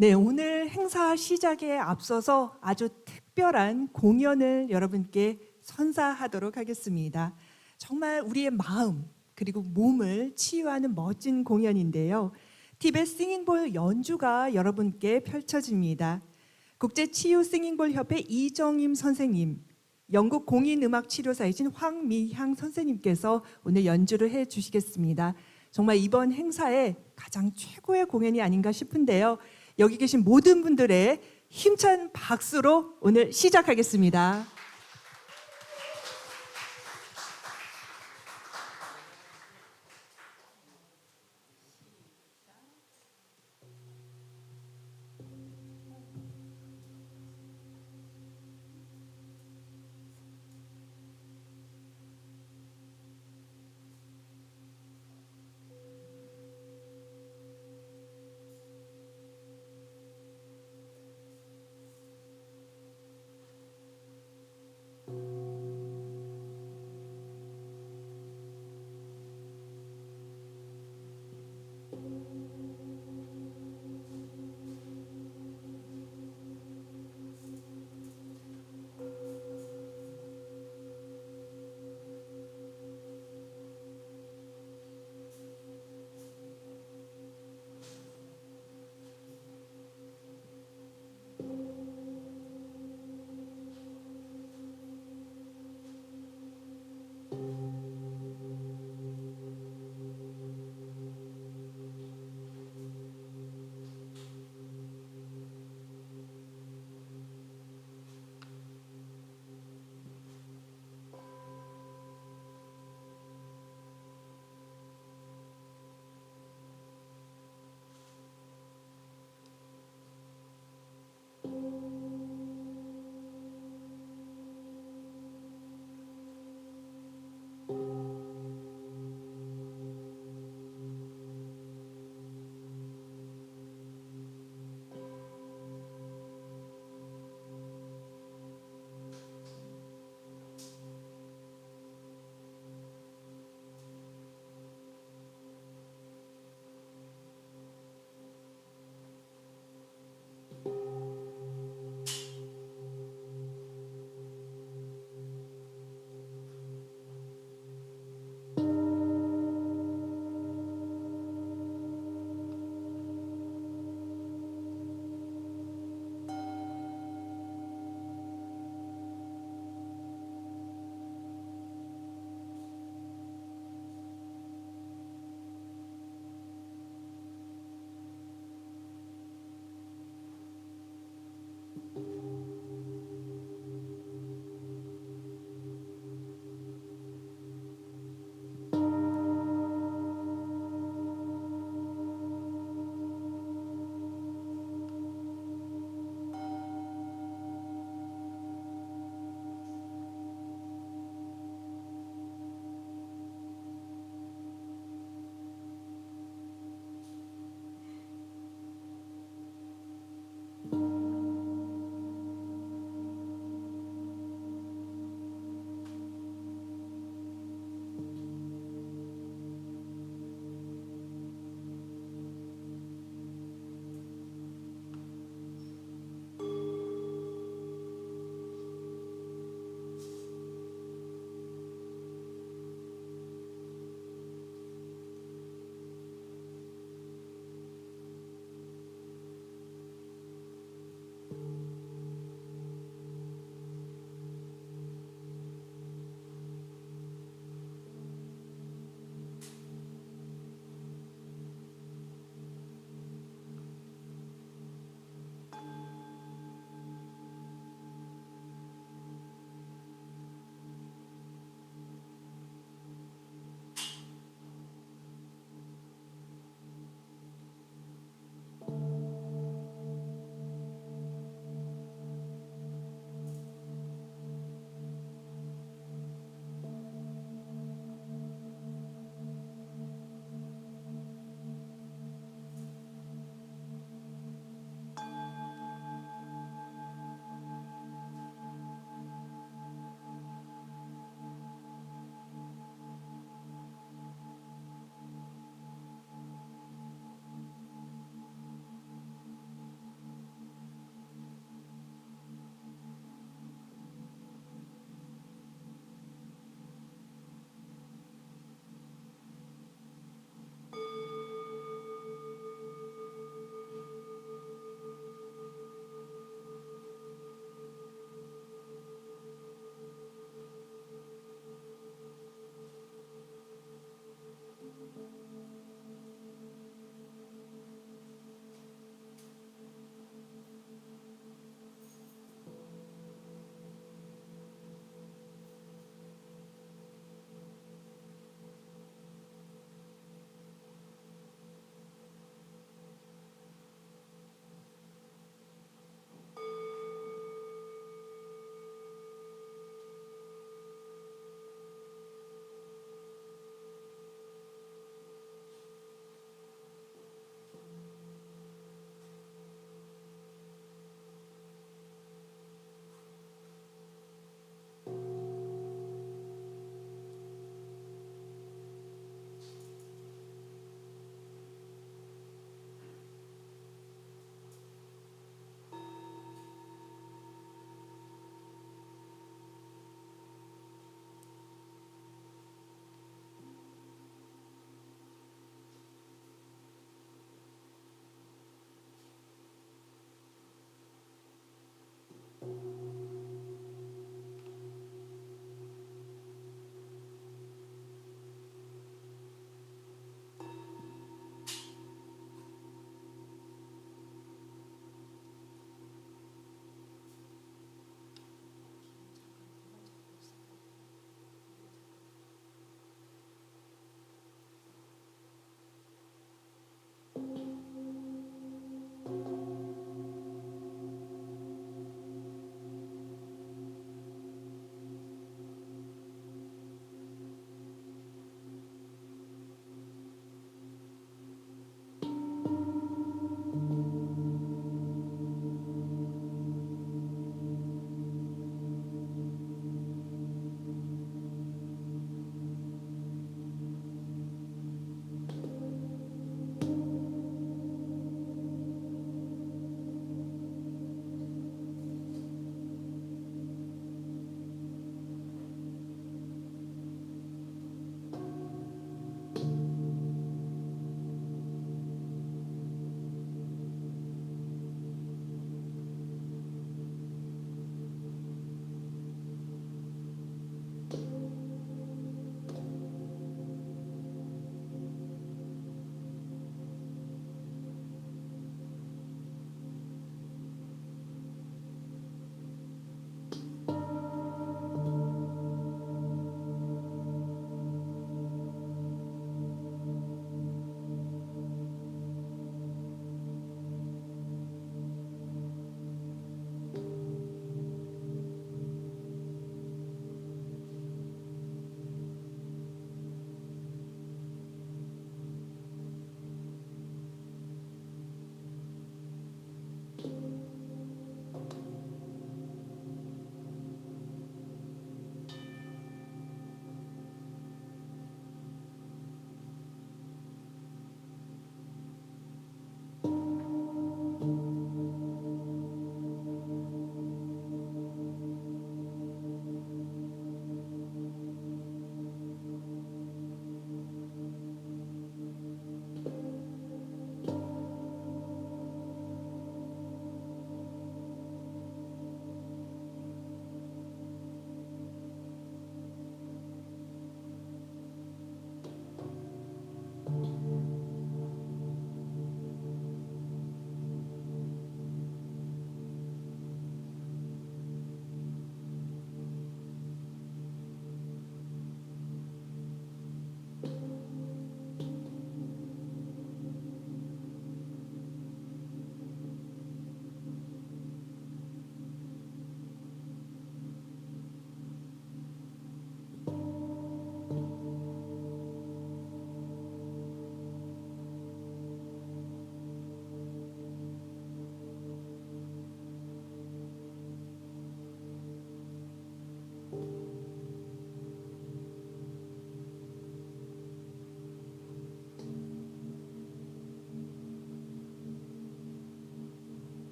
네, 오늘 행사 시작에 앞서서 아주 특별한 공연을 여러분께 선사하도록 하겠습니다. 정말 우리의 마음 그리고 몸을 치유하는 멋진 공연인데요. 티벳 싱잉볼 연주가 여러분께 펼쳐집니다. 국제치유 싱잉볼 협회 이정임 선생님, 영국 공인음악치료사이신 황미향 선생님께서 오늘 연주를 해주시겠습니다. 정말 이번 행사의 가장 최고의 공연이 아닌가 싶은데요. 여기 계신 모든 분들의 힘찬 박수로 오늘 시작하겠습니다.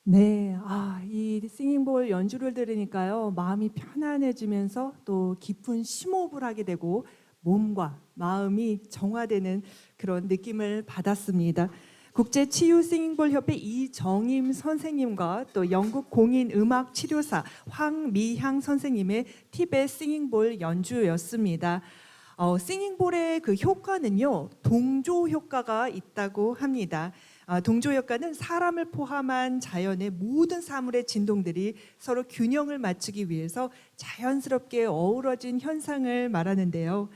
네, 이 싱잉볼 연주를 들으니까요, 마음이 편안해지면서 또 깊은 심호흡을 하게 되고 몸과 마음이 정화되는 그런 느낌을 받았습니다. 국제 치유 싱잉볼 협회 이정임 선생님과 또 영국 공인 음악 치료사 황미향 선생님의 티벳 싱잉볼 연주였습니다. 싱잉볼의 그 효과는요, 동조 효과가 있다고 합니다. 동조 효과는 사람을 포함한 자연의 모든 사물의 진동들이 서로 균형을 맞추기 위해서 자연스럽게 어우러진 현상을 말하는데요.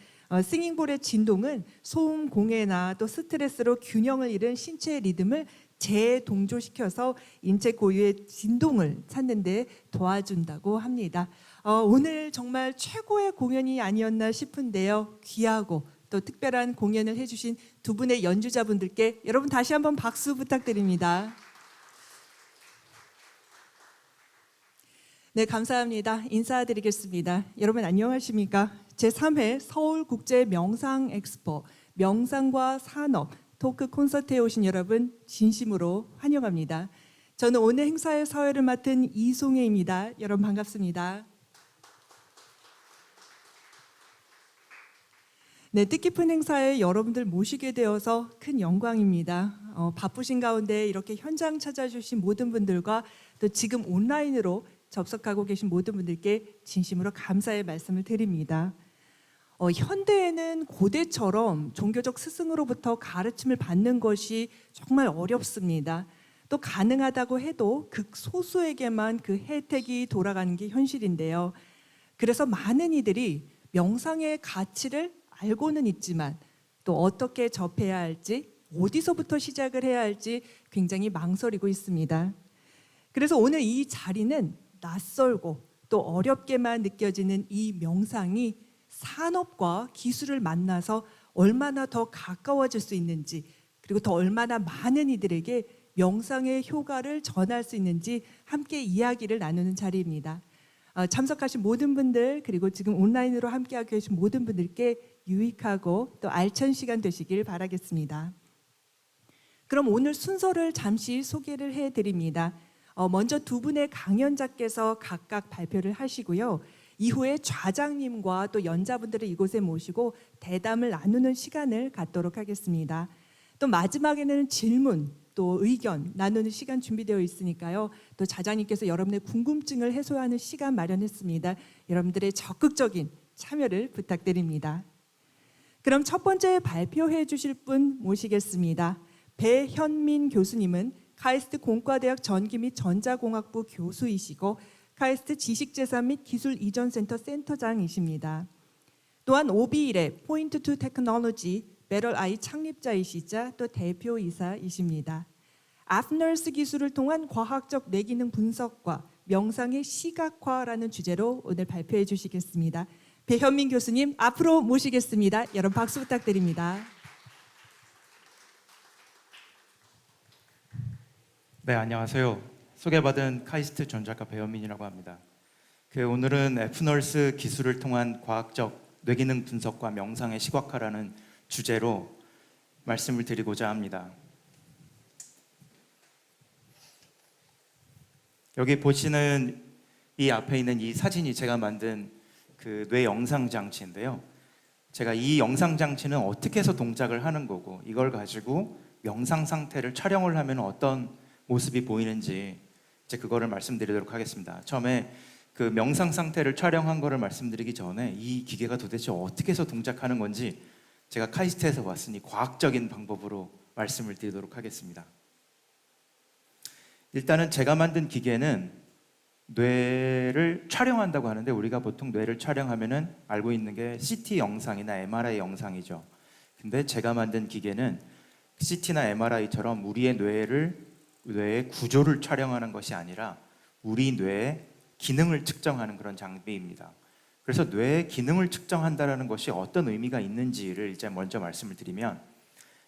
싱잉볼의 진동은 소음, 공해나 또 스트레스로 균형을 잃은 신체의 리듬을 재동조시켜서 인체 고유의 진동을 찾는 데 도와준다고 합니다. 오늘 정말 최고의 공연이 아니었나 싶은데요. 귀하고 또 특별한 공연을 해주신 두 분의 연주자분들께 여러분 다시 한번 박수 부탁드립니다. 네, 감사합니다. 인사드리겠습니다. 여러분 안녕하십니까? 제3회 서울국제명상엑스포 명상과 산업 토크 콘서트에 오신 여러분 진심으로 환영합니다. 저는 오늘 행사의 사회를 맡은 이송혜입니다. 여러분 반갑습니다. 네, 뜻깊은 행사에 여러분들 모시게 되어서 큰 영광입니다. 바쁘신 가운데 이렇게 현장 찾아주신 모든 분들과 또 지금 온라인으로 접속하고 계신 모든 분들께 진심으로 감사의 말씀을 드립니다. 현대에는 고대처럼 종교적 스승으로부터 가르침을 받는 것이 정말 어렵습니다. 또 가능하다고 해도 극소수에게만 그 혜택이 돌아가는 게 현실인데요. 그래서 많은 이들이 명상의 가치를 알고는 있지만 또 어떻게 접해야 할지, 어디서부터 시작을 해야 할지 굉장히 망설이고 있습니다. 그래서 오늘 이 자리는 낯설고 또 어렵게만 느껴지는 이 명상이 산업과 기술을 만나서 얼마나 더 가까워질 수 있는지, 그리고 더 얼마나 많은 이들에게 명상의 효과를 전할 수 있는지 함께 이야기를 나누는 자리입니다. 참석하신 모든 분들, 그리고 지금 온라인으로 함께하고 계신 모든 분들께 유익하고 또 알찬 시간 되시길 바라겠습니다. 그럼 오늘 순서를 잠시 소개를 해드립니다. 먼저 두 분의 강연자께서 각각 발표를 하시고요. 이후에 좌장님과 또 연자분들을 이곳에 모시고 대담을 나누는 시간을 갖도록 하겠습니다. 또 마지막에는 질문, 또 의견 나누는 시간 준비되어 있으니까요. 또 좌장님께서 여러분의 궁금증을 해소하는 시간 마련했습니다. 여러분들의 적극적인 참여를 부탁드립니다. 그럼 첫 번째 발표해 주실 분 모시겠습니다. 배현민 교수님은 카이스트 공과대학 전기 및 전자공학부 교수이시고 카이스트 지식재산 및 기술이전센터 센터장이십니다. 또한 오비일의 포인트 투 테크놀로지 배럴아이 창립자이시자 또 대표이사이십니다. 애프너스 기술을 통한 과학적 뇌기능 분석과 명상의 시각화라는 주제로 오늘 발표해 주시겠습니다. 배현민 교수님 앞으로 모시겠습니다. 여러분 박수 부탁드립니다. 네, 안녕하세요. 소개받은 카이스트 전작가 배현민이라고 합니다. 오늘은 애프너스 기술을 통한 과학적 뇌기능 분석과 명상의 시각화라는 주제로 말씀을 드리고자 합니다. 여기 보시는 이 앞에 있는 이 사진이 제가 만든 그 뇌 영상 장치인데요. 제가 이 영상 장치는 어떻게 해서 동작을 하는 거고 이걸 가지고 명상 상태를 촬영을 하면 어떤 모습이 보이는지 이제 그거를 말씀드리도록 하겠습니다. 처음에 그 명상 상태를 촬영한 거를 말씀드리기 전에 이 기계가 도대체 어떻게 해서 동작하는 건지 제가 카이스트에서 봤으니 과학적인 방법으로 말씀을 드리도록 하겠습니다. 일단은 제가 만든 기계는 뇌를 촬영한다고 하는데 우리가 보통 뇌를 촬영하면은 알고 있는 게 CT 영상이나 MRI 영상이죠. 근데 제가 만든 기계는 CT나 MRI처럼 우리의 뇌의 구조를 촬영하는 것이 아니라 우리 뇌의 기능을 측정하는 그런 장비입니다. 그래서 뇌의 기능을 측정한다는 것이 어떤 의미가 있는지를 이제 먼저 말씀을 드리면,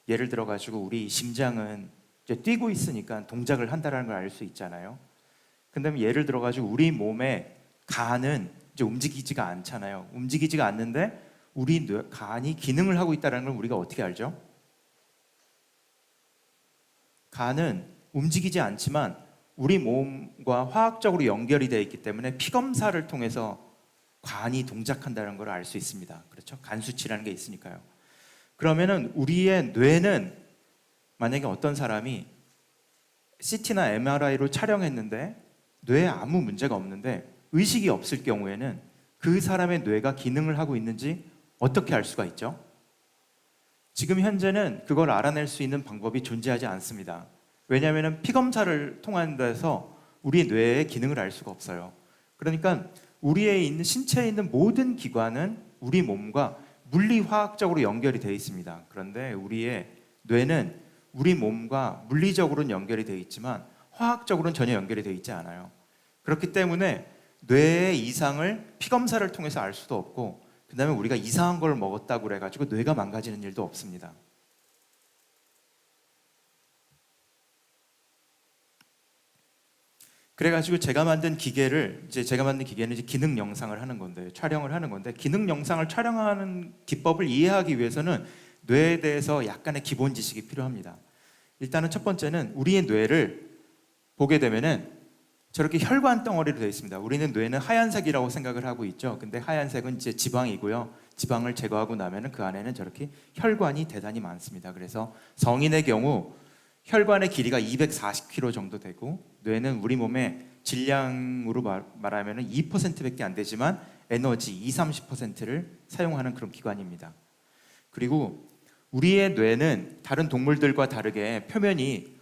예를 들어 가지고 우리 심장은 이제 뛰고 있으니까 동작을 한다는 걸 알 수 있잖아요. 근데 예를 들어 가지고 우리 몸의 간은 이제 움직이지가 않잖아요. 움직이지가 않는데 우리 간이 기능을 하고 있다는 걸 우리가 어떻게 알죠? 간은 움직이지 않지만 우리 몸과 화학적으로 연결이 되어 있기 때문에 피 검사를 통해서 관이 동작한다는 걸 알 수 있습니다. 그렇죠? 간 수치라는 게 있으니까요. 그러면은 우리의 뇌는 만약에 어떤 사람이 CT나 MRI로 촬영했는데 뇌에 아무 문제가 없는데 의식이 없을 경우에는 그 사람의 뇌가 기능을 하고 있는지 어떻게 알 수가 있죠? 지금 현재는 그걸 알아낼 수 있는 방법이 존재하지 않습니다. 왜냐하면 피검사를 통한다해서 우리 뇌의 기능을 알 수가 없어요. 그러니까 우리의 있는 신체에 있는 모든 기관은 우리 몸과 물리화학적으로 연결이 되어 있습니다. 그런데 우리의 뇌는 우리 몸과 물리적으로는 연결이 되어 있지만 화학적으로는 전혀 연결이 되어 있지 않아요. 그렇기 때문에 뇌의 이상을 피검사를 통해서 알 수도 없고, 그 다음에 우리가 이상한 걸 먹었다고 그래가지고 뇌가 망가지는 일도 없습니다. 그래가지고 제가 만든 기계는 이제 기능 영상을 하는 건데, 촬영을 하는 건데, 기능 영상을 촬영하는 기법을 이해하기 위해서는 뇌에 대해서 약간의 기본 지식이 필요합니다. 일단은 첫 번째는 우리의 뇌를 보게 되면은 저렇게 혈관 덩어리로 되어 있습니다. 우리는 뇌는 하얀색이라고 생각을 하고 있죠. 근데 하얀색은 이제 지방이고요. 지방을 제거하고 나면은 그 안에는 저렇게 혈관이 대단히 많습니다. 그래서 성인의 경우 혈관의 길이가 240km 정도 되고, 뇌는 우리 몸의 질량으로 말하면 2%밖에 안 되지만 에너지 20-30%를 사용하는 그런 기관입니다. 그리고 우리의 뇌는 다른 동물들과 다르게 표면이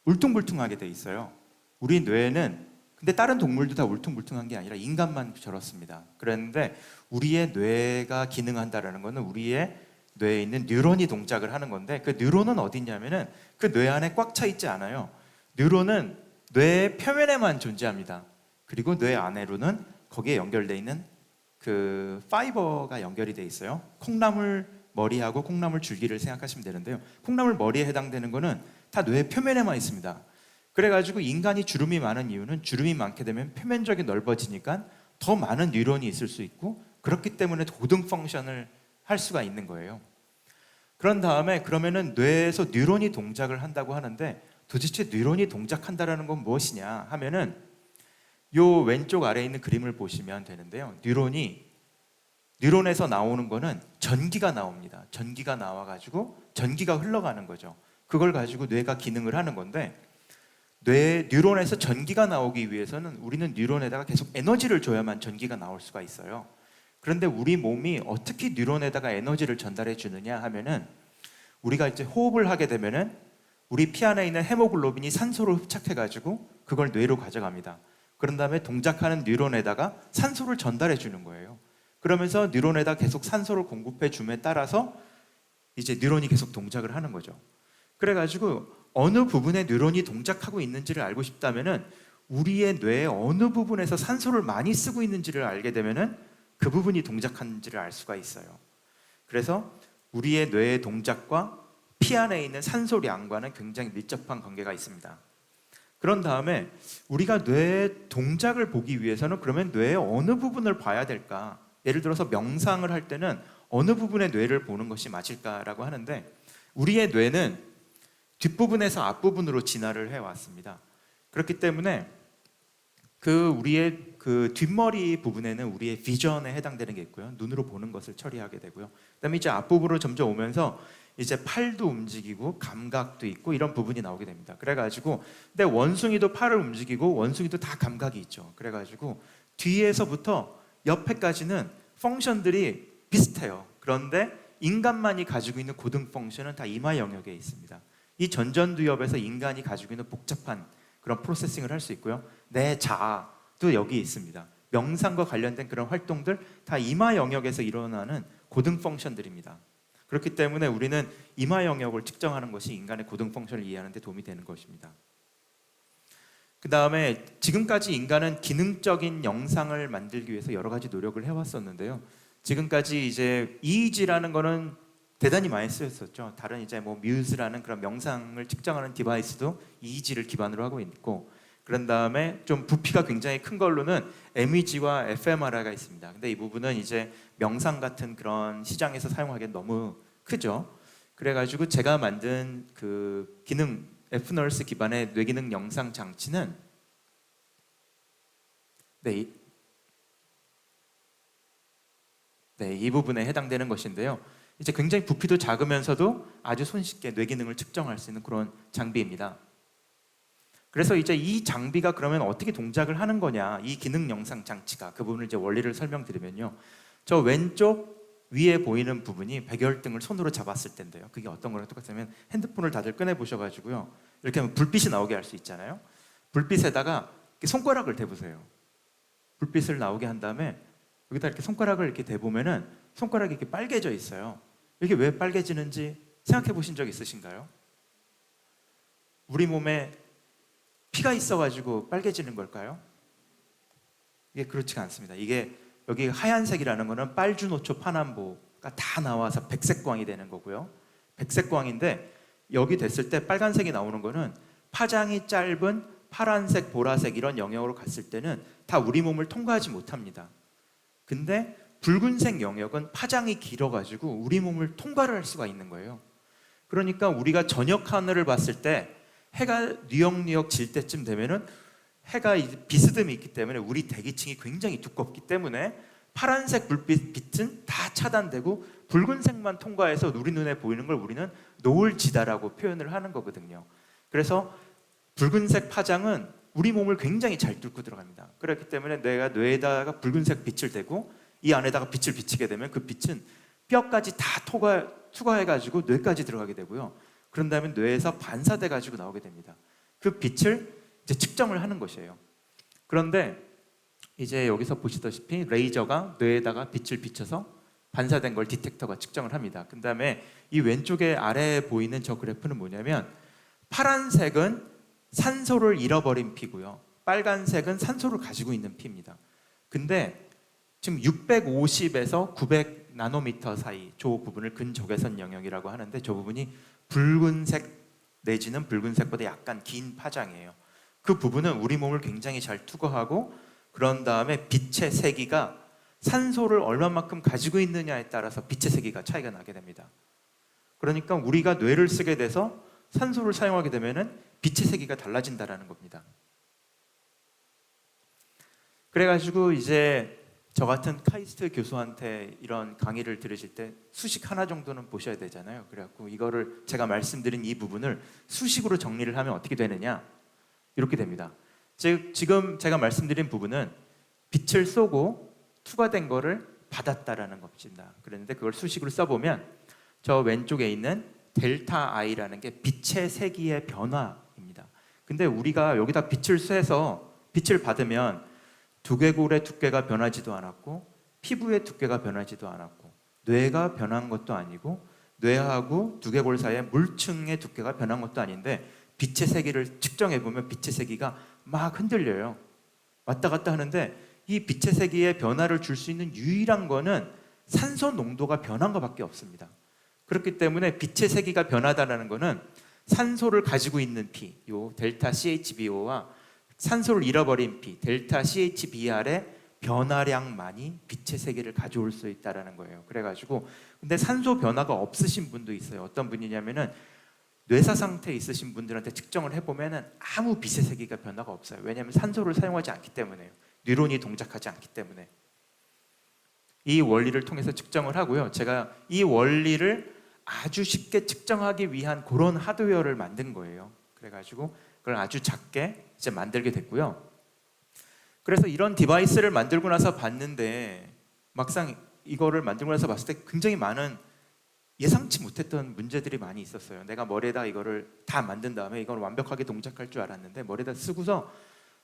울퉁불퉁하게 돼 있어요. 우리 뇌는 근데 다른 동물도 다 울퉁불퉁한 게 아니라 인간만 저렇습니다. 그런데 우리의 뇌가 기능한다라는 것은 우리의 뇌에 있는 뉴런이 동작을 하는 건데, 그 뉴런은 어디 있냐면은 그 뇌 안에 꽉 차 있지 않아요. 뉴런은 뇌의 표면에만 존재합니다. 그리고 뇌 안으로는 거기에 연결되어 있는 그 파이버가 연결이 돼 있어요. 콩나물 머리하고 콩나물 줄기를 생각하시면 되는데요. 콩나물 머리에 해당되는 거는 다 뇌 표면에만 있습니다. 그래가지고 인간이 주름이 많은 이유는 주름이 많게 되면 표면적이 넓어지니까 더 많은 뉴런이 있을 수 있고, 그렇기 때문에 고등 펑션을 할 수가 있는 거예요. 그런 다음에 그러면은 뇌에서 뉴런이 동작을 한다고 하는데, 도대체 뉴런이 동작한다라는 건 무엇이냐 하면은 요 왼쪽 아래에 있는 그림을 보시면 되는데요. 뉴런에서 나오는 거는 전기가 나옵니다. 전기가 나와가지고 전기가 흘러가는 거죠. 그걸 가지고 뇌가 기능을 하는 건데, 뉴런에서 전기가 나오기 위해서는 우리는 뉴런에다가 계속 에너지를 줘야만 전기가 나올 수가 있어요. 그런데 우리 몸이 어떻게 뉴런에다가 에너지를 전달해 주느냐 하면은, 우리가 이제 호흡을 하게 되면은 우리 피 안에 있는 헤모글로빈이 산소를 흡착해 가지고 그걸 뇌로 가져갑니다. 그런 다음에 동작하는 뉴런에다가 산소를 전달해 주는 거예요. 그러면서 뉴런에다 계속 산소를 공급해 줌에 따라서 이제 뉴런이 계속 동작을 하는 거죠. 그래가지고 어느 부분에 뉴런이 동작하고 있는지를 알고 싶다면은 우리의 뇌의 어느 부분에서 산소를 많이 쓰고 있는지를 알게 되면은 그 부분이 동작하는지를 알 수가 있어요. 그래서 우리의 뇌의 동작과 피 안에 있는 산소량과는 굉장히 밀접한 관계가 있습니다. 그런 다음에 우리가 뇌의 동작을 보기 위해서는 그러면 뇌의 어느 부분을 봐야 될까? 예를 들어서 명상을 할 때는 어느 부분의 뇌를 보는 것이 맞을까라고 하는데, 우리의 뇌는 뒷부분에서 앞부분으로 진화를 해왔습니다. 그렇기 때문에 우리의 뒷머리 부분에는 우리의 비전에 해당되는 게 있고요. 눈으로 보는 것을 처리하게 되고요. 그다음에 이제 앞부분으로 점점 오면서 이제 팔도 움직이고 감각도 있고 이런 부분이 나오게 됩니다. 그래가지고 근데 원숭이도 팔을 움직이고 원숭이도 다 감각이 있죠. 그래가지고 뒤에서부터 옆에까지는 펑션들이 비슷해요. 그런데 인간만이 가지고 있는 고등 펑션은 다 이마 영역에 있습니다. 이 전전두엽에서 인간이 가지고 있는 복잡한 그런 프로세싱을 할 수 있고요. 내 자아도 여기 있습니다. 명상과 관련된 그런 활동들 다 이마 영역에서 일어나는 고등 펑션들입니다. 그렇기 때문에 우리는 이마 영역을 측정하는 것이 인간의 고등 펑션을 이해하는 데 도움이 되는 것입니다. 그 다음에 지금까지 인간은 기능적인 영상을 만들기 위해서 여러 가지 노력을 해왔었는데요. 지금까지 이제 EEG라는 거는 대단히 많이 쓰였었죠. 다른 이제 뭐 뮤즈라는 그런 명상을 측정하는 디바이스도 EEG를 기반으로 하고 있고, 그런 다음에 좀 부피가 굉장히 큰 걸로는 MEG와 fMRI가 있습니다. 근데 이 부분은 이제 명상 같은 그런 시장에서 사용하기엔 너무 크죠. 그래가지고 제가 만든 그 기능 F널스 기반의 뇌기능 영상 장치는 이 부분에 해당되는 것인데요. 이제 굉장히 부피도 작으면서도 아주 손쉽게 뇌기능을 측정할 수 있는 그런 장비입니다. 그래서 이제 이 장비가 그러면 어떻게 동작을 하는 거냐, 이 기능 영상 장치가, 그 부분을 이제 원리를 설명드리면요. 저 왼쪽 위에 보이는 부분이 백열등을 손으로 잡았을 때인데요. 그게 어떤 거랑 똑같으면 핸드폰을 다들 꺼내 보셔가지고요. 이렇게 하면 불빛이 나오게 할 수 있잖아요. 불빛에다가 이렇게 손가락을 대보세요. 불빛을 나오게 한 다음에 여기다 이렇게 손가락을 이렇게 대보면은 손가락이 이렇게 빨개져 있어요. 이게 왜 빨개지는지 생각해 보신 적 있으신가요? 우리 몸에 피가 있어가지고 빨개지는 걸까요? 이게 그렇지가 않습니다. 이게 여기 하얀색이라는 거는 빨주노초 파남보가 다 나와서 백색광이 되는 거고요. 백색광인데 여기 됐을 때 빨간색이 나오는 거는 파장이 짧은 파란색, 보라색 이런 영역으로 갔을 때는 다 우리 몸을 통과하지 못합니다. 근데 붉은색 영역은 파장이 길어가지고 우리 몸을 통과를 할 수가 있는 거예요. 그러니까 우리가 저녁 하늘을 봤을 때 해가 뉘역뉘역 질 때쯤 되면은 해가 비스듬히 있기 때문에 우리 대기층이 굉장히 두껍기 때문에 파란색 불빛은 다 차단되고 붉은색만 통과해서 우리 눈에 보이는 걸 우리는 노을지다라고 표현을 하는 거거든요. 그래서 붉은색 파장은 우리 몸을 굉장히 잘 뚫고 들어갑니다. 그렇기 때문에 내가 뇌에다가 붉은색 빛을 대고 이 안에다가 빛을 비치게 되면 그 빛은 뼈까지 다 투과해가지고 뇌까지 들어가게 되고요. 그런 다음에 뇌에서 반사돼가지고 나오게 됩니다. 그 빛을 이제 측정을 하는 것이에요. 그런데 이제 여기서 보시다시피 레이저가 뇌에다가 빛을 비춰서 반사된 걸 디텍터가 측정을 합니다. 그 다음에 이 왼쪽에 아래에 보이는 저 그래프는 뭐냐면 파란색은 산소를 잃어버린 피고요. 빨간색은 산소를 가지고 있는 피입니다. 근데 지금 650에서 900 나노미터 사이 저 부분을 근적외선 영역이라고 하는데 저 부분이 붉은색 내지는 붉은색보다 약간 긴 파장이에요. 그 부분은 우리 몸을 굉장히 잘 투과하고 그런 다음에 빛의 세기가 산소를 얼마만큼 가지고 있느냐에 따라서 빛의 세기가 차이가 나게 됩니다. 그러니까 우리가 뇌를 쓰게 돼서 산소를 사용하게 되면은 빛의 세기가 달라진다라는 겁니다. 그래가지고 이제 저 같은 카이스트 교수한테 이런 강의를 들으실 때 수식 하나 정도는 보셔야 되잖아요. 그래갖고 이거를 제가 말씀드린 이 부분을 수식으로 정리를 하면 어떻게 되느냐? 이렇게 됩니다. 즉 지금 제가 말씀드린 부분은 빛을 쏘고 투과된 거를 받았다라는 겁니다. 그런데 그걸 수식으로 써보면 저 왼쪽에 있는 델타 I라는 게 빛의 세기의 변화입니다. 근데 우리가 여기다 빛을 쐬서 빛을 받으면 두개골의 두께가 변하지도 않았고 피부의 두께가 변하지도 않았고 뇌가 변한 것도 아니고 뇌하고 두개골 사이에 물층의 두께가 변한 것도 아닌데 빛의 세기를 측정해 보면 빛의 세기가 막 흔들려요. 왔다 갔다 하는데 이 빛의 세기에 변화를 줄 수 있는 유일한 거는 산소 농도가 변한 것밖에 없습니다. 그렇기 때문에 빛의 세기가 변하다라는 거는 산소를 가지고 있는 피, 요 델타 CHBO와 산소를 잃어버린 피, 델타 CHBR의 변화량만이 빛의 세기를 가져올 수 있다라는 거예요. 그래가지고 근데 산소 변화가 없으신 분도 있어요. 어떤 분이냐면은 뇌사 상태에 있으신 분들한테 측정을 해보면은 아무 빛의 세기가 변화가 없어요. 왜냐하면 산소를 사용하지 않기 때문에요. 뉴런이 동작하지 않기 때문에. 이 원리를 통해서 측정을 하고요. 제가 이 원리를 아주 쉽게 측정하기 위한 그런 하드웨어를 만든 거예요. 그래가지고 그걸 아주 작게 이제 만들게 됐고요. 그래서 이런 디바이스를 만들고 나서 봤는데 막상 이거를 만들고 나서 봤을 때 굉장히 많은 예상치 못했던 문제들이 많이 있었어요. 내가 머리에다 이거를 다 만든 다음에 이걸 완벽하게 동작할 줄 알았는데 머리에다 쓰고서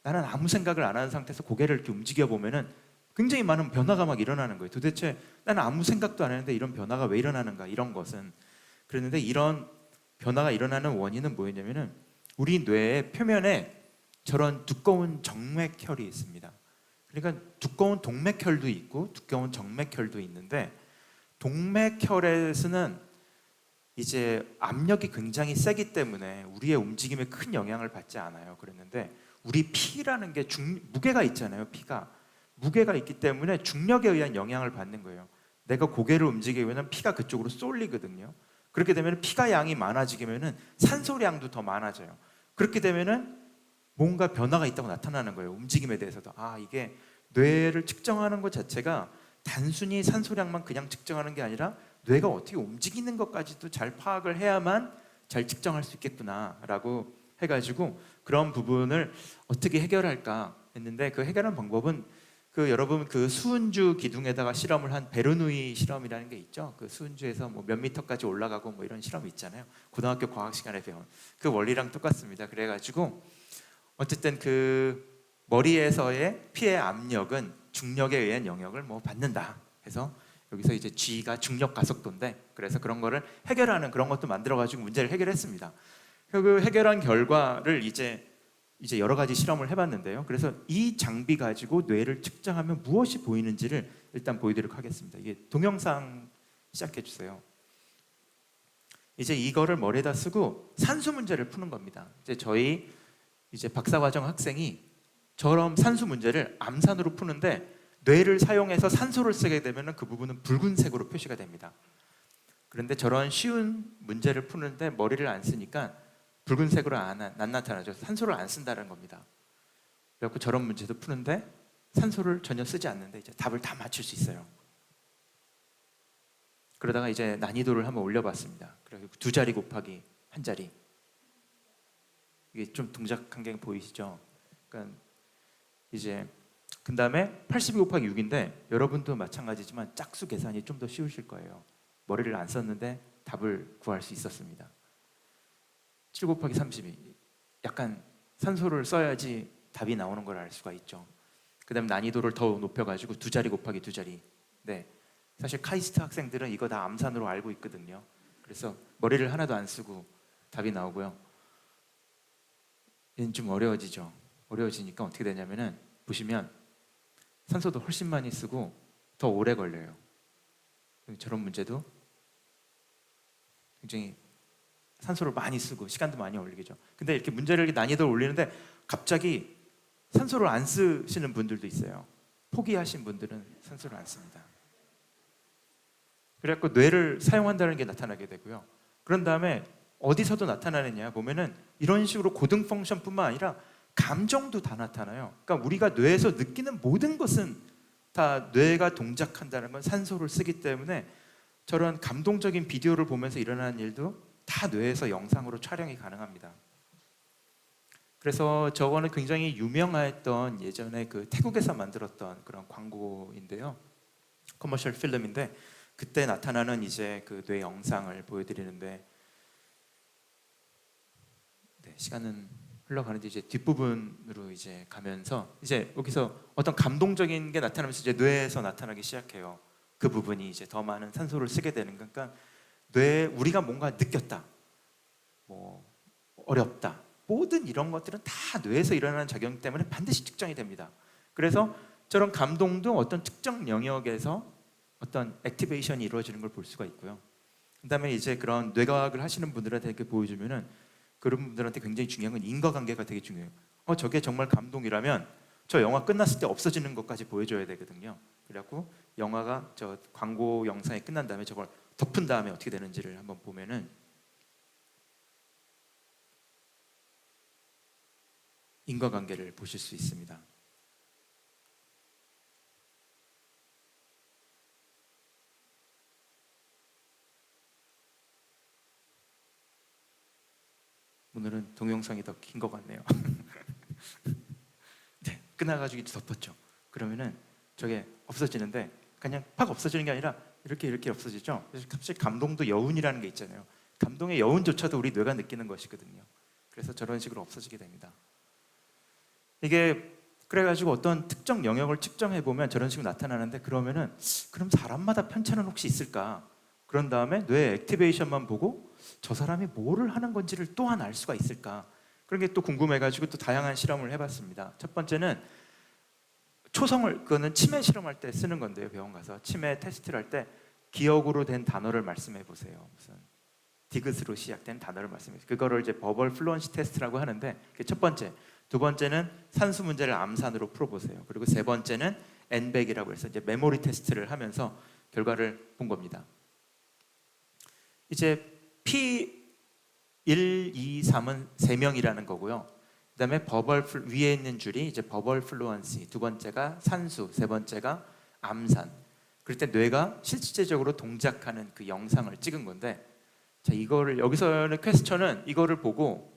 나는 아무 생각을 안 하는 상태에서 고개를 이렇게 움직여 보면은 굉장히 많은 변화가 막 일어나는 거예요. 도대체 나는 아무 생각도 안 했는데 이런 변화가 왜 일어나는가 이런 것은. 그랬는데 이런 변화가 일어나는 원인은 뭐였냐면은 우리 뇌의 표면에 저런 두꺼운 정맥혈이 있습니다. 그러니까 두꺼운 동맥혈도 있고 두꺼운 정맥혈도 있는데 동맥혈에서는 이제 압력이 굉장히 세기 때문에 우리의 움직임에 큰 영향을 받지 않아요. 그랬는데 우리 피라는 게 무게가 있잖아요. 피가 무게가 있기 때문에 중력에 의한 영향을 받는 거예요. 내가 고개를 움직이면 피가 그쪽으로 쏠리거든요. 그렇게 되면 피가 양이 많아지면은 산소량도 더 많아져요. 그렇게 되면은 뭔가 변화가 있다고 나타나는 거예요. 움직임에 대해서도. 이게 뇌를 측정하는 것 자체가 단순히 산소량만 그냥 측정하는 게 아니라 뇌가 어떻게 움직이는 것까지도 잘 파악을 해야만 잘 측정할 수 있겠구나라고 해가지고 그런 부분을 어떻게 해결할까 했는데, 그 해결한 방법은 여러분 수은주 기둥에다가 실험을 한 베르누이 실험이라는 게 있죠. 그 수은주에서 뭐 몇 미터까지 올라가고 뭐 이런 실험이 있잖아요. 고등학교 과학 시간에 배운 그 원리랑 똑같습니다. 그래가지고 어쨌든 그 머리에서의 피의 압력은 중력에 의한 영역을 뭐 받는다 해서, 여기서 이제 G가 중력 가속도인데, 그래서 그런 거를 해결하는 그런 것도 만들어가지고 문제를 해결했습니다. 그 해결한 결과를 이제 여러 가지 실험을 해봤는데요. 그래서 이 장비 가지고 뇌를 측정하면 무엇이 보이는지를 일단 보여드리도록 하겠습니다. 이게 동영상 시작해 주세요. 이제 이거를 머리에다 쓰고 산수 문제를 푸는 겁니다. 저희 박사과정 학생이 저런 산수 문제를 암산으로 푸는데, 뇌를 사용해서 산소를 쓰게 되면 그 부분은 붉은색으로 표시가 됩니다. 그런데 저런 쉬운 문제를 푸는데 머리를 안 쓰니까 붉은색으로 안 나타나죠. 산소를 안 쓴다는 겁니다. 그래서 저런 문제도 푸는데 산소를 전혀 쓰지 않는데 이제 답을 다 맞출 수 있어요. 그러다가 이제 난이도를 한번 올려봤습니다. 그래서 2자리 곱하기 1자리. 이게 좀 동작한 게 보이시죠? 그러니까 이제 그 다음에 82 곱하기 6인데 여러분도 마찬가지지만 짝수 계산이 좀 더 쉬우실 거예요. 머리를 안 썼는데 답을 구할 수 있었습니다. 7 곱하기 32. 약간 산소를 써야지 답이 나오는 걸 알 수가 있죠. 그 다음에 난이도를 더 높여가지고 2자리 곱하기 2자리. 네, 사실 카이스트 학생들은 이거 다 암산으로 알고 있거든요. 그래서 머리를 하나도 안 쓰고 답이 나오고요. 얘는 좀 어려워지죠. 어려워지니까 어떻게 되냐면은 보시면 산소도 훨씬 많이 쓰고 더 오래 걸려요. 저런 문제도 굉장히 산소를 많이 쓰고 시간도 많이 걸리겠죠. 근데 이렇게 문제를 이렇게 난이도를 올리는데 갑자기 산소를 안 쓰시는 분들도 있어요. 포기하신 분들은 산소를 안 씁니다. 그래갖고 뇌를 사용한다는 게 나타나게 되고요. 그런 다음에 어디서도 나타나느냐 보면은 이런 식으로 고등 펑션뿐만 아니라 감정도 다 나타나요. 그러니까 우리가 뇌에서 느끼는 모든 것은 다 뇌가 동작한다는 건 산소를 쓰기 때문에 저런 감동적인 비디오를 보면서 일어나는 일도 다 뇌에서 영상으로 촬영이 가능합니다. 그래서 저거는 굉장히 유명했던 예전에 그 태국에서 만들었던 그런 광고인데요. 커머셜 필름인데 그때 나타나는 이제 그 뇌 영상을 보여드리는데, 네, 시간은 흘러가는데 이제 뒷부분으로 이제 가면서 이제 여기서 어떤 감동적인 게 나타나면서 이제 뇌에서 나타나기 시작해요. 그 부분이 이제 더 많은 산소를 쓰게 되는 거니까 우리가 뭔가 느꼈다, 뭐 어렵다, 모든 이런 것들은 다 뇌에서 일어나는 작용 때문에 반드시 측정이 됩니다. 그래서 저런 감동도 어떤 특정 영역에서 어떤 액티베이션이 이루어지는 걸 볼 수가 있고요. 그다음에 이제 그런 뇌과학을 하시는 분들한테 이렇게 보여주면은 그런 분들한테 굉장히 중요한 건 인과관계가 되게 중요해요. 저게 정말 감동이라면 저 영화 끝났을 때 없어지는 것까지 보여줘야 되거든요. 그래갖고 영화가 저 광고 영상이 끝난 다음에 저걸 덮은 다음에 어떻게 되는지를 한번 보면은 인과관계를 보실 수 있습니다. 오늘은 동영상이 더 긴 것 같네요. 네, 끝나가지고 덮었죠. 그러면은 저게 없어지는데 그냥 팍 없어지는 게 아니라 이렇게 없어지죠. 그래서 갑자기 감동도 여운이라는 게 있잖아요. 감동의 여운조차도 우리 뇌가 느끼는 것이거든요. 그래서 저런 식으로 없어지게 됩니다. 이게 그래가지고 어떤 특정 영역을 측정해 보면 저런 식으로 나타나는데, 그러면은 그럼 사람마다 편차는 혹시 있을까? 그런 다음에 뇌 액티베이션만 보고 저 사람이 뭐를 하는 건지를 또한 알 수가 있을까? 그런 게 또 궁금해가지고 또 다양한 실험을 해봤습니다. 첫 번째는 그거는 치매 실험할 때 쓰는 건데요. 병원 가서 치매 테스트를 할 때 기억으로 된 단어를 말씀해 보세요. 무슨 디귿으로 시작된 단어를 말씀해 보세요. 그거를 이제 버벌 플루언시 테스트라고 하는데, 그게 첫 번째. 두 번째는 산수 문제를 암산으로 풀어보세요. 그리고 세 번째는 N백이라고 해서 이제 메모리 테스트를 하면서 결과를 본 겁니다. 이제 P1, 2, 3은 3명이라는 거고요. 그다음에 위에 있는 줄이 이제 버벌 플루언시, 두 번째가 산수, 세 번째가 암산. 그럴 때 뇌가 실질적으로 동작하는 그 영상을 찍은 건데, 자, 이거를 여기서는 퀘스천은 이거를 보고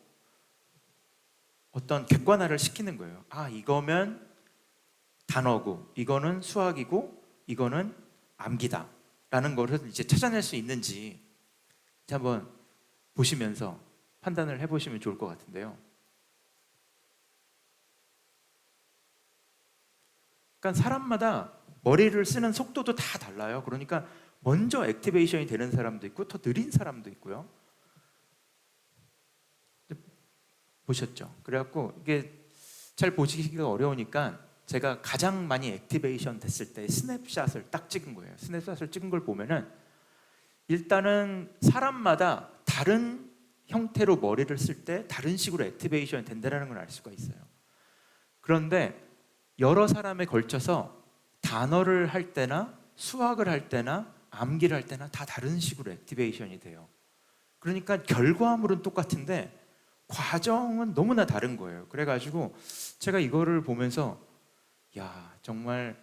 어떤 객관화를 시키는 거예요. 아, 이거면 단어고, 이거는 수학이고, 이거는 암기다 라는 거를 이제 찾아낼 수 있는지 한번 보시면서 판단을 해보시면 좋을 것 같은데요. 그러니까 사람마다 머리를 쓰는 속도도 다 달라요. 그러니까 먼저 액티베이션이 되는 사람도 있고 더 느린 사람도 있고요. 보셨죠? 그래갖고 이게 잘 보시기가 어려우니까 제가 가장 많이 액티베이션 됐을 때 스냅샷을 딱 찍은 거예요. 스냅샷을 찍은 걸 보면은 일단은 사람마다 다른 형태로 머리를 쓸 때 다른 식으로 액티베이션이 된다는 걸 알 수가 있어요. 그런데 여러 사람에 걸쳐서 단어를 할 때나 수학을 할 때나 암기를 할 때나 다 다른 식으로 액티베이션이 돼요. 그러니까 결과물은 똑같은데 과정은 너무나 다른 거예요. 그래가지고 제가 이거를 보면서 야, 정말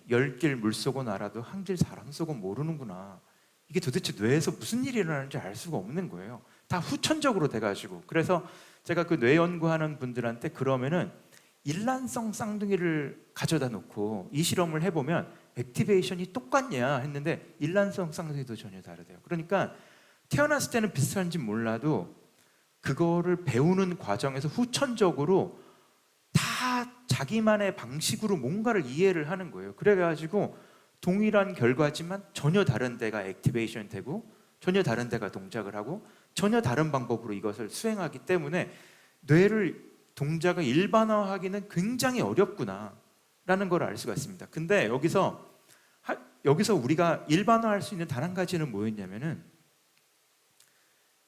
열 길 물속은 알아도 한 길 사람 속은 모르는구나. 이게 도대체 뇌에서 무슨 일이 일어나는지 알 수가 없는 거예요. 다 후천적으로 돼가지고. 그래서 제가 그 뇌 연구하는 분들한테 그러면은 일란성 쌍둥이를 가져다 놓고 이 실험을 해보면 액티베이션이 똑같냐 했는데 일란성 쌍둥이도 전혀 다르대요. 그러니까 태어났을 때는 비슷한지 몰라도 그거를 배우는 과정에서 후천적으로 다 자기만의 방식으로 뭔가를 이해를 하는 거예요. 그래가지고 동일한 결과지만 전혀 다른 데가 액티베이션 되고 전혀 다른 데가 동작을 하고 전혀 다른 방법으로 이것을 수행하기 때문에 뇌를 동작을 일반화하기는 굉장히 어렵구나 라는 걸 알 수가 있습니다. 근데 여기서 우리가 일반화할 수 있는 단 한 가지는 뭐였냐면은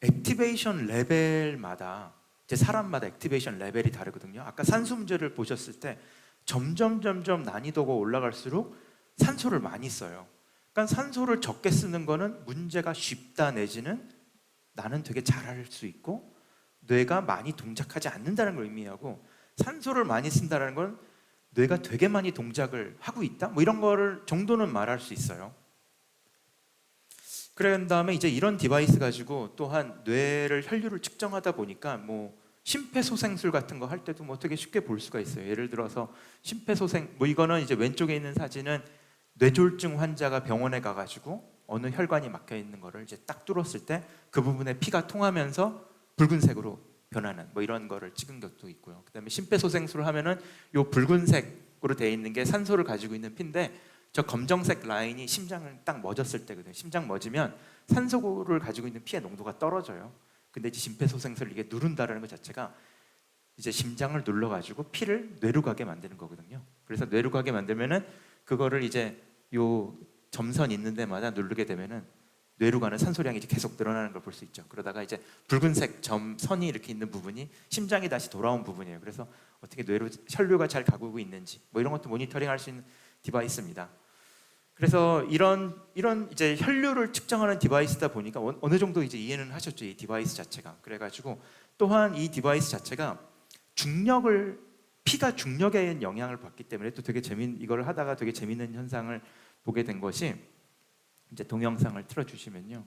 액티베이션 레벨마다 이제 사람마다 액티베이션 레벨이 다르거든요. 아까 산수 문제를 보셨을 때 점점 난이도가 올라갈수록 산소를 많이 써요. 그러니까 산소를 적게 쓰는 거는 문제가 쉽다 내지는 나는 되게 잘할 수 있고 뇌가 많이 동작하지 않는다는 걸 의미하고, 산소를 많이 쓴다는 건 뇌가 되게 많이 동작을 하고 있다? 뭐 이런 거를 정도는 말할 수 있어요. 그런 다음에 이제 이런 디바이스 가지고 또한 뇌를 혈류를 측정하다 보니까 뭐 심폐소생술 같은 거 할 때도 뭐 되게 쉽게 볼 수가 있어요. 예를 들어서 심폐소생, 뭐 이거는 이제 왼쪽에 있는 사진은 뇌졸중 환자가 병원에 가가지고 어느 혈관이 막혀 있는 거를 이제 딱 뚫었을 때 그 부분에 피가 통하면서 붉은색으로 변하는 뭐 이런 거를 찍은 것도 있고요. 그다음에 심폐소생술을 하면은 요 붉은색으로 되어 있는 게 산소를 가지고 있는 피인데 저 검정색 라인이 심장을 딱 멎었을 때거든요. 심장 멎으면 산소를 가지고 있는 피의 농도가 떨어져요. 근데 이제 심폐소생술을 이게 누른다라는 것 자체가 이제 심장을 눌러가지고 피를 뇌로 가게 만드는 거거든요. 그래서 뇌로 가게 만들면은 그거를 이제 요 점선 있는 데마다 누르게 되면은 뇌로 가는 산소량이 이제 계속 늘어나는 걸 볼 수 있죠. 그러다가 이제 붉은색 점선이 이렇게 있는 부분이 심장이 다시 돌아온 부분이에요. 그래서 어떻게 뇌로 혈류가 잘 가고 있는지 뭐 이런 것도 모니터링할 수 있는 디바이스입니다. 그래서 이런 이제 혈류를 측정하는 디바이스다 보니까 어느 정도 이제 이해는 하셨죠, 이 디바이스 자체가. 그래가지고 또한 이 디바이스 자체가 피가 중력에 영향을 받기 때문에 또 되게 이걸 하다가 되게 재밌는 현상을 보게 된 것이, 이제 동영상을 틀어주시면요.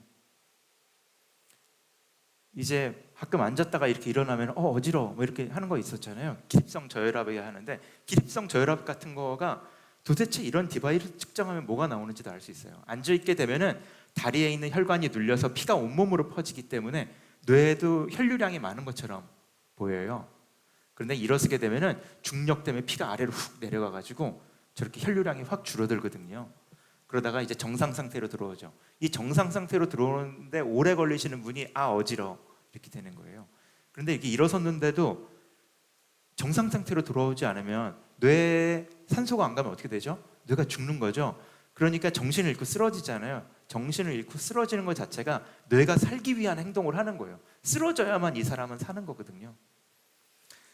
이제 가끔 앉았다가 이렇게 일어나면 어지러워 뭐 이렇게 하는 거 있었잖아요. 기립성 저혈압이야 하는데 기립성 저혈압 같은 거가 도대체 이런 디바이스 측정하면 뭐가 나오는지도 알 수 있어요. 앉아있게 되면은 다리에 있는 혈관이 눌려서 피가 온몸으로 퍼지기 때문에 뇌에도 혈류량이 많은 것처럼 보여요. 그런데 일어서게 되면은 중력 때문에 피가 아래로 훅 내려가가지고 저렇게 혈류량이 확 줄어들거든요. 그러다가 이제 정상 상태로 들어오죠. 이 정상 상태로 들어오는데 오래 걸리시는 분이 어지러워 이렇게 되는 거예요. 그런데 이게 일어섰는데도 정상 상태로 돌아오지 않으면 뇌에 산소가 안 가면 어떻게 되죠? 뇌가 죽는 거죠. 그러니까 정신을 잃고 쓰러지잖아요. 정신을 잃고 쓰러지는 것 자체가 뇌가 살기 위한 행동을 하는 거예요. 쓰러져야만 이 사람은 사는 거거든요.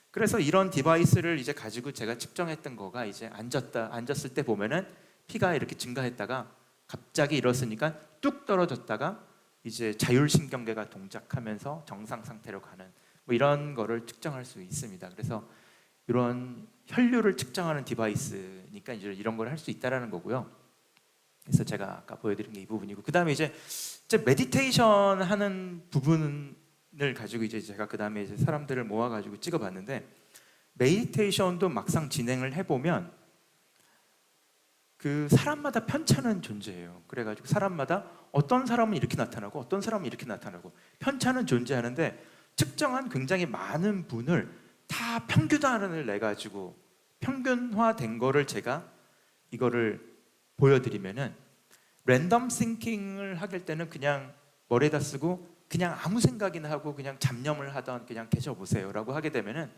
그래서 이런 디바이스를 이제 가지고 제가 측정했던 거가 이제 앉았을 때 보면은 피가 이렇게 증가했다가 갑자기 일었으니까 뚝 떨어졌다가 이제 자율신경계가 동작하면서 정상 상태로 가는 뭐 이런 거를 측정할 수 있습니다. 그래서 이런 혈류를 측정하는 디바이스니까 이제 이런 걸 할 수 있다라는 거고요. 그래서 제가 아까 보여드린 게 이 부분이고, 그 다음에 이제 메디테이션 하는 부분을 가지고 이제 제가 그 다음에 이제 사람들을 모아가지고 찍어봤는데, 메디테이션도 막상 진행을 해보면 그 사람마다 편차는 존재해요. 그래가지고 사람마다 어떤 사람은 이렇게 나타나고 어떤 사람은 이렇게 나타나고 편차는 존재하는데, 측정한 굉장히 많은 분을 다 평균화를 내가지고 평균화된 거를 제가 이거를 보여드리면은, 랜덤 싱킹을 하길 때는 그냥 머리에다 쓰고 그냥 아무 생각이나 하고 그냥 잡념을 하던 그냥 계셔보세요라고 하게 되면은,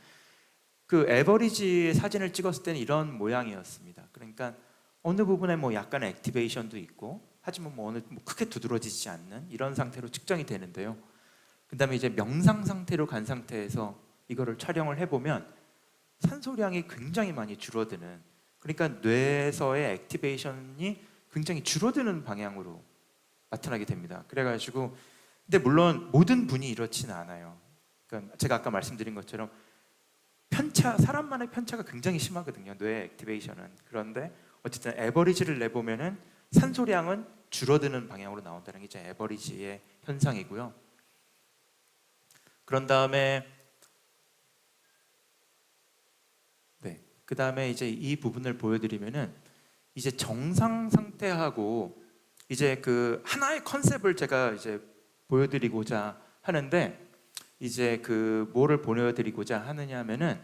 그 에버리지 사진을 찍었을 때는 이런 모양이었습니다. 그러니까 어느 부분에 뭐 약간의 액티베이션도 있고, 하지만 뭐 어느 크게 두드러지지 않는 이런 상태로 측정이 되는데요. 그다음에 이제 명상 상태로 간 상태에서 이거를 촬영을 해보면 산소량이 굉장히 많이 줄어드는, 그러니까 뇌에서의 액티베이션이 굉장히 줄어드는 방향으로 나타나게 됩니다. 그래가지고 근데 물론 모든 분이 이렇지는 않아요. 그러니까 제가 아까 말씀드린 것처럼 사람만의 편차가 굉장히 심하거든요, 뇌 액티베이션은. 그런데 어쨌든 에버리지를 내보면은 산소량은 줄어드는 방향으로 나온다는 게 이제 에버리지의 현상이고요. 그런 다음에 그 다음에 이제 이 부분을 보여드리면은, 이제 정상 상태하고 이제 그 하나의 컨셉을 제가 이제 보여드리고자 하는데, 이제 그 뭐를 보여드리고자 하느냐면은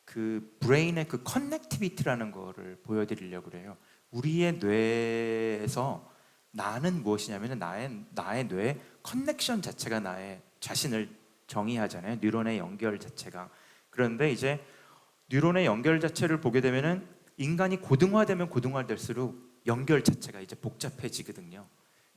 그 브레인의 그 커넥티비티라는 거를 보여드리려고 그래요. 우리의 뇌에서 나는 무엇이냐면은 나의 뇌의 커넥션 자체가 나의 자신을 정의하잖아요. 뉴런의 연결 자체가. 그런데 이제 뉴런의 연결 자체를 보게 되면은 인간이 고등화되면 고등화될수록 연결 자체가 이제 복잡해지거든요.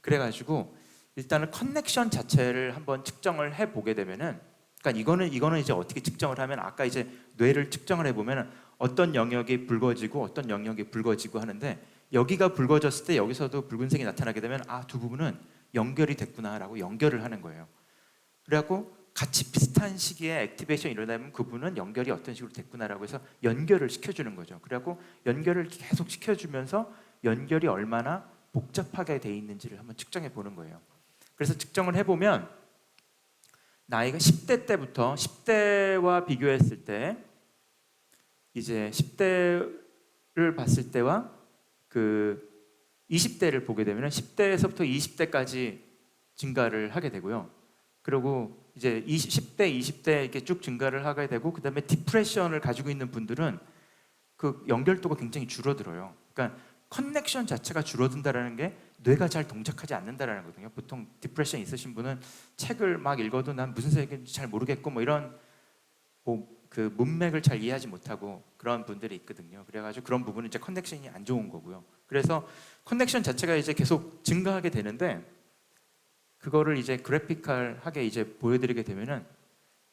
그래가지고 일단은 커넥션 자체를 한번 측정을 해 보게 되면은, 그러니까 이거는 이제 어떻게 측정을 하면, 아까 이제 뇌를 측정을 해 보면은 어떤 영역이 붉어지고 어떤 영역이 붉어지고 하는데, 여기가 붉어졌을 때 여기서도 붉은색이 나타나게 되면 두 부분은 연결이 됐구나라고 연결을 하는 거예요. 그래갖고 같이 비슷한 시기에 액티베이션이 일어나면 그분은 연결이 어떤 식으로 됐구나라고 해서 연결을 시켜주는 거죠. 그래갖고 연결을 계속 시켜주면서 연결이 얼마나 복잡하게 돼 있는지를 한번 측정해 보는 거예요. 그래서 측정을 해보면 나이가 10대 때부터 10대와 비교했을 때, 이제 10대를 봤을 때와 그 20대를 보게 되면 10대에서부터 20대까지 증가를 하게 되고요. 그리고 이제 10대, 20대 이렇게 쭉 증가를 하게 되고, 그다음에 디프레션을 가지고 있는 분들은 그 연결도가 굉장히 줄어들어요. 그러니까 커넥션 자체가 줄어든다라는 게 뇌가 잘 동작하지 않는다라는 거거든요. 보통 디프레션 있으신 분은 책을 막 읽어도 난 무슨 얘기인지 잘 모르겠고 뭐 이런 그 문맥을 잘 이해하지 못하고 그런 분들이 있거든요. 그래가지고 그런 부분은 이제 커넥션이 안 좋은 거고요. 그래서 커넥션 자체가 이제 계속 증가하게 되는데, 그거를 이제 그래피컬하게 이제 보여드리게 되면은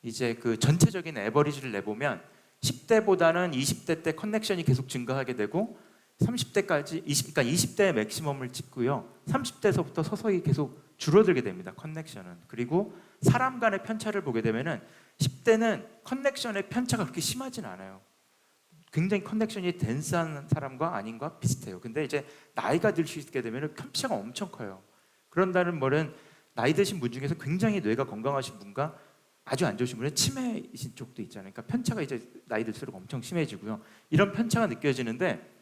이제 그 전체적인 에버리지를 내보면 10대보다는 20대 때 커넥션이 계속 증가하게 되고 30대까지 그러니까 20대의 맥시멈을 찍고요. 30대에서부터 서서히 계속 줄어들게 됩니다, 커넥션은. 그리고 사람 간의 편차를 보게 되면은 10대는 커넥션의 편차가 그렇게 심하진 않아요. 굉장히 커넥션이 덴스한 사람과 아닌과 비슷해요. 근데 이제 나이가 들게 되면은 편차가 엄청 커요. 그런다는 말은 나이 드신 분 중에서 굉장히 뇌가 건강하신 분과 아주 안 좋으신 분은 치매이신 쪽도 있잖아요. 그러니까 편차가 이제 나이 들수록 엄청 심해지고요. 이런 편차가 느껴지는데,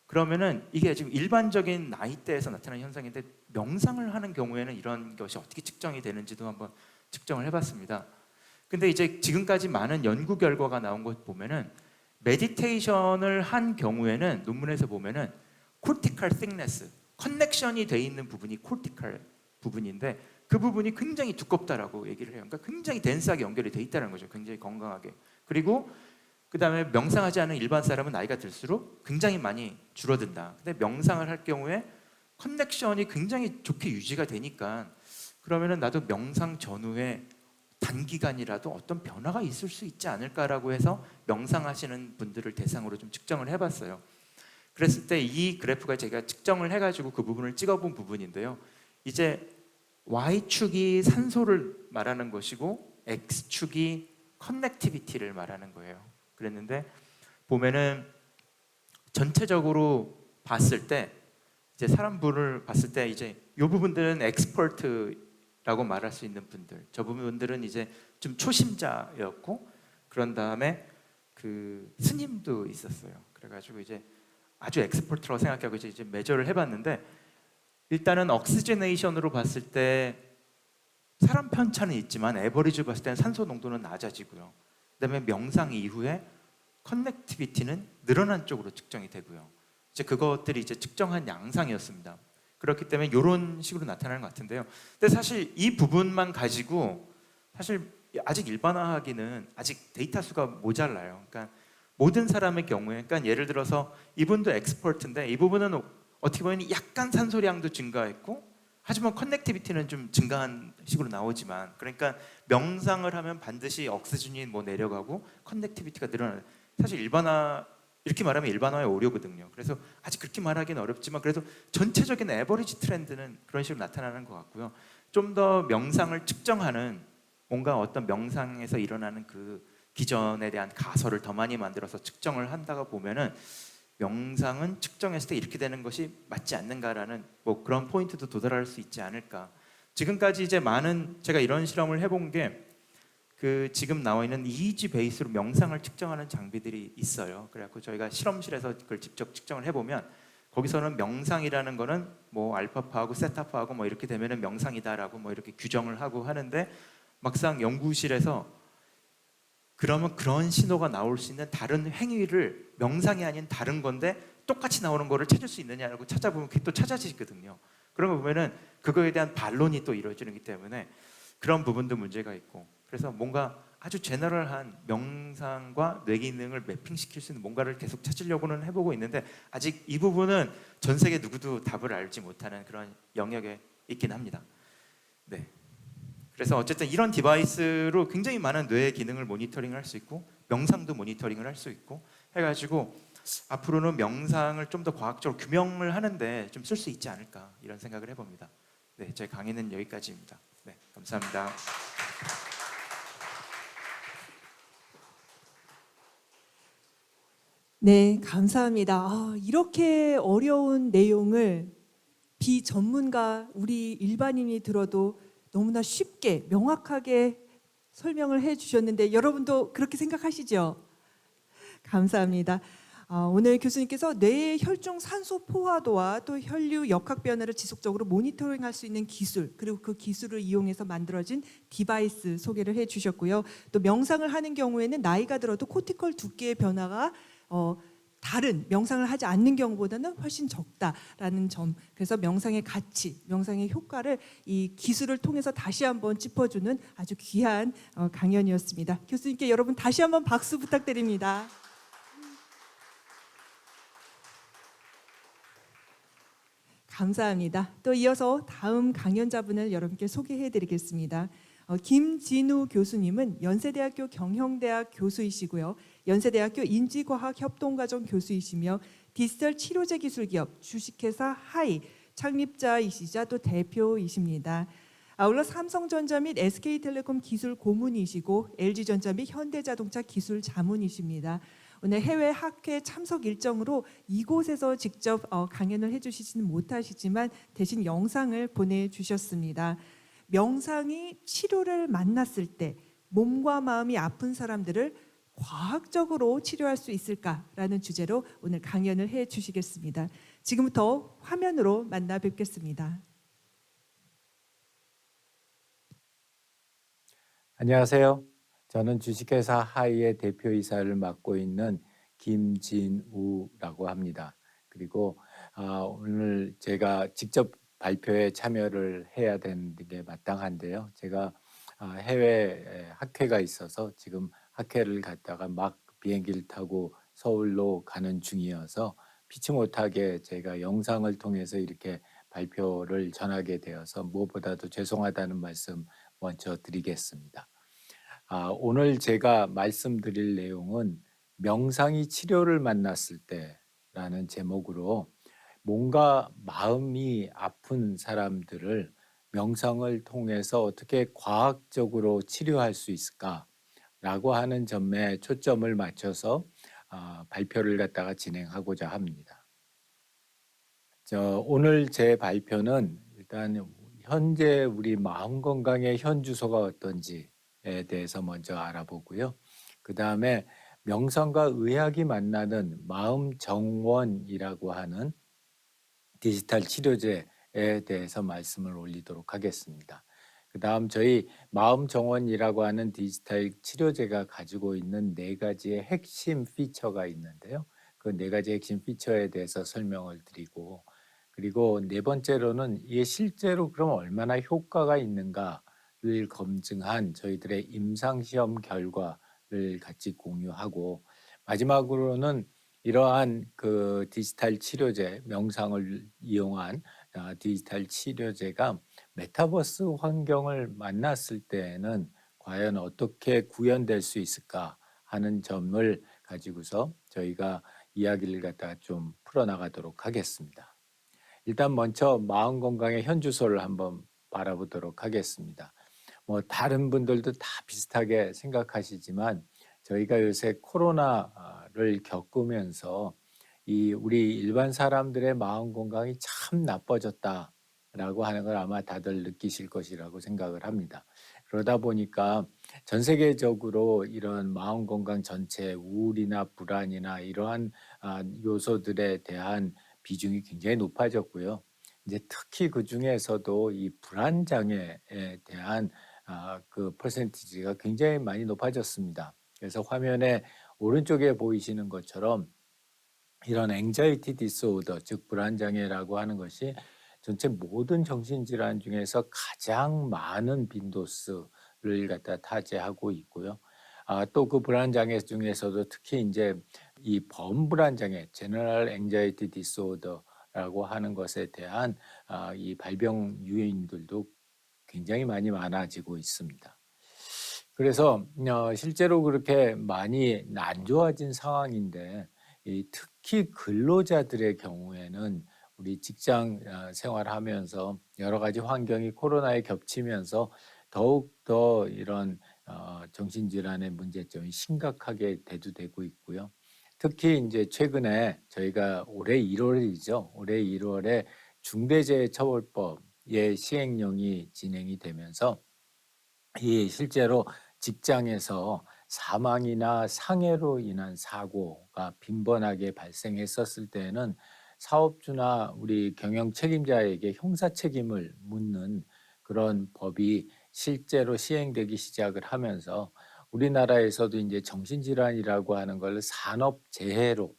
그러면은 이게 지금 일반적인 나이대에서 나타나는 현상인데, 명상을 하는 경우에는 이런 것이 어떻게 측정이 되는지도 한번 측정을 해봤습니다. 근데 이제 지금까지 많은 연구 결과가 나온 것 보면은, 메디테이션을 한 경우에는 논문에서 보면은 코르티칼 틱네스, 커넥션이 돼 있는 부분이 코르티칼 부분인데 그 부분이 굉장히 두껍다라고 얘기를 해요. 그러니까 굉장히 덴스하게 연결이 돼 있다는 거죠. 굉장히 건강하게. 그리고 그 다음에 명상하지 않은 일반 사람은 나이가 들수록 굉장히 많이 줄어든다. 근데 명상을 할 경우에 커넥션이 굉장히 좋게 유지가 되니까, 그러면은 나도 명상 전후에 단기간이라도 어떤 변화가 있을 수 있지 않을까라고 해서 명상하시는 분들을 대상으로 좀 측정을 해봤어요. 그랬을 때 이 그래프가 제가 측정을 해가지고 그 부분을 찍어본 부분인데요. 이제 Y축이 산소를 말하는 것이고 X축이 커넥티비티를 말하는 거예요. 그랬는데 보면은 전체적으로 봤을 때 이제 사람분을 봤을 때 이제 이 부분들은 엑스퍼트라고 말할 수 있는 분들, 저 부분들은 이제 좀 초심자였고, 그런 다음에 그 스님도 있었어요. 그래가지고 이제 아주 엑스퍼트라고 생각하고 이제 메저를 해봤는데, 일단은 옥시제네이션으로 봤을 때 사람 편차는 있지만 에버리지 봤을 때는 산소 농도는 낮아지고요. 그다음에 명상 이후에 커넥티비티는 늘어난 쪽으로 측정이 되고요. 이제 그것들이 이제 측정한 양상이었습니다. 그렇기 때문에 이런 식으로 나타나는 것 같은데요. 근데 사실 이 부분만 가지고 사실 아직 일반화하기는 아직 데이터 수가 모자라요. 그러니까 모든 사람의 경우에, 그러니까 예를 들어서 이분도 엑스퍼트인데 이 부분은 어떻게 보면 약간 산소량도 증가했고, 하지만 커넥티비티는 좀 증가한 식으로 나오지만, 그러니까 명상을 하면 반드시 옥시전이 뭐 내려가고 커넥티비티가 늘어나는, 사실 일반화 이렇게 말하면 일반화에 오류거든요. 그래서 아직 그렇게 말하기는 어렵지만 그래도 전체적인 에버리지 트렌드는 그런 식으로 나타나는 것 같고요. 좀 더 명상을 측정하는, 뭔가 어떤 명상에서 일어나는 그 기전에 대한 가설을 더 많이 만들어서 측정을 한다가 보면은 명상은 측정했을 때 이렇게 되는 것이 맞지 않는가라는 뭐 그런 포인트도 도달할 수 있지 않을까. 지금까지 이제 많은, 제가 이런 실험을 해본 게 그 지금 나와 있는 EEG 베이스로 명상을 측정하는 장비들이 있어요. 그래갖고 저희가 실험실에서 그걸 직접 측정을 해보면, 거기서는 명상이라는 거는 뭐 알파파하고 세타파하고 뭐 이렇게 되면은 명상이다라고 뭐 이렇게 규정을 하고 하는데, 막상 연구실에서 그러면 그런 신호가 나올 수 있는 다른 행위를, 명상이 아닌 다른 건데 똑같이 나오는 거를 찾을 수 있느냐고 찾아보면 그게 또 찾아지거든요. 그런 거 보면은 그거에 대한 반론이 또 이루어지기 때문에 그런 부분도 문제가 있고, 그래서 뭔가 아주 제너럴한 명상과 뇌 기능을 매핑시킬 수 있는 뭔가를 계속 찾으려고는 해보고 있는데, 아직 이 부분은 전 세계 누구도 답을 알지 못하는 그런 영역에 있긴 합니다. 네. 그래서 어쨌든 이런 디바이스로 굉장히 많은 뇌의 기능을 모니터링할 수 있고, 명상도 모니터링을 할 수 있고 해가지고 앞으로는 명상을 좀 더 과학적으로 규명을 하는데 좀 쓸 수 있지 않을까, 이런 생각을 해봅니다. 네, 제 강의는 여기까지입니다. 네, 감사합니다. 네, 감사합니다. 이렇게 어려운 내용을 비전문가, 우리 일반인이 들어도 너무나 쉽게 명확하게 설명을 해 주셨는데, 여러분도 그렇게 생각하시죠? 감사합니다. 오늘 교수님께서 뇌의 혈중 산소 포화도와 또 혈류 역학 변화를 지속적으로 모니터링할 수 있는 기술, 그리고 그 기술을 이용해서 만들어진 디바이스 소개를 해 주셨고요. 또 명상을 하는 경우에는 나이가 들어도 코티컬 두께의 변화가 다른 명상을 하지 않는 경우보다는 훨씬 적다라는 점, 그래서 명상의 가치, 명상의 효과를 이 기술을 통해서 다시 한번 짚어주는 아주 귀한 강연이었습니다. 교수님께 여러분 다시 한번 박수 부탁드립니다. 감사합니다. 또 이어서 다음 강연자분을 여러분께 소개해드리겠습니다. 김진우 교수님은 연세대학교 경영대학 교수이시고요. 연세대학교 인지과학협동과정 교수이시며 디지털 치료제 기술기업 주식회사 하이 창립자이시자 또 대표이십니다. 아울러 삼성전자 및 SK텔레콤 기술 고문이시고 LG전자 및 현대자동차 기술 자문이십니다. 오늘 해외 학회 참석 일정으로 이곳에서 직접 강연을 해주시지는 못하시지만 대신 영상을 보내주셨습니다. 명상이 치료를 만났을 때 몸과 마음이 아픈 사람들을 과학적으로 치료할 수 있을까라는 주제로 오늘 강연을 해주시겠습니다. 지금부터 화면으로 만나 뵙겠습니다. 안녕하세요. 저는 주식회사 하이의 대표이사를 맡고 있는 김진우라고 합니다. 그리고 오늘 제가 직접 발표에 참여를 해야 되는 게 마땅한데요. 제가 해외 학회가 있어서 지금 학회를 갔다가 막 비행기를 타고 서울로 가는 중이어서 피치 못하게 제가 영상을 통해서 이렇게 발표를 전하게 되어서 무엇보다도 죄송하다는 말씀 먼저 드리겠습니다. 오늘 제가 말씀드릴 내용은 명상이 치료를 만났을 때라는 제목으로 뭔가 마음이 아픈 사람들을 명상을 통해서 어떻게 과학적으로 치료할 수 있을까라고 하는 점에 초점을 맞춰서 발표를 갖다가 진행하고자 합니다. 오늘 제 발표는 일단 현재 우리 마음 건강의 현주소가 어떤지에 대해서 먼저 알아보고요. 그 다음에 명상과 의학이 만나는 마음 정원이라고 하는 디지털 치료제에 대해서 말씀을 올리도록 하겠습니다. 그 다음 저희 마음 정원이라고 하는 디지털 치료제가 가지고 있는 4가지의 핵심 피처가 있는데요. 그 4가지 핵심 피처에 대해서 설명을 드리고, 그리고 4번째로는 이게 실제로 그럼 얼마나 효과가 있는가를 검증한 저희들의 임상시험 결과를 같이 공유하고, 마지막으로는 이러한 그 디지털 치료제, 명상을 이용한 디지털 치료제가 메타버스 환경을 만났을 때에는 과연 어떻게 구현될 수 있을까 하는 점을 가지고서 저희가 이야기를 갖다가 좀 풀어나가도록 하겠습니다. 일단 먼저 마음 건강의 현주소를 한번 바라보도록 하겠습니다. 뭐 다른 분들도 다 비슷하게 생각하시지만 저희가 요새 코로나를 겪으면서 이 우리 일반 사람들의 마음 건강이 참 나빠졌다라고 하는 걸 아마 다들 느끼실 것이라고 생각을 합니다. 그러다 보니까 전 세계적으로 이런 마음 건강 전체 우울이나 불안이나 이러한 요소들에 대한 비중이 굉장히 높아졌고요. 이제 특히 그 중에서도 이 불안 장애에 대한 그 퍼센티지가 굉장히 많이 높아졌습니다. 그래서 화면에 오른쪽에 보이시는 것처럼 이런 앵자이티 디스오더, 즉 불안장애라고 하는 것이 전체 모든 정신질환 중에서 가장 많은 빈도수를 갖다 차지하고 있고요. 또 그 불안장애 중에서도 특히 이제 이 범불안장애, 제너럴 앵자이티 디스오더라고 하는 것에 대한 이 발병 요인들도 굉장히 많아지고 있습니다. 그래서 실제로 그렇게 많이 안 좋아진 상황인데 특히 근로자들의 경우에는 우리 직장 생활하면서 여러 가지 환경이 코로나에 겹치면서 더욱더 이런 정신질환의 문제점이 심각하게 대두되고 있고요. 특히 이제 최근에 저희가 올해 1월이죠. 올해 1월에 중대재해처벌법의 시행령이 진행이 되면서 이 실제로 직장에서 사망이나 상해로 인한 사고가 빈번하게 발생했었을 때에는 사업주나 우리 경영 책임자에게 형사 책임을 묻는 그런 법이 실제로 시행되기 시작을 하면서 우리나라에서도 이제 정신질환이라고 하는 걸 산업재해로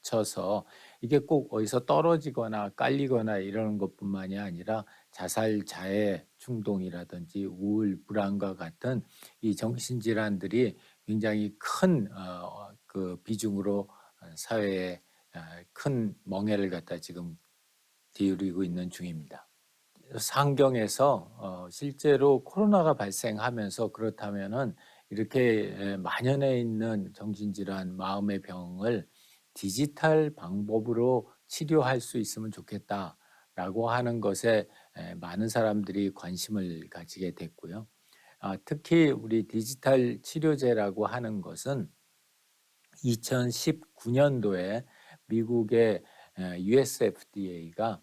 쳐서 이게 꼭 어디서 떨어지거나 깔리거나 이러는 것뿐만이 아니라 자살, 자해, 충동이라든지 우울, 불안과 같은 이 정신질환들이 굉장히 큰 그 비중으로 사회에 큰 멍해를 갖다 지금 기울이고 있는 중입니다. 상경에서 실제로 코로나가 발생하면서 그렇다면은 이렇게 만연해 있는 정신질환, 마음의 병을 디지털 방법으로 치료할 수 있으면 좋겠다라고 하는 것에 많은 사람들이 관심을 가지게 됐고요. 특히 우리 디지털 치료제라고 하는 것은 2019년도에 미국의 US FDA가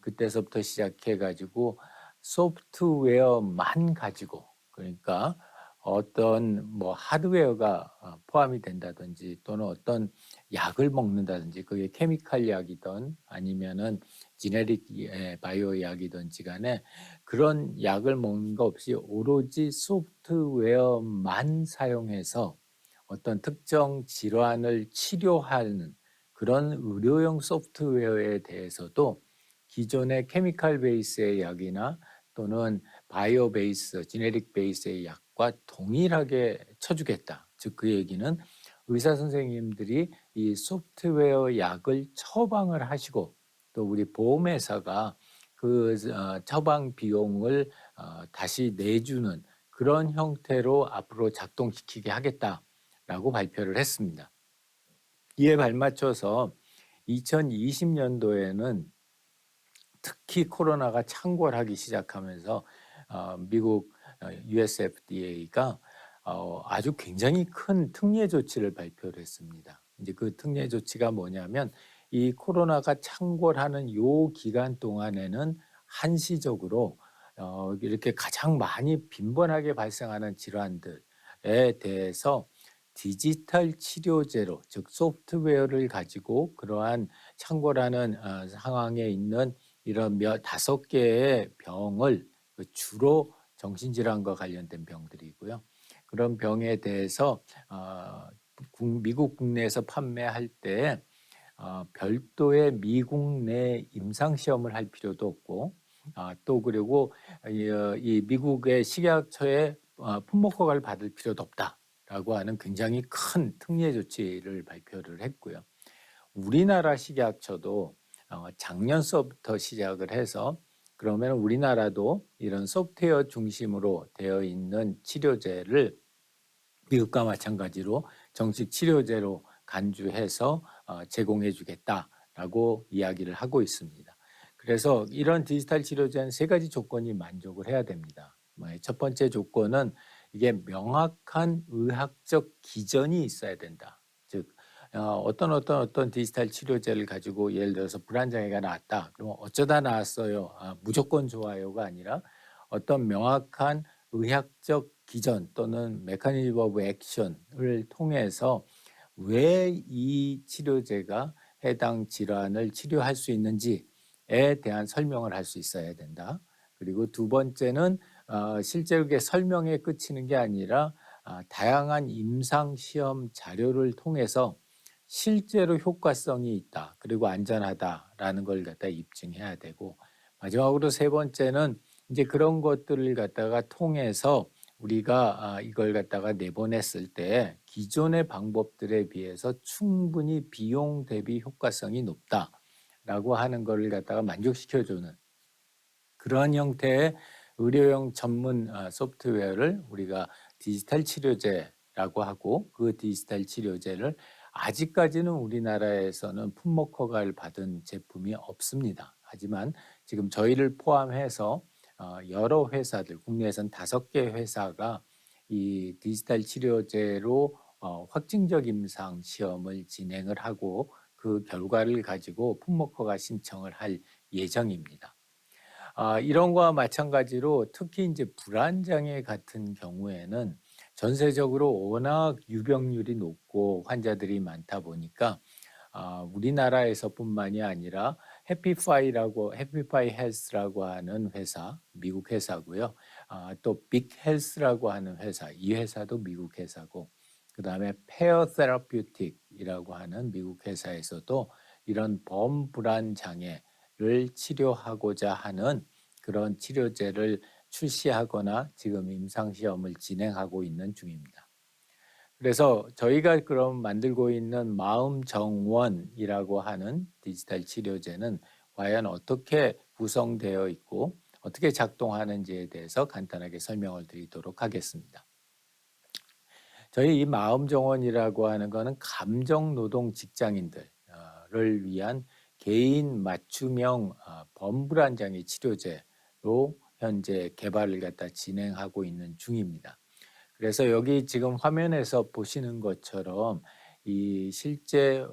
그때서부터 시작해 가지고 소프트웨어만 가지고, 그러니까 어떤 뭐 하드웨어가 포함이 된다든지 또는 어떤 약을 먹는다든지 그게 케미칼 약이든 아니면은 지네릭 바이오 약이든지 간에 그런 약을 먹는 거 없이 오로지 소프트웨어만 사용해서 어떤 특정 질환을 치료하는 그런 의료용 소프트웨어에 대해서도 기존의 케미칼 베이스의 약이나 또는 바이오 베이스, 지네릭 베이스의 약과 동일하게 쳐주겠다. 즉 그 얘기는 의사 선생님들이 이 소프트웨어 약을 처방을 하시고 또 우리 보험회사가 그 처방 비용을 다시 내주는 그런 형태로 앞으로 작동시키게 하겠다라고 발표를 했습니다. 이에 발맞춰서 2020년도에는 특히 코로나가 창궐하기 시작하면서 미국 US FDA가 아주 굉장히 큰 특례 조치를 발표를 했습니다. 이제 그 특례 조치가 뭐냐면 이 코로나가 창궐하는 요 기간 동안에는 한시적으로 이렇게 가장 많이 빈번하게 발생하는 질환들에 대해서 디지털 치료제로, 즉 소프트웨어를 가지고 그러한 창궐하는 상황에 있는 이런 다섯 개의 병을, 주로 정신질환과 관련된 병들이고요. 그런 병에 대해서 미국 국내에서 판매할 때 별도의 미국 내 임상 시험을 할 필요도 없고, 또 그리고 이 미국의 식약처에 품목 허가를 받을 필요도 없다라고 하는 굉장히 큰 특례 조치를 발표를 했고요. 우리나라 식약처도 작년서부터 시작을 해서, 그러면 우리나라도 이런 소프트웨어 중심으로 되어 있는 치료제를 미국과 마찬가지로 정식 치료제로 간주해서 제공해 주겠다라고 이야기를 하고 있습니다. 그래서 이런 디지털 치료제는 세 가지 조건이 만족을 해야 됩니다. 첫 번째 조건은 이게 명확한 의학적 기전이 있어야 된다. 즉 어떤 디지털 치료제를 가지고 예를 들어서 불안장애가 나왔다. 그러면 어쩌다 나왔어요. 무조건 좋아요가 아니라 어떤 명확한 의학적 기전 또는 메커니즘 오브 액션을 통해서 왜 이 치료제가 해당 질환을 치료할 수 있는지에 대한 설명을 할 수 있어야 된다. 그리고 두 번째는 실제로 그게 설명에 그치는 게 아니라 다양한 임상 시험 자료를 통해서 실제로 효과성이 있다, 그리고 안전하다라는 걸 갖다 입증해야 되고, 마지막으로 세 번째는 이제 그런 것들을 갖다가 통해서 우리가 이걸 갖다가 내보냈을 때 기존의 방법들에 비해서 충분히 비용 대비 효과성이 높다라고 하는 것을 갖다가 만족시켜주는 그런 형태의 의료용 전문 소프트웨어를 우리가 디지털 치료제라고 하고, 그 디지털 치료제를 아직까지는 우리나라에서는 품목 허가를 받은 제품이 없습니다. 하지만 지금 저희를 포함해서 여러 회사들, 국내에선 5개 회사가 이 디지털 치료제로 확증적 임상 시험을 진행을 하고 그 결과를 가지고 품목 허가 신청을 할 예정입니다. 이런 거와 마찬가지로 특히 이제 불안장애 같은 경우에는 전세적으로 워낙 유병률이 높고 환자들이 많다 보니까 우리나라에서뿐만이 아니라 해피파이 헬스라고 하는 회사, 미국 회사고요. 또 빅헬스라고 하는 회사, 이 회사도 미국 회사고, 그다음에 페어 테라퓨틱이라고 하는 미국 회사에서도 이런 범불안 장애를 치료하고자 하는 그런 치료제를 출시하거나 지금 임상시험을 진행하고 있는 중입니다. 그래서 저희가 그럼 만들고 있는 마음정원이라고 하는 디지털 치료제는 과연 어떻게 구성되어 있고 어떻게 작동하는지에 대해서 간단하게 설명을 드리도록 하겠습니다. 저희 이 마음정원이라고 하는 것은 감정노동 직장인들을 위한 개인 맞춤형 범불안장애 치료제로 현재 개발을 갖다 진행하고 있는 중입니다. 그래서 여기 지금 화면에서 보시는 것처럼 이 실제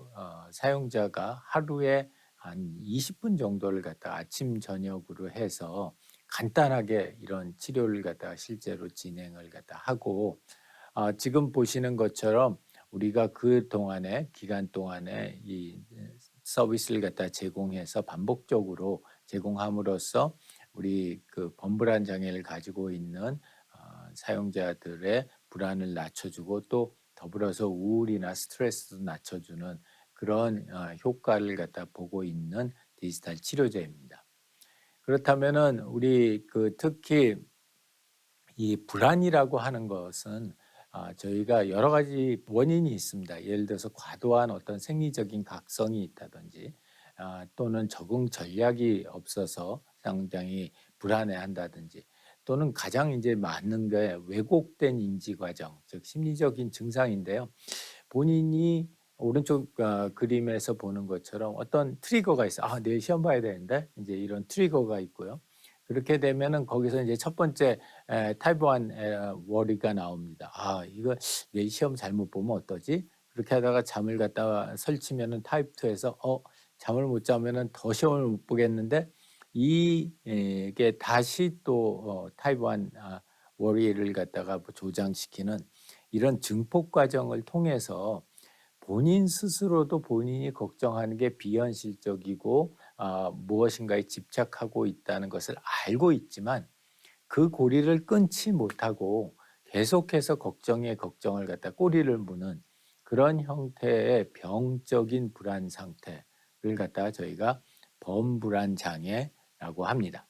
사용자가 하루에 한 20분 정도를 갖다 아침 저녁으로 해서 간단하게 이런 치료를 갖다 실제로 진행을 갖다 하고, 지금 보시는 것처럼 우리가 그 동안에 기간 동안에 이 서비스를 갖다 제공해서 반복적으로 제공함으로써 우리 그 범불안 장애를 가지고 있는 사용자들의 불안을 낮춰주고 또 더불어서 우울이나 스트레스도 낮춰주는 그런 효과를 갖다 보고 있는 디지털 치료제입니다. 그렇다면은 우리 그 특히 이 불안이라고 하는 것은 저희가 여러 가지 원인이 있습니다. 예를 들어서 과도한 어떤 생리적인 각성이 있다든지 또는 적응 전략이 없어서 상당히 불안해한다든지, 또는 가장 이제 많은 게 왜곡된 인지 과정, 즉 심리적인 증상인데요. 본인이 오른쪽 그림에서 보는 것처럼 어떤 트리거가 있어. 아, 내일 시험 봐야 되는데 이제 이런 트리거가 있고요. 그렇게 되면은 거기서 이제 첫 번째 타입 1 워리가 나옵니다. 아, 이거 내일 시험 잘못 보면 어떠지? 그렇게 하다가 잠을 갖다가 설치면은 타입 2에서 잠을 못 자면은 더 시험을 못 보겠는데 이게 다시 또 타입 1 워리를 갖다가 조장시키는 이런 증폭 과정을 통해서 본인 스스로도 본인이 걱정하는 게 비현실적이고 무엇인가에 집착하고 있다는 것을 알고 있지만 그 고리를 끊지 못하고 계속해서 걱정에 걱정을 갖다 꼬리를 무는 그런 형태의 병적인 불안 상태를 갖다가 저희가 범불안 장애라고 합니다.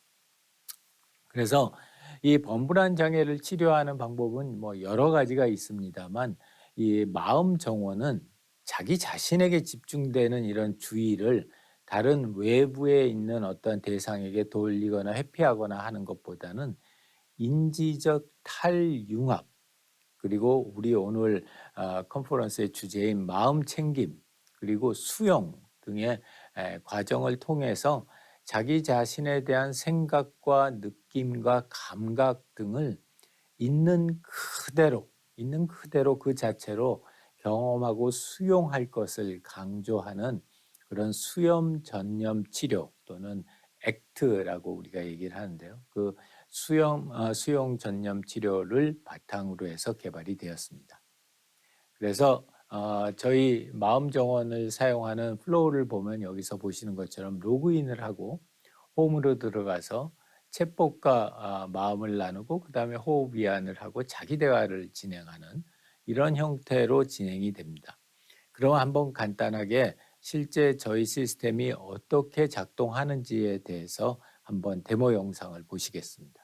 그래서 이 범불안 장애를 치료하는 방법은 뭐 여러 가지가 있습니다만 이 마음 정원은 자기 자신에게 집중되는 이런 주의를 다른 외부에 있는 어떤 대상에게 돌리거나 회피하거나 하는 것보다는 인지적 탈융합, 그리고 우리 오늘 컨퍼런스의 주제인 마음 챙김, 그리고 수용 등의 과정을 통해서 자기 자신에 대한 생각과 느낌과 감각 등을 있는 그대로 그 자체로 경험하고 수용할 것을 강조하는 그런 수염 전념 치료 또는 액트라고 우리가 얘기를 하는데요. 그 수용 전념 치료를 바탕으로 해서 개발이 되었습니다. 그래서 저희 마음 정원을 사용하는 플로우를 보면 여기서 보시는 것처럼 로그인을 하고 홈으로 들어가서 챗봇과 마음을 나누고 그 다음에 호흡 이완을 하고 자기 대화를 진행하는 이런 형태로 진행이 됩니다. 그럼 한번 간단하게 실제 저희 시스템이 어떻게 작동하는지에 대해서 한번 데모 영상을 보시겠습니다.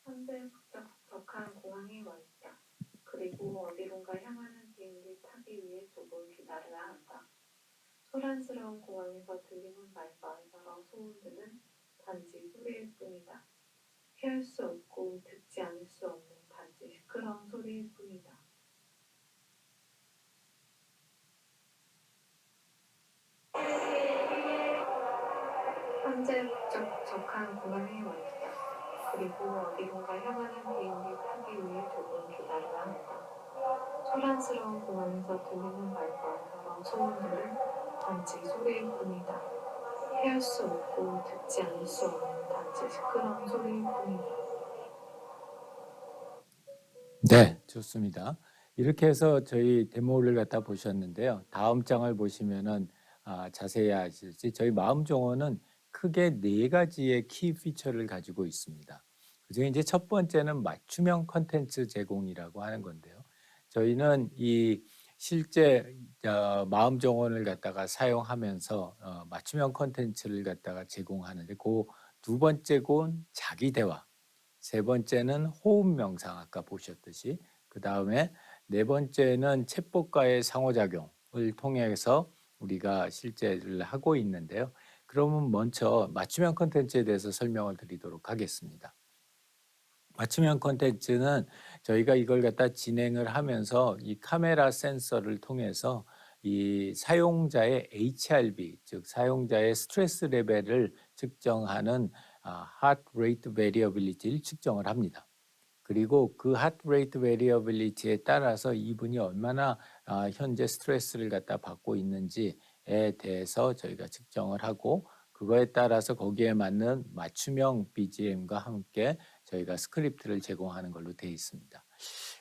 현재 북적북적한 공항에 와 있다. 그리고 어디론가 향하는 비행기 타기 위해 조금 기다려야 한다. 소란스러운 공항에서 들리는 말바이바와 소음들은 단지 소리일 뿐이다. 피할 수 없고 듣지 않을 수 없는 단지 시끄러운 소리일 뿐이다. 현재 북적북적한 공항에 와 있다. 그리고 어디론가 향하는 비행기 타기 위해 조금 기다려야 한다. 소란스러운 공항에서 들리는 말바이바와 소음들은 단지 소리일 뿐이다. 피할 수 없고 듣지 않을 수 없는 단지 시끄러운 소리일 뿐이다. 네, 좋습니다. 이렇게 해서 저희 데모를 갖다 보셨는데요. 다음 장을 보시면은 자세히 아실지 저희 마음 정원은 크게 4가지의 키 피처를 가지고 있습니다. 그중에 이제 첫 번째는 맞춤형 컨텐츠 제공이라고 하는 건데요. 저희는 이 실제 마음 정원을 갖다가 사용하면서 맞춤형 컨텐츠를 갖다가 제공하는데 그 두 번째 건 자기 대화, 세 번째는 호흡 명상 아까 보셨듯이 그 다음에 네 번째는 챗봇과의 상호작용을 통해서 우리가 실제를 하고 있는데요. 그러면 먼저 맞춤형 콘텐츠에 대해서 설명을 드리도록 하겠습니다. 맞춤형 콘텐츠는 저희가 이걸 갖다 진행을 하면서 이 카메라 센서를 통해서 이 사용자의 HRV, 즉 사용자의 스트레스 레벨을 측정하는 heart rate variability를 측정을 합니다. 그리고 그 heart rate variability에 따라서 이분이 얼마나 현재 스트레스를 갖다 받고 있는지에 대해서 저희가 측정을 하고 그거에 따라서 거기에 맞는 맞춤형 BGM과 함께 저희가 스크립트를 제공하는 걸로 되어 있습니다.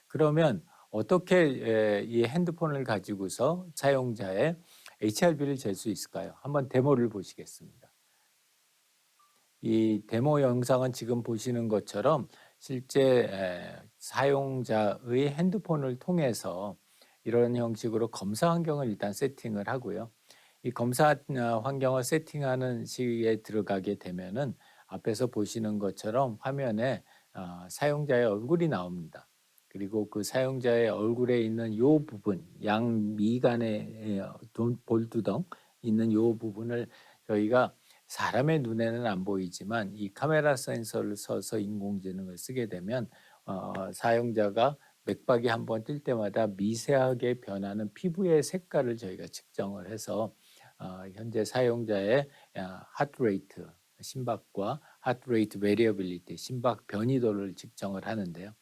그러면 어떻게 이 핸드폰을 가지고서 사용자의 HRV를 잴 수 있을까요? 한번 데모를 보시겠습니다. 이 데모 영상은 지금 보시는 것처럼 실제 사용자의 핸드폰을 통해서 이런 형식으로 검사 환경을 일단 세팅을 하고요. 이 검사 환경을 세팅하는 시기에 들어가게 되면은 앞에서 보시는 것처럼 화면에 사용자의 얼굴이 나옵니다. 그리고 그 사용자의 얼굴에 있는 이 부분, 양미간에 볼두덩 있는 이 부분을 저희가 사람의 눈에는 안 보이지만 이 카메라 센서를 써서 인공지능을 쓰게 되면 사용자가 맥박이 한번 뛸 때마다 미세하게 변하는 피부의 색깔을 저희가 측정을 해서 현재 사용자의 하트레이트, 심박과 하트레이트 베리어빌리티, 심박 변이도를 측정을 하는데요.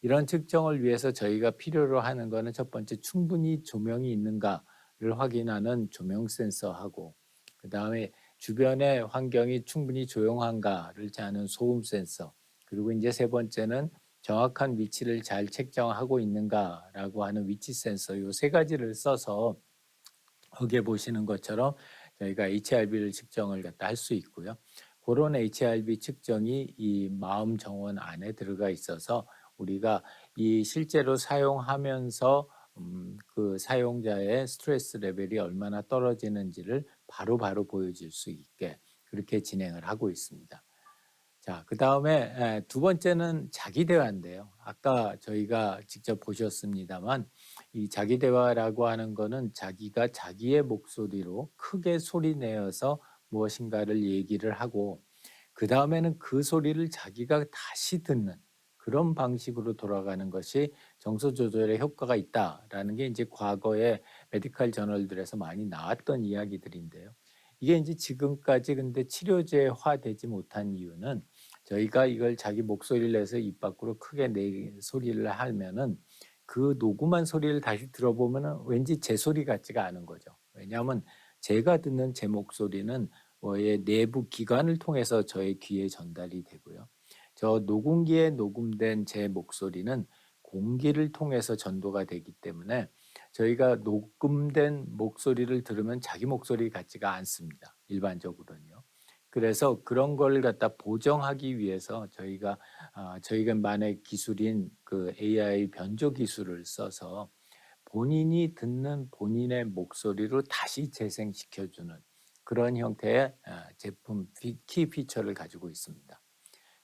이런 측정을 위해서 저희가 필요로 하는 것은 첫 번째 충분히 조명이 있는가를 확인하는 조명 센서하고 그 다음에 주변의 환경이 충분히 조용한가를 재는 소음 센서 그리고 이제 세 번째는 정확한 위치를 잘 책정하고 있는가라고 하는 위치 센서 이 세 가지를 써서 여기에 보시는 것처럼 저희가 HRV를 측정을 갖다 할 수 있고요. 그런 HRV 측정이 이 마음 정원 안에 들어가 있어서 우리가 이 실제로 사용하면서 그 사용자의 스트레스 레벨이 얼마나 떨어지는지를 바로바로 보여줄 수 있게 그렇게 진행을 하고 있습니다. 자, 그 다음에 두 번째는 자기 대화인데요. 아까 저희가 직접 보셨습니다만 이 자기 대화라고 하는 거는 자기가 자기의 목소리로 크게 소리 내어서 무엇인가를 얘기를 하고 그 다음에는 그 소리를 자기가 다시 듣는 그런 방식으로 돌아가는 것이 정서 조절에 효과가 있다라는 게 이제 과거에 메디컬 저널들에서 많이 나왔던 이야기들인데요. 이게 이제 지금까지 근데 치료제화되지 못한 이유는 저희가 이걸 자기 목소리를 내서 입 밖으로 크게 소리를 하면은 그 녹음한 소리를 다시 들어보면은 왠지 제 소리 같지가 않은 거죠. 왜냐하면 제가 듣는 제 목소리는 의 내부 기관을 통해서 저의 귀에 전달이 되고요. 저 녹음기에 녹음된 제 목소리는 공기를 통해서 전도가 되기 때문에 저희가 녹음된 목소리를 들으면 자기 목소리 같지가 않습니다. 일반적으로는요. 그래서 그런 걸 갖다 보정하기 위해서 저희가 만의 기술인 그 AI 변조 기술을 써서 본인이 듣는 본인의 목소리로 다시 재생시켜주는 그런 형태의 제품 키 피처를 가지고 있습니다.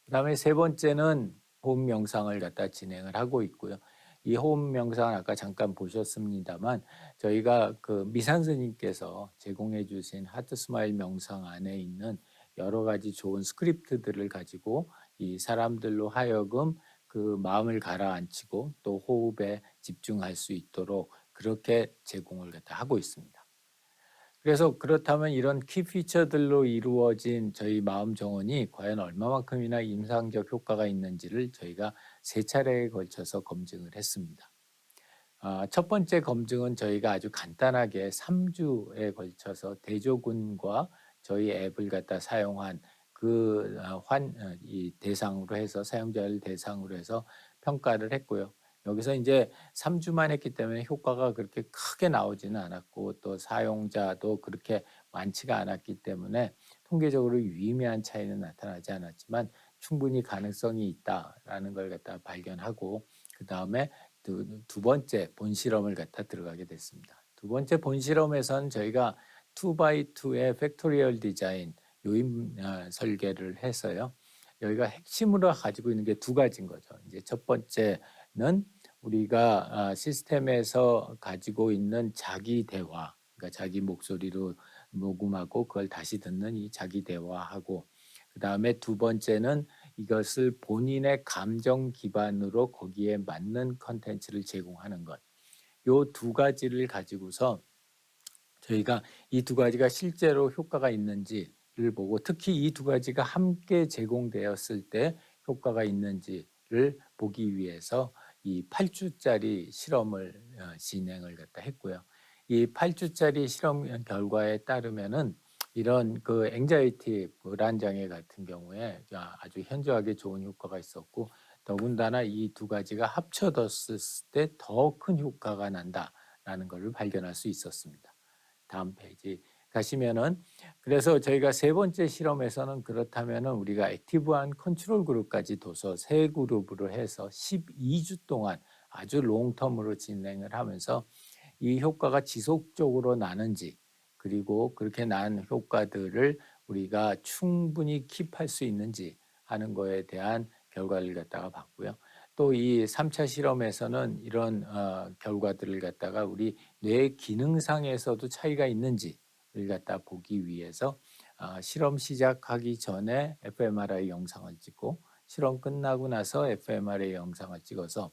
그다음에 세 번째는 호흡 명상을 갖다 진행을 하고 있고요. 이 호흡 명상은 아까 잠깐 보셨습니다만 저희가 그 미산 스님께서 제공해 주신 하트 스마일 명상 안에 있는 여러 가지 좋은 스크립트들을 가지고 이 사람들로 하여금 그 마음을 가라앉히고 또 호흡에 집중할 수 있도록 그렇게 제공을 갖다 하고 있습니다. 그래서 그렇다면 이런 키 피처들로 이루어진 저희 마음 정원이 과연 얼마만큼이나 임상적 효과가 있는지를 저희가 세 차례에 걸쳐서 검증을 했습니다. 첫 번째 검증은 저희가 아주 간단하게 3주에 걸쳐서 대조군과 저희 앱을 갖다 사용한 이 대상으로 해서 사용자를 대상으로 해서 평가를 했고요. 여기서 이제 3주만 했기 때문에 효과가 그렇게 크게 나오지는 않았고 또 사용자도 그렇게 많지가 않았기 때문에 통계적으로 유의미한 차이는 나타나지 않았지만 충분히 가능성이 있다라는 걸 갖다 발견하고 그 다음에 두 번째 본실험을 갖다 들어가게 됐습니다. 두 번째 본실험에서는 저희가 2x2의 팩토리얼 디자인 요임 설계를 해서요. 여기가 핵심으로 가지고 있는 게 두 가지인 거죠. 이제 첫 번째는 우리가 시스템에서 가지고 있는 자기 대화, 그러니까 자기 목소리로 녹음하고 그걸 다시 듣는 이 자기 대화하고 그 다음에 두 번째는 이것을 본인의 감정 기반으로 거기에 맞는 컨텐츠를 제공하는 것. 요 두 가지를 가지고서 저희가 이 두 가지가 실제로 효과가 있는지를 보고 특히 이 두 가지가 함께 제공되었을 때 효과가 있는지를 보기 위해서 이 8주짜리 실험을 진행을 갖다 했고요. 이 8주짜리 실험 결과에 따르면은 이런 그 앵자이티 불안 장애 같은 경우에 아주 현저하게 좋은 효과가 있었고 더군다나 이 두 가지가 합쳐졌을 때 더 큰 효과가 난다라는 것을 발견할 수 있었습니다. 다음 페이지 가시면은 그래서 저희가 세 번째 실험에서는 그렇다면은 우리가 액티브한 컨트롤 그룹까지 둬서 세 그룹으로 해서 12주 동안 아주 롱텀으로 진행을 하면서 이 효과가 지속적으로 나는지 그리고 그렇게 난 효과들을 우리가 충분히 킵할 수 있는지 하는 거에 대한 결과를 갖다가 봤고요. 또 이 3차 실험에서는 이런 결과들을 갖다가 우리 뇌 기능상에서도 차이가 있는지를 갖다 보기 위해서 실험 시작하기 전에 fMRI 영상을 찍고 실험 끝나고 나서 fMRI 영상을 찍어서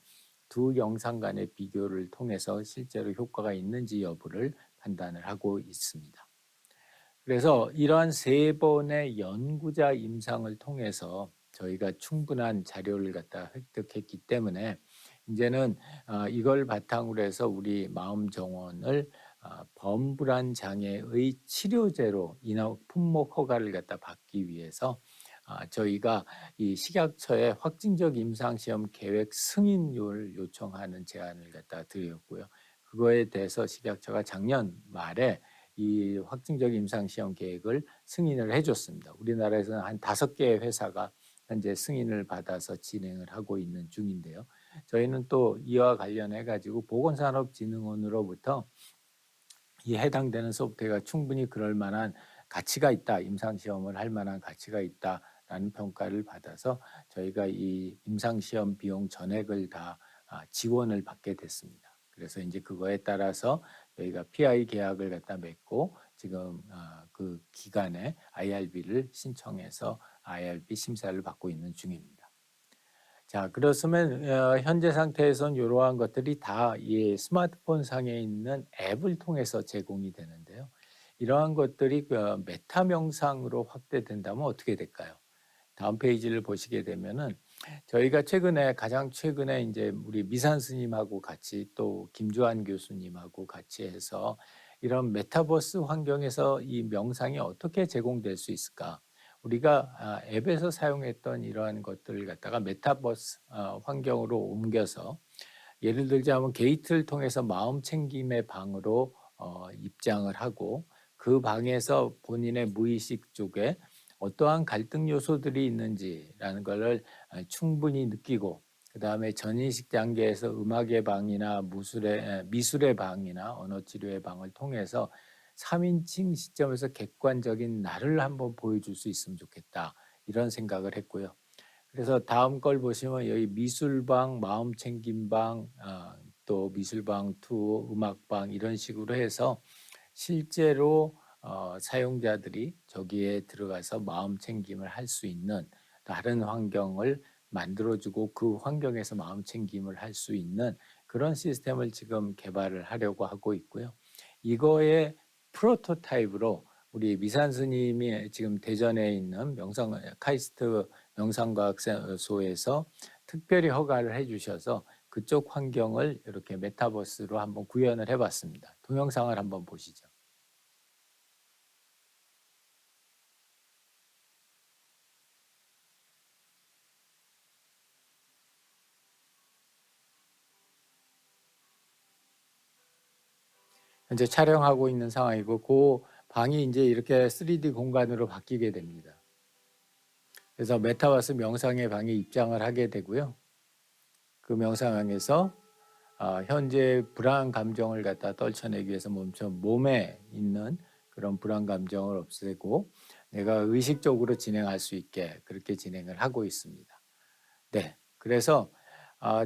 두 영상 간의 비교를 통해서 실제로 효과가 있는지 여부를 판단을 하고 있습니다. 그래서 이러한 세 번의 연구자 임상을 통해서 저희가 충분한 자료를 갖다 획득했기 때문에 이제는 이걸 바탕으로 해서 우리 마음 정원을 범불안 장애의 치료제로 인허 품목 허가를 갖다 받기 위해서 저희가 이 식약처에 확진적 임상시험 계획 승인을 요청하는 제안을 갖다 드렸고요. 그거에 대해서 식약처가 작년 말에 이 확진적 임상시험 계획을 승인을 해줬습니다. 우리나라에서는 한 5개의 회사가 현재 승인을 받아서 진행을 하고 있는 중인데요. 저희는 또 이와 관련해 가지고 보건산업진흥원으로부터 이 해당되는 소프트웨어가 충분히 그럴 만한 가치가 있다, 임상시험을 할 만한 가치가 있다라는 평가를 받아서 저희가 이 임상시험 비용 전액을 다 지원을 받게 됐습니다. 그래서 이제 그거에 따라서 저희가 PI 계약을 갖다 맺고 지금 그 기간에 IRB를 신청해서 IRB 심사를 받고 있는 중입니다. 자, 그렇으면 현재 상태에선 이러한 것들이 다 이 스마트폰 상에 있는 앱을 통해서 제공이 되는데요. 이러한 것들이 메타 명상으로 확대된다면 어떻게 될까요? 다음 페이지를 보시게 되면은 저희가 가장 최근에 이제 우리 미산 스님하고 같이 또 김주환 교수님하고 같이 해서 이런 메타버스 환경에서 이 명상이 어떻게 제공될 수 있을까? 우리가 앱에서 사용했던 이러한 것들을 갖다가 메타버스 환경으로 옮겨서 예를 들자면 게이트를 통해서 마음 챙김의 방으로 입장을 하고 그 방에서 본인의 무의식 쪽에 어떠한 갈등 요소들이 있는지라는 것을 충분히 느끼고 그 다음에 전인식 단계에서 음악의 방이나 미술의 방이나 언어치료의 방을 통해서 3인칭 시점에서 객관적인 나를 한번 보여줄 수 있으면 좋겠다 이런 생각을 했고요. 그래서 다음 걸 보시면 여기 미술방, 마음챙김방, 또 미술방 2, 음악방 이런 식으로 해서 실제로 사용자들이 저기에 들어가서 마음챙김을 할 수 있는 다른 환경을 만들어주고 그 환경에서 마음챙김을 할 수 있는 그런 시스템을 지금 개발을 하려고 하고 있고요. 이거의 프로토타입으로 우리 미산 스님이 지금 대전에 있는 카이스트 명상과학소에서 특별히 허가를 해주셔서 그쪽 환경을 이렇게 메타버스로 한번 구현을 해봤습니다. 동영상을 한번 보시죠. 현재 촬영하고 있는 상황이고 그 방이 이제 이렇게 3D 공간으로 바뀌게 됩니다. 그래서 메타버스 명상의 방에 입장을 하게 되고요. 그 명상방에서 현재 불안 감정을 갖다 떨쳐내기 위해서 몸에 있는 그런 불안 감정을 없애고 내가 의식적으로 진행할 수 있게 그렇게 진행을 하고 있습니다. 네, 그래서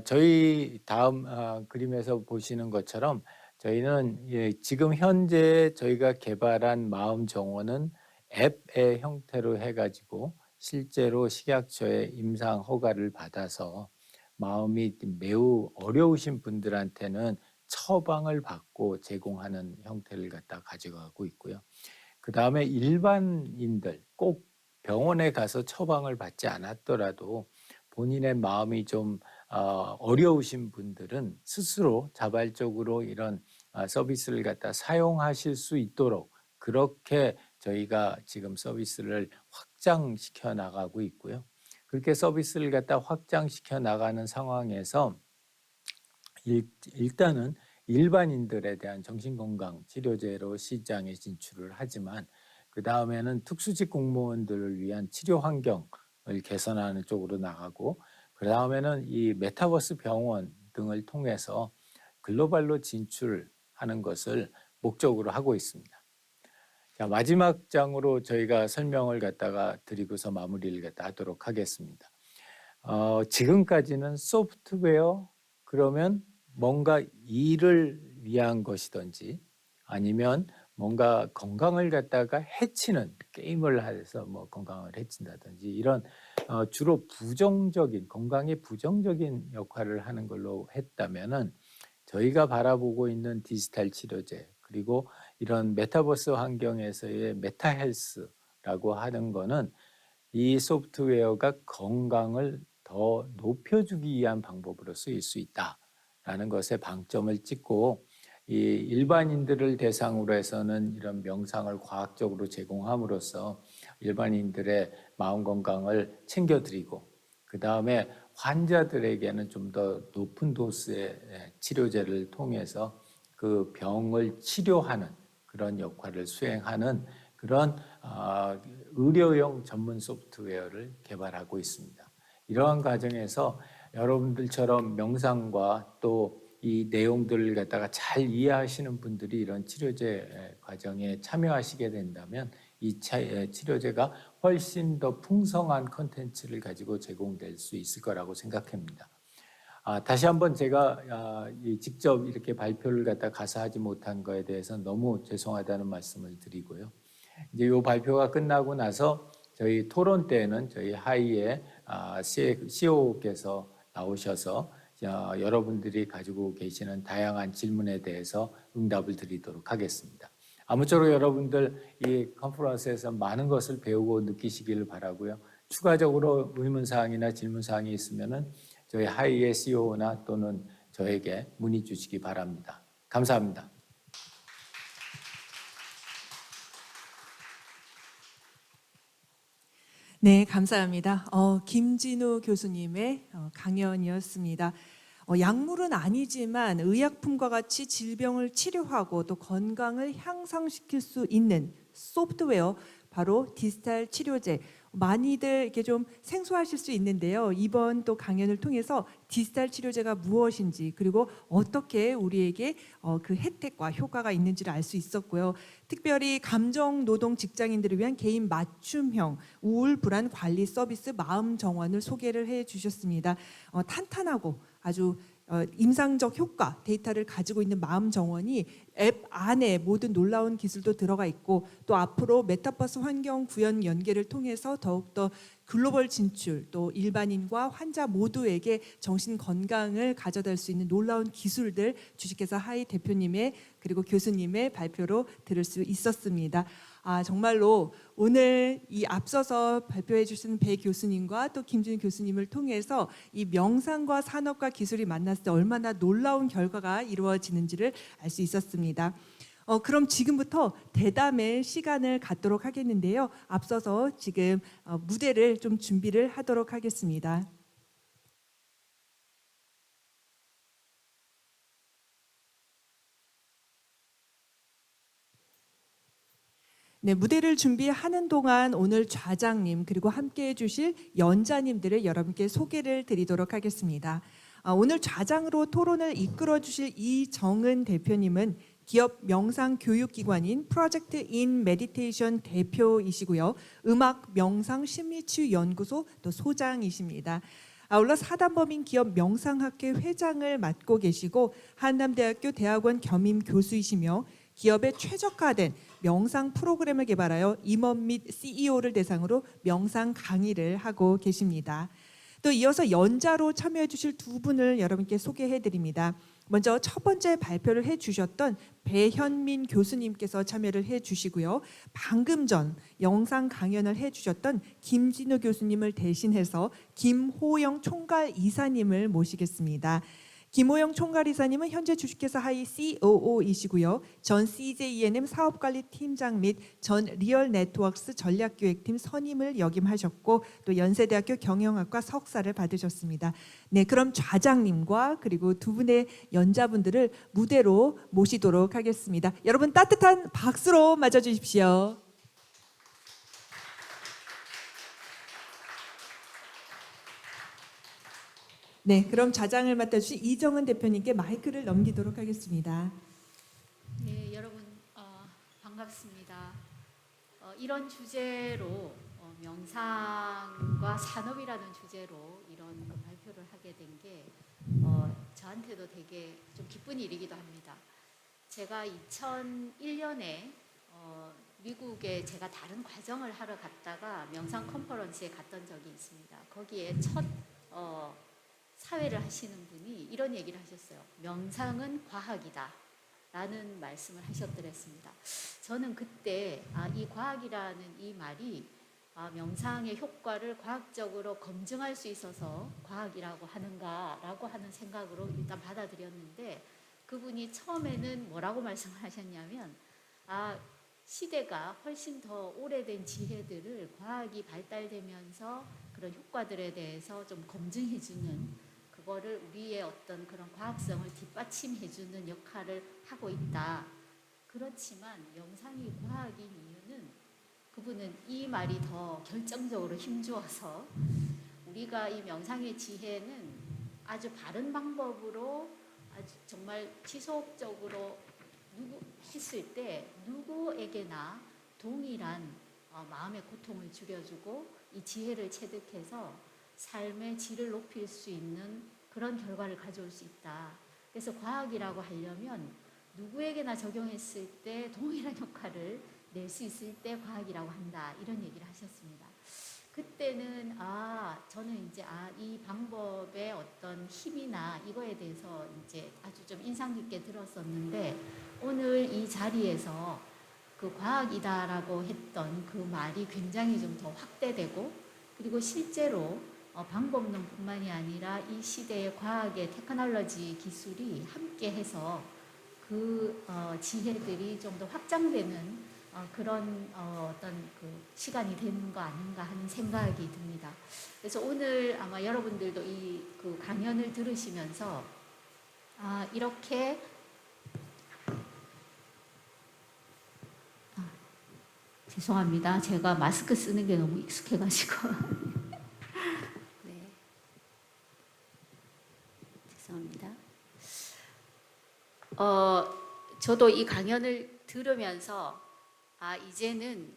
저희 다음 그림에서 보시는 것처럼 저희는 지금 현재 저희가 개발한 마음 정원은 앱의 형태로 해가지고 실제로 식약처의 임상 허가를 받아서 마음이 매우 어려우신 분들한테는 처방을 받고 제공하는 형태를 갖다 가져가고 있고요. 그 다음에 일반인들 꼭 병원에 가서 처방을 받지 않았더라도 본인의 마음이 좀 어려우신 분들은 스스로 자발적으로 이런 서비스를 갖다 사용하실 수 있도록 그렇게 저희가 지금 서비스를 확장시켜 나가고 있고요. 그렇게 서비스를 갖다 확장시켜 나가는 상황에서 일단은 일반인들에 대한 정신건강 치료제로 시장에 진출을 하지만 그 다음에는 특수직 공무원들을 위한 치료 환경을 개선하는 쪽으로 나가고 그 다음에는 이 메타버스 병원 등을 통해서 글로벌로 진출하는 것을 목적으로 하고 있습니다. 자, 마지막 장으로 저희가 설명을 갖다가 드리고서 마무리를 갖다 하도록 하겠습니다. 지금까지는 소프트웨어 그러면 뭔가 일을 위한 것이든지 아니면 뭔가 건강을 갖다가 해치는 게임을 해서 뭐 건강을 해친다든지 이런 주로 부정적인 건강에 부정적인 역할을 하는 걸로 했다면은 저희가 바라보고 있는 디지털 치료제 그리고 이런 메타버스 환경에서의 메타헬스라고 하는 거는 이 소프트웨어가 건강을 더 높여주기 위한 방법으로 쓰일 수 있다라는 것에 방점을 찍고 이 일반인들을 대상으로 해서는 이런 명상을 과학적으로 제공함으로써 일반인들의 마음 건강을 챙겨드리고 그 다음에 환자들에게는 좀 더 높은 도수의 치료제를 통해서 그 병을 치료하는 그런 역할을 수행하는 그런 의료용 전문 소프트웨어를 개발하고 있습니다. 이러한 과정에서 여러분들처럼 명상과 또 이 내용들을 갖다가 잘 이해하시는 분들이 이런 치료제 과정에 참여하시게 된다면 이 치료제가 훨씬 더 풍성한 컨텐츠를 가지고 제공될 수 있을 거라고 생각합니다. 다시 한번 제가 직접 이렇게 발표를 갖다 가서 하지 못한 거에 대해서 너무 죄송하다는 말씀을 드리고요. 이제 이 발표가 끝나고 나서 저희 토론 때에는 저희 하이의 CEO께서 나오셔서 여러분들이 가지고 계시는 다양한 질문에 대해서 응답을 드리도록 하겠습니다. 아무쪼록 여러분들 이 컨퍼런스에서 많은 것을 배우고 느끼시기를 바라고요. 추가적으로 의문사항이나 질문사항이 있으면은 저희 하이의 CEO나 또는 저에게 문의 주시기 바랍니다. 감사합니다. 네, 감사합니다. 김진우 교수님의 강연이었습니다. 약물은 아니지만 의약품과 같이 질병을 치료하고 또 건강을 향상시킬 수 있는 소프트웨어, 바로 디지털 치료제. 많이들 이렇게 좀 생소하실 수 있는데요. 이번 또 강연을 통해서 디지털 치료제가 무엇인지 그리고 어떻게 우리에게 그 혜택과 효과가 있는지를 알 수 있었고요. 특별히 감정 노동 직장인들을 위한 개인 맞춤형 우울 불안 관리 서비스 마음 정원을 소개를 해 주셨습니다. 탄탄하고 아주 임상적 효과 데이터를 가지고 있는 마음 정원이 앱 안에 모든 놀라운 기술도 들어가 있고 또 앞으로 메타버스 환경 구현 연계를 통해서 더욱더 글로벌 진출 또 일반인과 환자 모두에게 정신 건강을 가져다 줄 수 있는 놀라운 기술들 주식회사 하이 대표님의 그리고 교수님의 발표로 들을 수 있었습니다. 정말로 오늘 이 앞서서 발표해 주신 배 교수님과 또 김준희 교수님을 통해서 이 명상과 산업과 기술이 만났을 때 얼마나 놀라운 결과가 이루어지는지를 알 수 있었습니다. 그럼 지금부터 대담의 시간을 갖도록 하겠는데요. 앞서서 지금 무대를 좀 준비를 하도록 하겠습니다. 네, 무대를 준비하는 동안 오늘 좌장님 그리고 함께해 주실 연자님들을 여러분께 소개를 드리도록 하겠습니다. 오늘 좌장으로 토론을 이끌어 주실 이정은 대표님은 기업 명상 교육기관인 프로젝트 인 메디테이션 대표이시고요. 음악 명상 심리치유 연구소 또 소장이십니다. 아울러 사단법인 기업 명상학회 회장을 맡고 계시고 한남대학교 대학원 겸임 교수이시며 기업에 최적화된 명상 프로그램을 개발하여 임원 및 CEO를 대상으로 명상 강의를 하고 계십니다. 또 이어서 연자로 참여해 주실 두 분을 여러분께 소개해 드립니다. 먼저 첫 번째 발표를 해 주셨던 배현민 교수님께서 참여를 해 주시고요. 방금 전 영상 강연을 해 주셨던 김진우 교수님을 대신해서 김호영 총괄 이사님을 모시겠습니다. 김호영 총괄이사님은 현재 주식회사 하이 COO이시고요. 전 CJENM 사업관리팀장 및 전 리얼네트워크스 전략기획팀 선임을 역임하셨고 또 연세대학교 경영학과 석사를 받으셨습니다. 네, 그럼 좌장님과 그리고 두 분의 연자분들을 무대로 모시도록 하겠습니다. 여러분 따뜻한 박수로 맞아주십시오. 네, 그럼 좌장을 맡아주신 이정은 대표님께 마이크를 넘기도록 하겠습니다. 네, 여러분 반갑습니다. 이런 주제로 명상과 산업이라는 주제로 이런 그 발표를 하게 된 게 저한테도 되게 좀 기쁜 일이기도 합니다. 제가 2001년에 미국에 제가 다른 과정을 하러 갔다가 명상 컨퍼런스에 갔던 적이 있습니다. 거기에 첫 사회를 하시는 분이 이런 얘기를 하셨어요. 명상은 과학이다 라는 말씀을 하셨더랬습니다. 저는 그때 이 과학이라는 이 말이 명상의 효과를 과학적으로 검증할 수 있어서 과학이라고 하는가라고 하는 생각으로 일단 받아들였는데, 그분이 처음에는 뭐라고 말씀을 하셨냐면 시대가 훨씬 더 오래된 지혜들을 과학이 발달되면서 그런 효과들에 대해서 좀 검증해주는, 그거를 우리의 어떤 그런 과학성을 뒷받침해주는 역할을 하고 있다. 그렇지만 명상이 과학인 이유는, 그분은 이 말이 더 결정적으로 힘주어서 우리가 이 명상의 지혜는 아주 바른 방법으로 아주 정말 지속적으로 했을 때 누구에게나 동일한 마음의 고통을 줄여주고 이 지혜를 체득해서 삶의 질을 높일 수 있는 그런 결과를 가져올 수 있다. 그래서 과학이라고 하려면 누구에게나 적용했을 때 동일한 효과를 낼 수 있을 때 과학이라고 한다. 이런 얘기를 하셨습니다. 그때는 저는 이제 이 방법의 어떤 힘이나 이거에 대해서 이제 아주 좀 인상 깊게 들었었는데, 오늘 이 자리에서 그 과학이다라고 했던 그 말이 굉장히 좀 더 확대되고, 그리고 실제로 방법론뿐만이 아니라 이 시대의 과학의 테크놀로지 기술이 함께해서 그 지혜들이 좀 더 확장되는 그런 어떤 그 시간이 되는 거 아닌가 하는 생각이 듭니다. 그래서 오늘 아마 여러분들도 이 그 강연을 들으시면서 이렇게 죄송합니다. 제가 마스크 쓰는 게 너무 익숙해가지고 네, 죄송합니다. 저도 이 강연을 들으면서 이제는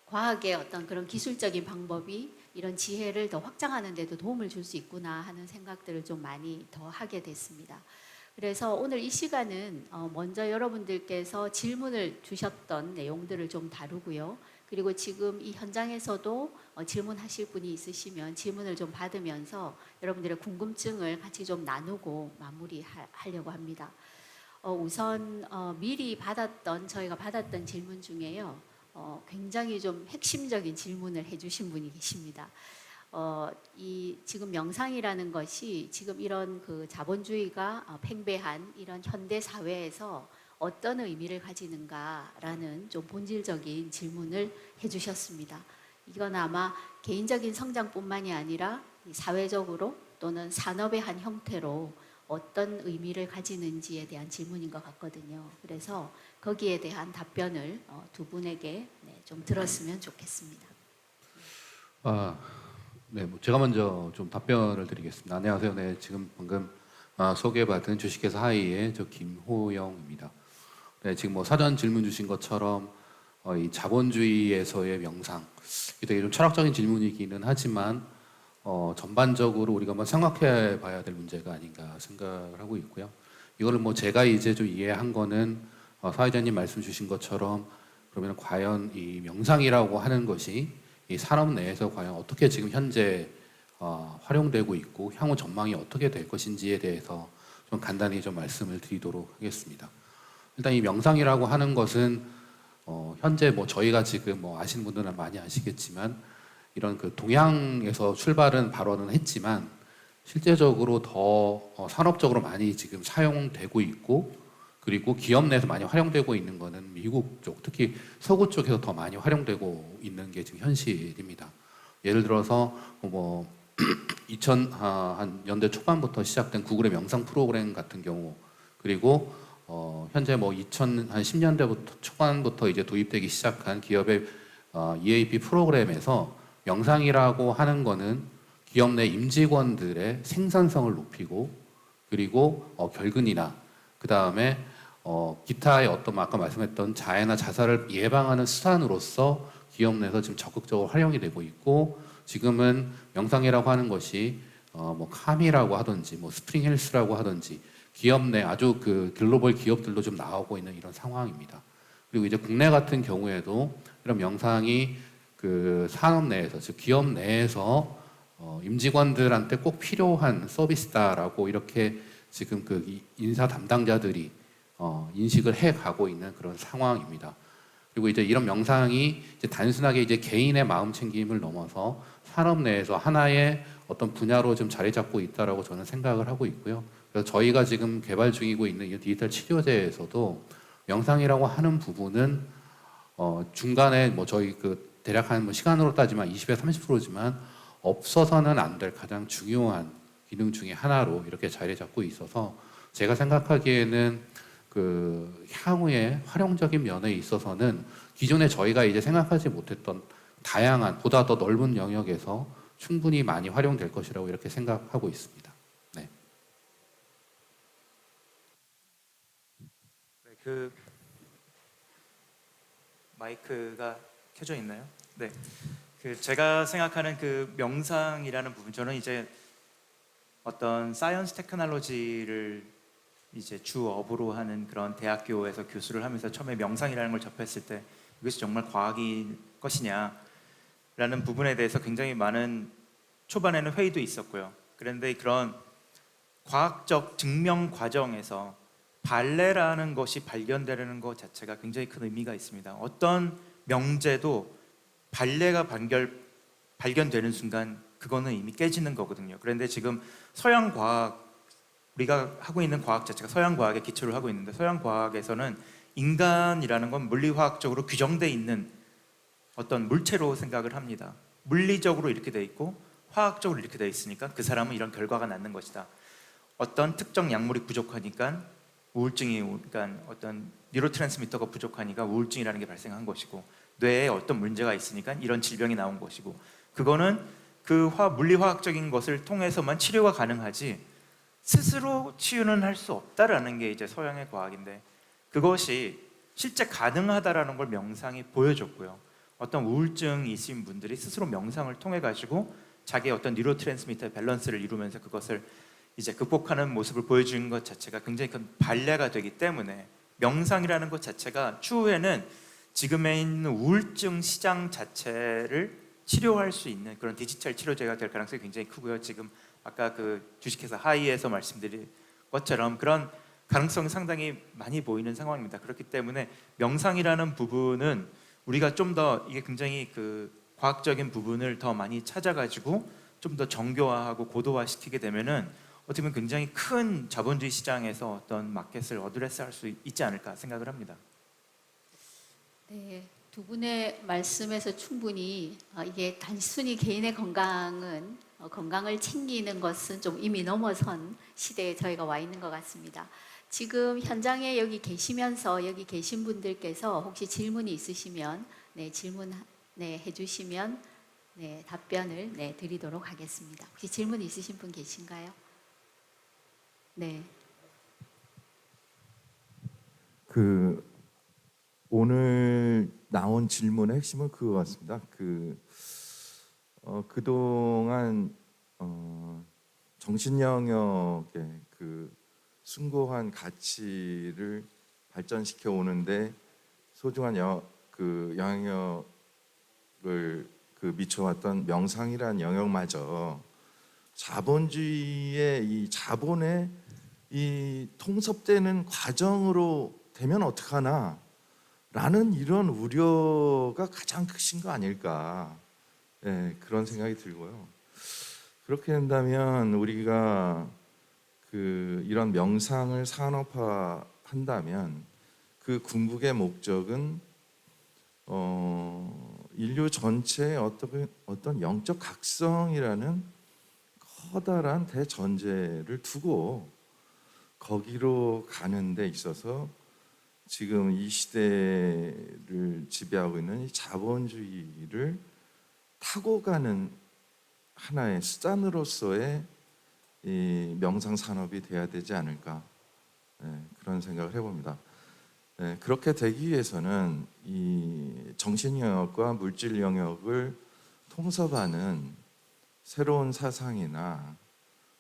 과학의 어떤 그런 기술적인 방법이 이런 지혜를 더 확장하는 데도 도움을 줄 수 있구나 하는 생각들을 좀 많이 더 하게 됐습니다. 그래서 오늘 이 시간은 먼저 여러분들께서 질문을 주셨던 내용들을 좀 다루고요. 그리고 지금 이 현장에서도 질문하실 분이 있으시면 질문을 좀 받으면서 여러분들의 궁금증을 같이 좀 나누고 마무리하려고 합니다. 우선 미리 저희가 받았던 질문 중에요. 굉장히 좀 핵심적인 질문을 해주신 분이 계십니다. 이 지금 명상이라는 것이 지금 이런 그 자본주의가 팽배한 이런 현대 사회에서 어떤 의미를 가지는가라는 좀 본질적인 질문을 해주셨습니다. 이건 아마 개인적인 성장뿐만이 아니라 사회적으로 또는 산업의 한 형태로 어떤 의미를 가지는지에 대한 질문인 것 같거든요. 그래서 거기에 대한 답변을 두 분에게 좀 들었으면 좋겠습니다. 네, 제가 먼저 좀 답변을 드리겠습니다. 안녕하세요. 네, 지금 방금 소개받은 주식회사 하이의 저 김호영입니다. 네, 지금 사전 질문 주신 것처럼 이 자본주의에서의 명상, 이게 되게 좀 철학적인 질문이기는 하지만 전반적으로 우리가 한번 생각해 봐야 될 문제가 아닌가 생각을 하고 있고요. 이거를 제가 이제 좀 이해한 거는 사회자님 말씀 주신 것처럼, 그러면 과연 이 명상이라고 하는 것이 이 산업 내에서 과연 어떻게 지금 현재 활용되고 있고 향후 전망이 어떻게 될 것인지에 대해서 좀 간단히 좀 말씀을 드리도록 하겠습니다. 일단 이 명상이라고 하는 것은 현재 저희가 지금 아시는 분들은 많이 아시겠지만 이런 그 동양에서 출발은 발원은 했지만 실제적으로 더 산업적으로 많이 지금 사용되고 있고, 그리고 기업 내에서 많이 활용되고 있는 거는 미국 쪽, 특히 서구 쪽에서 더 많이 활용되고 있는 게 지금 현실입니다. 예를 들어서 뭐 2000년대 초반부터 시작된 구글의 명상 프로그램 같은 경우, 그리고 현재 뭐 2010년대부터 초반부터 이제 도입되기 시작한 기업의 EAP 프로그램에서 명상이라고 하는 거는 기업 내 임직원들의 생산성을 높이고, 그리고 결근이나 그 다음에 기타의 어떤 아까 말씀했던 자해나 자살을 예방하는 수단으로서 기업 내에서 지금 적극적으로 활용이 되고 있고, 지금은 명상이라고 하는 것이 뭐 카미라고 하든지 뭐 스프링 헬스라고 하든지 기업 내 아주 그 글로벌 기업들도 좀 나오고 있는 이런 상황입니다. 그리고 이제 국내 같은 경우에도 이런 명상이 그 산업 내에서, 즉 기업 내에서 임직원들한테 꼭 필요한 서비스다라고 이렇게 지금 그 인사 담당자들이 인식을 해 가고 있는 그런 상황입니다. 그리고 이제 이런 명상이 이제 단순하게 이제 개인의 마음 챙김을 넘어서 산업 내에서 하나의 어떤 분야로 좀 자리 잡고 있다라고 저는 생각을 하고 있고요. 그래서 저희가 지금 개발 중이고 있는 이 디지털 치료제에서도 명상이라고 하는 부분은 중간에 뭐 저희 그 대략 한 뭐 시간으로 따지면 20에서 30%지만 없어서는 안 될 가장 중요한 기능 중에 하나로 이렇게 자리 잡고 있어서, 제가 생각하기에는 그 향후에 활용적인 면에 있어서는 기존에 저희가 이제 생각하지 못했던 다양한 보다 더 넓은 영역에서 충분히 많이 활용될 것이라고 이렇게 생각하고 있습니다. 네. 네, 그 마이크가 켜져 있나요? 네. 그 제가 생각하는 그 명상이라는 부분, 저는 이제 어떤 사이언스 테크놀로지를 이제 주업으로 하는 그런 대학교에서 교수를 하면서 처음에 명상이라는 걸 접했을 때 이것이 정말 과학일 것이냐라는 부분에 대해서 굉장히 많은 초반에는 회의도 있었고요. 그런데 그런 과학적 증명 과정에서 발레라는 것이 발견되는 것 자체가 굉장히 큰 의미가 있습니다. 어떤 명제도 발레가 발견되는 순간 그거는 이미 깨지는 거거든요. 그런데 지금 서양 과학, 우리가 하고 있는 과학 자체가 서양 과학에 기초를 하고 있는데, 서양 과학에서는 인간이라는 건 물리화학적으로 규정되어 있는 어떤 물체로 생각을 합니다. 물리적으로 이렇게 돼 있고 화학적으로 이렇게 돼 있으니까 그 사람은 이런 결과가 낳는 것이다. 어떤 특정 약물이 부족하니까 우울증이, 그러니까 어떤 뉴로트랜스미터가 부족하니까 우울증이라는 게 발생한 것이고, 뇌에 어떤 문제가 있으니까 이런 질병이 나온 것이고, 그거는 그 물리화학적인 것을 통해서만 치료가 가능하지 스스로 치유는 할 수 없다라는 게 이제 서양의 과학인데, 그것이 실제 가능하다라는 걸 명상이 보여줬고요. 어떤 우울증이 있으신 분들이 스스로 명상을 통해 가지고 자기의 어떤 뉴로트랜스미터의 밸런스를 이루면서 그것을 이제 극복하는 모습을 보여주는 것 자체가 굉장히 큰 발레가 되기 때문에, 명상이라는 것 자체가 추후에는 지금에 있는 우울증 시장 자체를 치료할 수 있는 그런 디지털 치료제가 될 가능성이 굉장히 크고요. 지금 아까 그 주식회사 하이에서 말씀드린 것처럼 그런 가능성이 상당히 많이 보이는 상황입니다. 그렇기 때문에 명상이라는 부분은 우리가 좀 더 이게 굉장히 그 과학적인 부분을 더 많이 찾아가지고 좀 더 정교화하고 고도화시키게 되면은 어떻게 보면 굉장히 큰 자본주의 시장에서 어떤 마켓을 어드레스할 수 있지 않을까 생각을 합니다. 네, 두 분의 말씀에서 충분히 이게 단순히 개인의 건강을 챙기는 것은 좀 이미 넘어선 시대에 저희가 와 있는 것 같습니다. 지금 현장에 여기 계시면서 여기 계신 분들께서 혹시 질문이 있으시면 질문 해주시면 답변을 드리도록 하겠습니다. 혹시 질문 있으신 분 계신가요? 네. 오늘 나온 질문의 핵심은 그거 같습니다. 그동안 정신 영역의 그 숭고한 가치를 발전시켜 오는데 소중한 영향력을 미쳐왔던 명상이라는 영역마저 자본주의의 이 자본의 이 통섭되는 과정으로 되면 어떡하나 라는 이런 우려가 가장 크신 거 아닐까, 그런 생각이 들고요. 그렇게 된다면 우리가 이런 명상을 산업화한다면 그 궁극의 목적은 인류 전체의 어떤 영적 각성이라는 커다란 대전제를 두고 거기로 가는 데 있어서 지금 이 시대를 지배하고 있는 이 자본주의를 타고 가는 하나의 수단으로서의 이 명상 산업이 돼야 되지 않을까, 그런 생각을 해봅니다. 그렇게 되기 위해서는 이 정신 영역과 물질 영역을 통섭하는 새로운 사상이나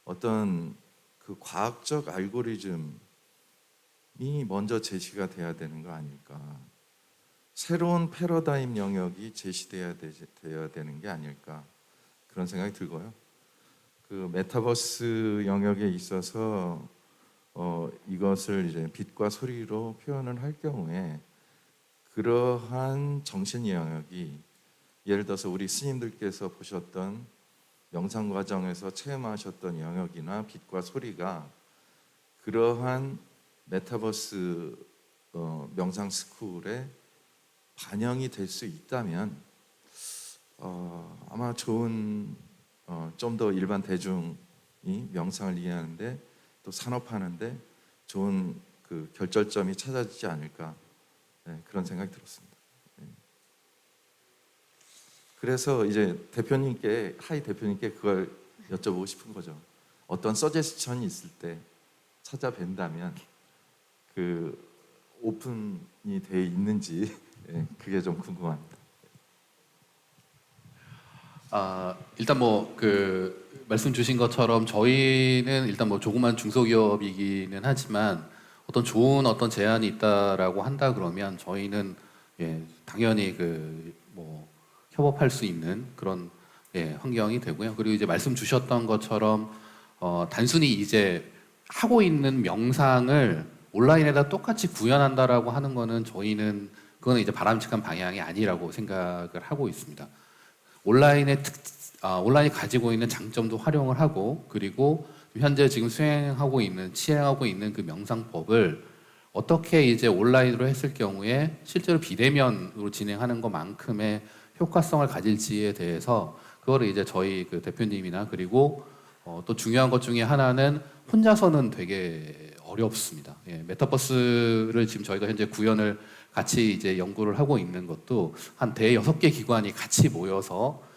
어떤 그 과학적 알고리즘이 먼저 제시가 돼야 되는 거 아닐까. 새로운 패러다임 영역이 제시돼야 되는 게 아닐까, 그런 생각이 들고요. 그 메타버스 영역에 있어서 이것을 이제 빛과 소리로 표현을 할 경우에 그러한 정신 영역이, 예를 들어서 우리 스님들께서 보셨던 명상 과정에서 체험하셨던 영역이나 빛과 소리가 그러한 메타버스 명상 스쿨에 반영이 될 수 있다면 아마 좋은 좀 더 일반 대중이 명상을 이해하는데 또 산업화하는데 좋은 그 결절점이 찾아지지 않을까, 그런 생각이 들었습니다. 그래서 이제 하이 대표님께 그걸 여쭤보고 싶은 거죠. 어떤 서제스천이 있을 때 찾아뵌다면 그 오픈이 돼 있는지, 그게 좀 궁금합니다. 일단 뭐 그 말씀 주신 것처럼 저희는 일단 뭐 조그만 중소기업이기는 하지만 어떤 좋은 어떤 제안이 있다라고 한다 그러면 저희는 당연히 그 뭐 협업할 수 있는 그런 환경이 되고요. 그리고 이제 말씀 주셨던 것처럼 단순히 이제 하고 있는 명상을 온라인에다 똑같이 구현한다라고 하는 거는 저희는 그거는 이제 바람직한 방향이 아니라고 생각을 하고 있습니다. 온라인이 가지고 있는 장점도 활용을 하고, 그리고 현재 지금 시행하고 있는 그 명상법을 어떻게 이제 온라인으로 했을 경우에 실제로 비대면으로 진행하는 것만큼의 효과성을 가질지에 대해서 그거를 이제 저희 그 대표님이나 그리고 또 중요한 것 중에 하나는 혼자서는 되게 어렵습니다. 메타버스를 지금 저희가 현재 구현을 같이 이제 연구를 하고 있는 것도 한 대여섯 개 기관이 같이 모여서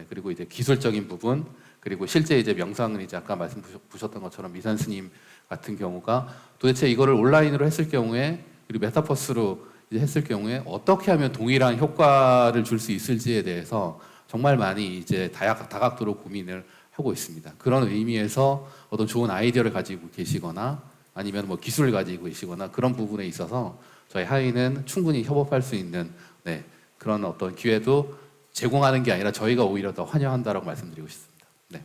그리고 이제 기술적인 부분, 그리고 실제 이제 명상은 이제 아까 말씀 주셨던 것처럼 미산 스님 같은 경우가 도대체 이거를 온라인으로 했을 경우에 그리고 메타버스로 이제 했을 경우에 어떻게 하면 동일한 효과를 줄 수 있을지에 대해서 정말 많이 이제 다각도로 고민을 하고 있습니다. 그런 의미에서 어떤 좋은 아이디어를 가지고 계시거나 아니면 뭐 기술을 가지고 계시거나 그런 부분에 있어서 저희 하이는 충분히 협업할 수 있는 그런 어떤 기회도 제공하는 게 아니라 저희가 오히려 더 환영한다라고 말씀드리고 싶습니다. 네,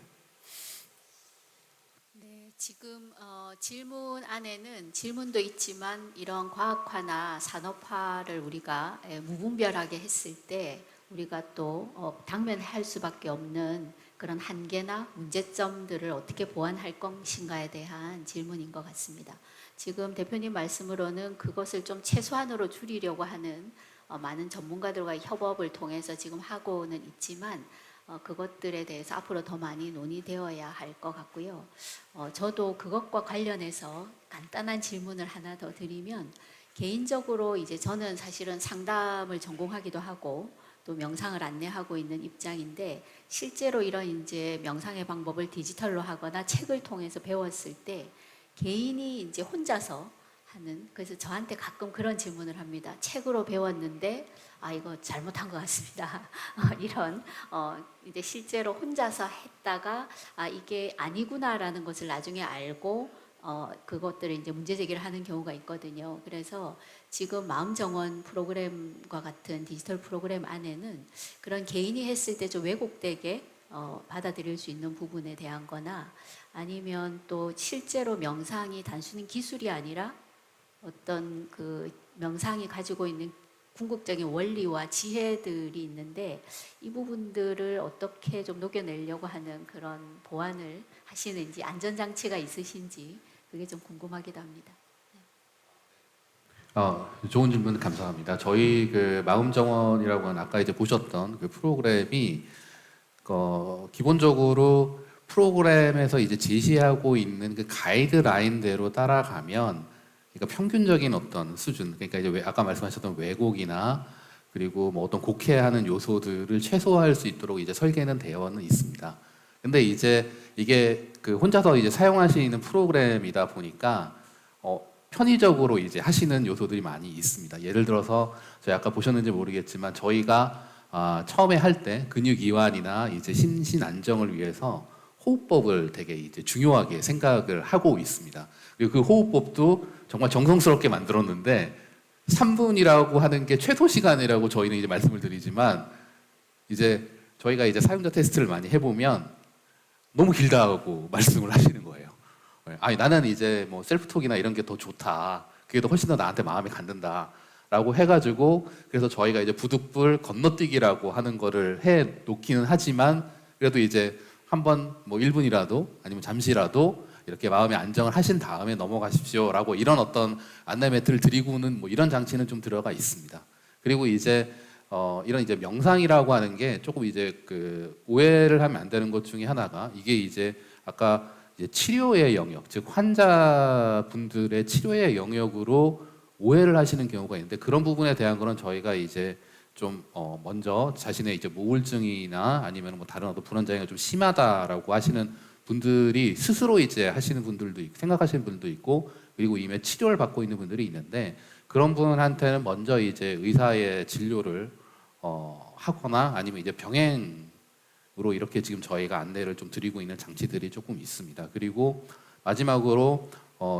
지금 질문 안에는 질문도 있지만 이런 과학화나 산업화를 우리가 무분별하게 했을 때 우리가 또 당면할 수밖에 없는 그런 한계나 문제점들을 어떻게 보완할 것인가에 대한 질문인 것 같습니다. 지금 대표님 말씀으로는 그것을 좀 최소한으로 줄이려고 하는 많은 전문가들과의 협업을 통해서 지금 하고는 있지만 그것들에 대해서 앞으로 더 많이 논의되어야 할 것 같고요. 저도 그것과 관련해서 간단한 질문을 하나 더 드리면, 개인적으로 이제 저는 사실은 상담을 전공하기도 하고 또 명상을 안내하고 있는 입장인데, 실제로 이런 이제 명상의 방법을 디지털로 하거나 책을 통해서 배웠을 때 개인이 이제 혼자서 하는, 그래서 저한테 가끔 그런 질문을 합니다. 책으로 배웠는데 이거 잘못한 것 같습니다. 이런 이제 실제로 혼자서 했다가 이게 아니구나라는 것을 나중에 알고 그것들을 이제 문제 제기를 하는 경우가 있거든요. 그래서 지금 마음정원 프로그램과 같은 디지털 프로그램 안에는 그런 개인이 했을 때 좀 왜곡되게 받아들일 수 있는 부분에 대한 거나, 아니면 또 실제로 명상이 단순히 기술이 아니라 어떤 그 명상이 가지고 있는 궁극적인 원리와 지혜들이 있는데 이 부분들을 어떻게 좀 녹여내려고 하는 그런 보완을 하시는지 안전장치가 있으신지 그게 좀 궁금하기도 합니다. 좋은 질문 감사합니다. 저희 그 마음정원이라고 하는 아까 이제 보셨던 그 프로그램이 기본적으로 프로그램에서 이제 제시하고 있는 그 가이드라인대로 따라가면 그러니까 평균적인 어떤 수준, 그러니까 이제 아까 말씀하셨던 왜곡이나 그리고 뭐 어떤 곡해하는 요소들을 최소화할 수 있도록 이제 설계는 되어는 있습니다. 근데 이제 이게 그 혼자서 이제 사용하시는 프로그램이다 보니까 편의적으로 이제 하시는 요소들이 많이 있습니다. 예를 들어서 저희 아까 보셨는지 모르겠지만 저희가 처음에 할 때 근육 이완이나 이제 심신 안정을 위해서 호흡법을 되게 이제 중요하게 생각을 하고 있습니다. 그리고 그 호흡법도 정말 정성스럽게 만들었는데 3분이라고 하는 게 최소 시간이라고 저희는 이제 말씀을 드리지만 이제 저희가 이제 사용자 테스트를 많이 해보면 너무 길다고 말씀을 하시는 거예요. 아니 나는 이제 뭐 셀프톡이나 이런 게 더 좋다. 그게 더 훨씬 더 나한테 마음에 간든다라고 해가지고 그래서 저희가 이제 부득불 건너뛰기라고 하는 거를 해 놓기는 하지만 그래도 이제 한번 뭐 1분이라도 아니면 잠시라도 이렇게 마음의 안정을 하신 다음에 넘어가십시오라고 이런 어떤 안내 멘트를 드리고는 뭐 이런 장치는 좀 들어가 있습니다. 그리고 이제 이런 이제 명상이라고 하는 게 조금 이제 그 오해를 하면 안 되는 것 중에 하나가 이게 이제 아까 이제 치료의 영역, 즉 환자분들의 치료의 영역으로 오해를 하시는 경우가 있는데 그런 부분에 대한 거는 저희가 이제 좀 먼저 자신의 이제 뭐 우울증이나 아니면 뭐 다른 어떤 불안 장애가 좀 심하다라고 하시는 분들이 스스로 이제 하시는 분들도 있고 생각하시는 분들도 있고 그리고 이미 치료를 받고 있는 분들이 있는데 그런 분한테는 먼저 이제 의사의 진료를 하거나 아니면 이제 병행으로 이렇게 지금 저희가 안내를 좀 드리고 있는 장치들이 조금 있습니다. 그리고 마지막으로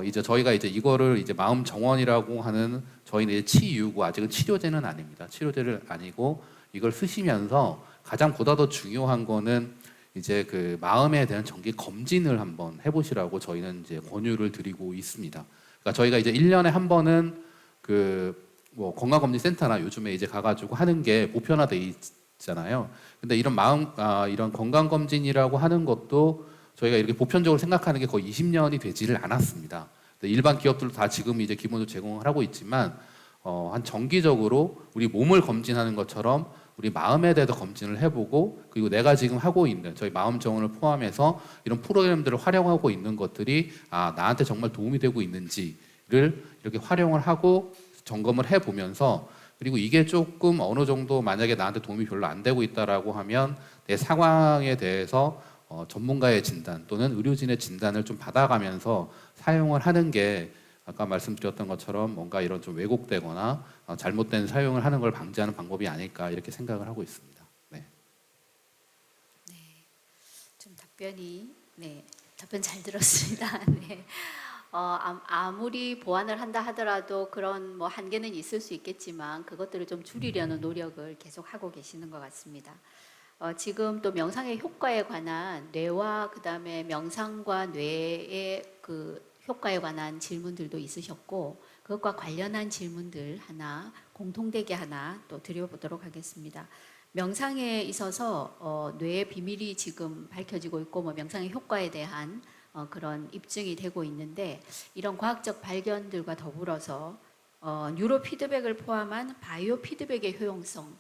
이제 저희가 이제 이거를 이제 마음 정원이라고 하는 저희는 이제 치유고 아직은 치료제는 아닙니다. 치료제를 아니고 이걸 쓰시면서 가장 보다 더 중요한 거는 이제 그 마음에 대한 정기 검진을 한번 해보시라고 저희는 이제 권유를 드리고 있습니다. 그러니까 저희가 이제 1년에 한 번은 그 뭐 건강검진센터나 요즘에 이제 가가지고 하는 게 보편화돼 있잖아요. 근데 이런 이런 건강검진이라고 하는 것도 저희가 이렇게 보편적으로 생각하는 게 거의 20년이 되지를 않았습니다. 일반 기업들도 다 지금 이제 기본적으로 제공을 하고 있지만 한 정기적으로 우리 몸을 검진하는 것처럼 우리 마음에 대해서 검진을 해보고 그리고 내가 지금 하고 있는 저희 마음 정원을 포함해서 이런 프로그램들을 활용하고 있는 것들이 나한테 정말 도움이 되고 있는지를 이렇게 활용을 하고 점검을 해보면서 그리고 이게 조금 어느 정도 만약에 나한테 도움이 별로 안 되고 있다라고 하면 내 상황에 대해서 전문가의 진단 또는 의료진의 진단을 좀 받아가면서 사용을 하는 게 아까 말씀드렸던 것처럼 뭔가 이런 좀 왜곡되거나 잘못된 사용을 하는 걸 방지하는 방법이 아닐까 이렇게 생각을 하고 있습니다. 네. 좀 답변 잘 들었습니다. 네. 아무리 보완을 한다 하더라도 그런 뭐 한계는 있을 수 있겠지만 그것들을 좀 줄이려는 노력을 계속 하고 계시는 것 같습니다. 지금 또 명상의 효과에 관한 뇌와 그다음에 명상과 뇌의 그 효과에 관한 질문들도 있으셨고 그것과 관련한 질문들 하나 공통되게 하나 또 드려보도록 하겠습니다. 명상에 있어서 뇌의 비밀이 지금 밝혀지고 있고 뭐 명상의 효과에 대한 그런 입증이 되고 있는데 이런 과학적 발견들과 더불어서 뉴로 피드백을 포함한 바이오 피드백의 효용성을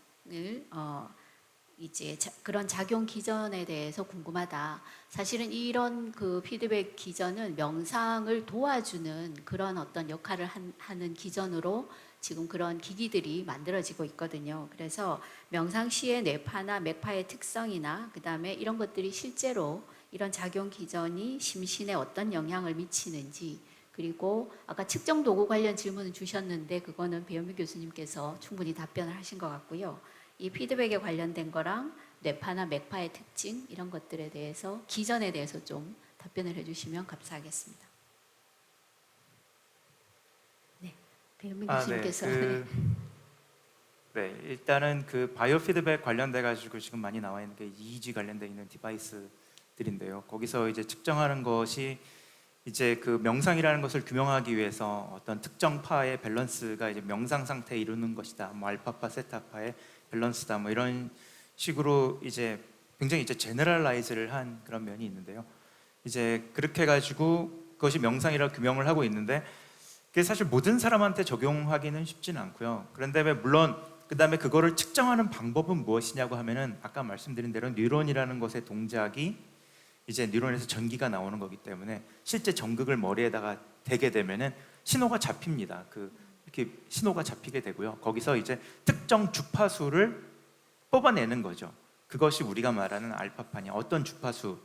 이제 그런 작용 기전에 대해서 궁금하다. 사실은 이런 그 피드백 기전은 명상을 도와주는 그런 어떤 역할을 하는 기전으로 지금 그런 기기들이 만들어지고 있거든요. 그래서 명상 시의 뇌파나 맥파의 특성이나 그 다음에 이런 것들이 실제로 이런 작용 기전이 심신에 어떤 영향을 미치는지 그리고 아까 측정 도구 관련 질문을 주셨는데 그거는 배현미 교수님께서 충분히 답변을 하신 것 같고요. 이 피드백에 관련된 거랑 뇌파나 맥파의 특징 이런 것들에 대해서 기전에 대해서 좀 답변을 해주시면 감사하겠습니다. 네, 배현미 교수님께서 네, 일단은 그 바이오 피드백 관련돼 가지고 지금 많이 나와 있는 게 EEG 관련돼 있는 디바이스들인데요. 거기서 이제 측정하는 것이 이제 그 명상이라는 것을 규명하기 위해서 어떤 특정 파의 밸런스가 이제 명상 상태에 이루는 것이다. 뭐 알파파, 세타파의 밸런스다. 뭐 이런 식으로 이제 굉장히 이제 제너럴라이즈를 한 그런 면이 있는데요. 이제 그렇게 해가지고 그것이 명상이라고 규명을 하고 있는데 그게 사실 모든 사람한테 적용하기는 쉽지는 않고요. 그런데 물론 그다음에 그거를 측정하는 방법은 무엇이냐고 하면은 아까 말씀드린 대로 뉴런이라는 것의 동작이 이제 뉴런에서 전기가 나오는 거기 때문에 실제 전극을 머리에다가 대게 되면은 신호가 잡힙니다. 이렇게 신호가 잡히게 되고요. 거기서 이제 특정 주파수를 뽑아내는 거죠. 그것이 우리가 말하는 알파파냐, 어떤 주파수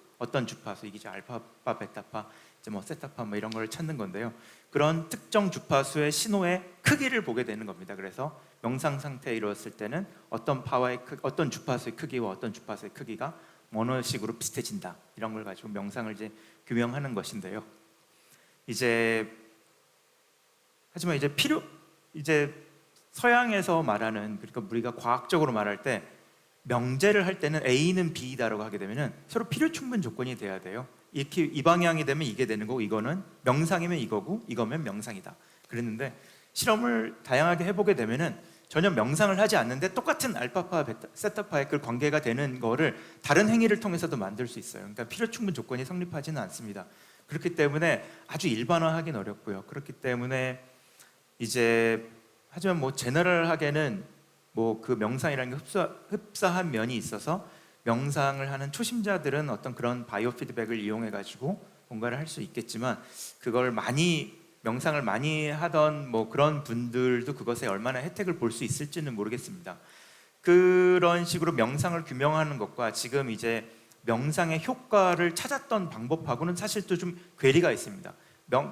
이게 이제 알파파, 베타파, 이제 뭐 세타파 뭐 이런 걸 찾는 건데요. 그런 특정 주파수의 신호의 크기를 보게 되는 겁니다. 그래서 명상 상태에 이르렀을 때는 어떤 주파수의 크기와 어떤 주파수의 크기가 어느 식으로 비슷해진다. 이런 걸 가지고 명상을 이제 규명하는 것인데요. 하지만 이제 서양에서 말하는, 그러니까 우리가 과학적으로 말할 때 명제를 할 때는 A는 B다라고 하게 되면은 서로 필요 충분 조건이 돼야 돼요. 이렇게 이 방향이 되면 이게 되는 거고, 이거는 명상이면 이거고, 이거면 명상이다. 그랬는데 실험을 다양하게 해보게 되면은 전혀 명상을 하지 않는데 똑같은 알파파, 베타, 세타파의 그 관계가 되는 거를 다른 행위를 통해서도 만들 수 있어요. 그러니까 필요 충분 조건이 성립하지는 않습니다. 그렇기 때문에 아주 일반화하기는 어렵고요. 그렇기 때문에 이제 하지만 뭐 제너럴하게는 뭐 그 명상이라는 게 흡사한 면이 있어서 명상을 하는 초심자들은 어떤 그런 바이오 피드백을 이용해 가지고 뭔가를 할 수 있겠지만, 그걸 명상을 많이 하던 뭐 그런 분들도 그것에 얼마나 혜택을 볼 수 있을지는 모르겠습니다. 그런 식으로 명상을 규명하는 것과 지금 이제 명상의 효과를 찾았던 방법하고는 사실 또 좀 괴리가 있습니다.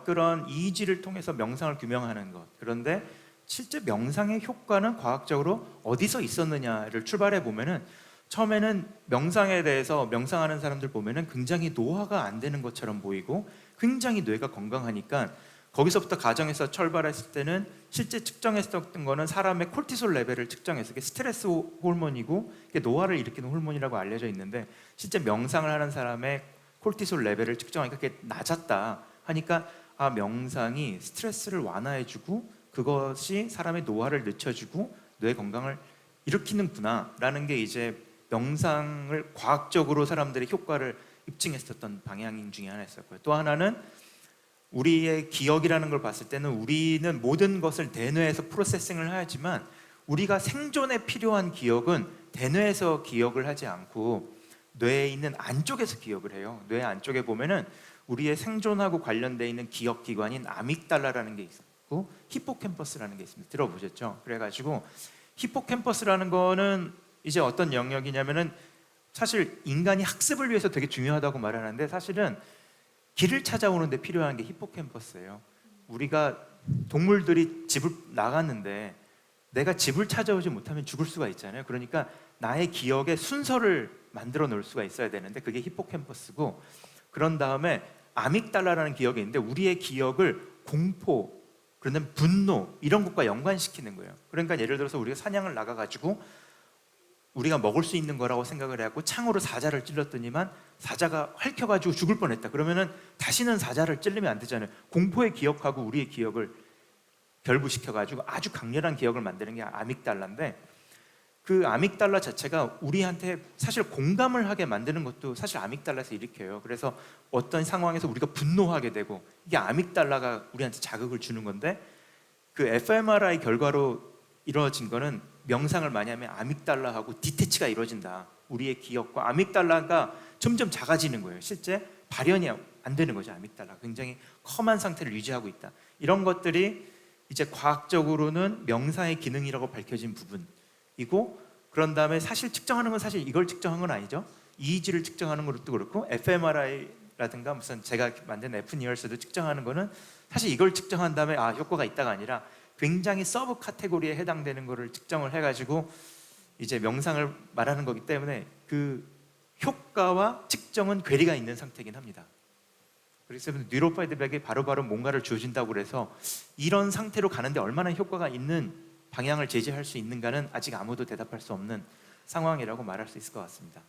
그런 EEG를 통해서 명상을 규명하는 것, 그런데 실제 명상의 효과는 과학적으로 어디서 있었느냐를 출발해 보면은 처음에는 명상에 대해서 명상하는 사람들 보면은 굉장히 노화가 안 되는 것처럼 보이고 굉장히 뇌가 건강하니까 거기서부터 가정에서 출발했을 때는 실제 측정했었던 거는 사람의 콜티솔 레벨을 측정해서 이게 스트레스 호르몬이고 이게 노화를 일으키는 호르몬이라고 알려져 있는데, 실제 명상을 하는 사람의 콜티솔 레벨을 측정하니까 그게 낮았다 하니까 명상이 스트레스를 완화해주고 그것이 사람의 노화를 늦춰주고 뇌 건강을 일으키는구나 라는 게 이제 명상을 과학적으로 사람들의 효과를 입증했었던 방향 중에 하나였었고요. 또 하나는 우리의 기억이라는 걸 봤을 때는 우리는 모든 것을 대뇌에서 프로세싱을 하지만 우리가 생존에 필요한 기억은 대뇌에서 기억을 하지 않고 뇌에 있는 안쪽에서 기억을 해요. 뇌 안쪽에 보면은 우리의 생존하고 관련돼 있는 기억 기관인 아믹달라라는 게 있고 히포캠퍼스라는 게 있습니다. 들어보셨죠? 그래가지고 히포캠퍼스라는 거는 이제 어떤 영역이냐면은 사실 인간이 학습을 위해서 되게 중요하다고 말하는데 사실은 길을 찾아오는 데 필요한 게 히포캠퍼스예요. 우리가 동물들이 집을 나갔는데 내가 집을 찾아오지 못하면 죽을 수가 있잖아요. 그러니까 나의 기억의 순서를 만들어 놓을 수가 있어야 되는데 그게 히포캠퍼스고, 그런 다음에 아믹달라라는 기억이 있는데 우리의 기억을 공포, 그러면 분노 이런 것과 연관시키는 거예요. 그러니까 예를 들어서 우리가 사냥을 나가가지고 우리가 먹을 수 있는 거라고 생각을 해갖고 창으로 사자를 찔렀더니만 사자가 핥혀가지고 죽을 뻔했다. 그러면은 다시는 사자를 찔르면 안 되잖아요. 공포의 기억하고 우리의 기억을 결부시켜가지고 아주 강렬한 기억을 만드는 게 아믹달라인데, 그 아믹달라 자체가 우리한테 사실 공감을 하게 만드는 것도 사실 아믹달라에서 일으켜요. 그래서 어떤 상황에서 우리가 분노하게 되고 이게 아믹달라가 우리한테 자극을 주는 건데, 그 fMRI 결과로 이루어진 거는 명상을 많이 하면 아믹달라하고 디태치가 이루어진다. 우리의 기억과 아믹달라가 점점 작아지는 거예요. 실제 발현이 안 되는 거죠. 아믹달라가 굉장히 컴한 상태를 유지하고 있다. 이런 것들이 이제 과학적으로는 명상의 기능이라고 밝혀진 부분이고, 그런 다음에 사실 측정하는 건 사실 이걸 측정한 건 아니죠. EEG를 측정하는 것도 그렇고 fMRI라든가 무슨 제가 만든 F니얼스도 측정하는 거는 사실 이걸 측정한 다음에 효과가 있다가 아니라 굉장히 서브 카테고리에 해당되는 거를 측정을 해가지고 이제 명상을 말하는 거기 때문에 그 효과와 측정은 괴리가 있는 상태이긴 합니다. 그래서 뉴로피드백이 바로바로 뭔가를 주어진다고 그래서 이런 상태로 가는데 얼마나 효과가 있는 방향을 제시할 수 있는가는 아직 아무도 대답할 수 없는 상황이라고 말할 수 있을 것 같습니다.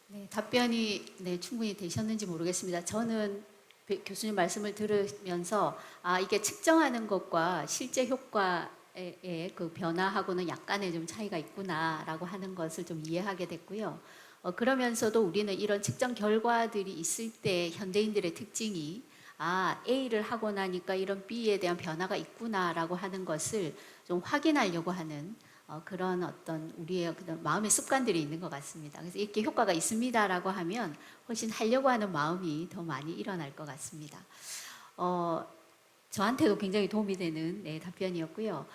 네, 답변이 충분히 되셨는지 모르겠습니다. 저는 교수님 말씀을 들으면서 이게 측정하는 것과 실제 효과의 그 변화하고는 약간의 좀 차이가 있구나라고 하는 것을 좀 이해하게 됐고요. 그러면서도 우리는 이런 측정 결과들이 있을 때 현대인들의 특징이 A를 하고 나니까 이런 B에 대한 변화가 있구나라고 하는 것을 좀 확인하려고 하는 그런 어떤 우리의 그런 마음의 습관들이 있는 것 같습니다. 그래서 이렇게 효과가 있습니다라고 하면 훨씬 하려고 하는 마음이 더 많이 일어날 것 같습니다. 저한테도 굉장히 도움이 되는 답변이었고요.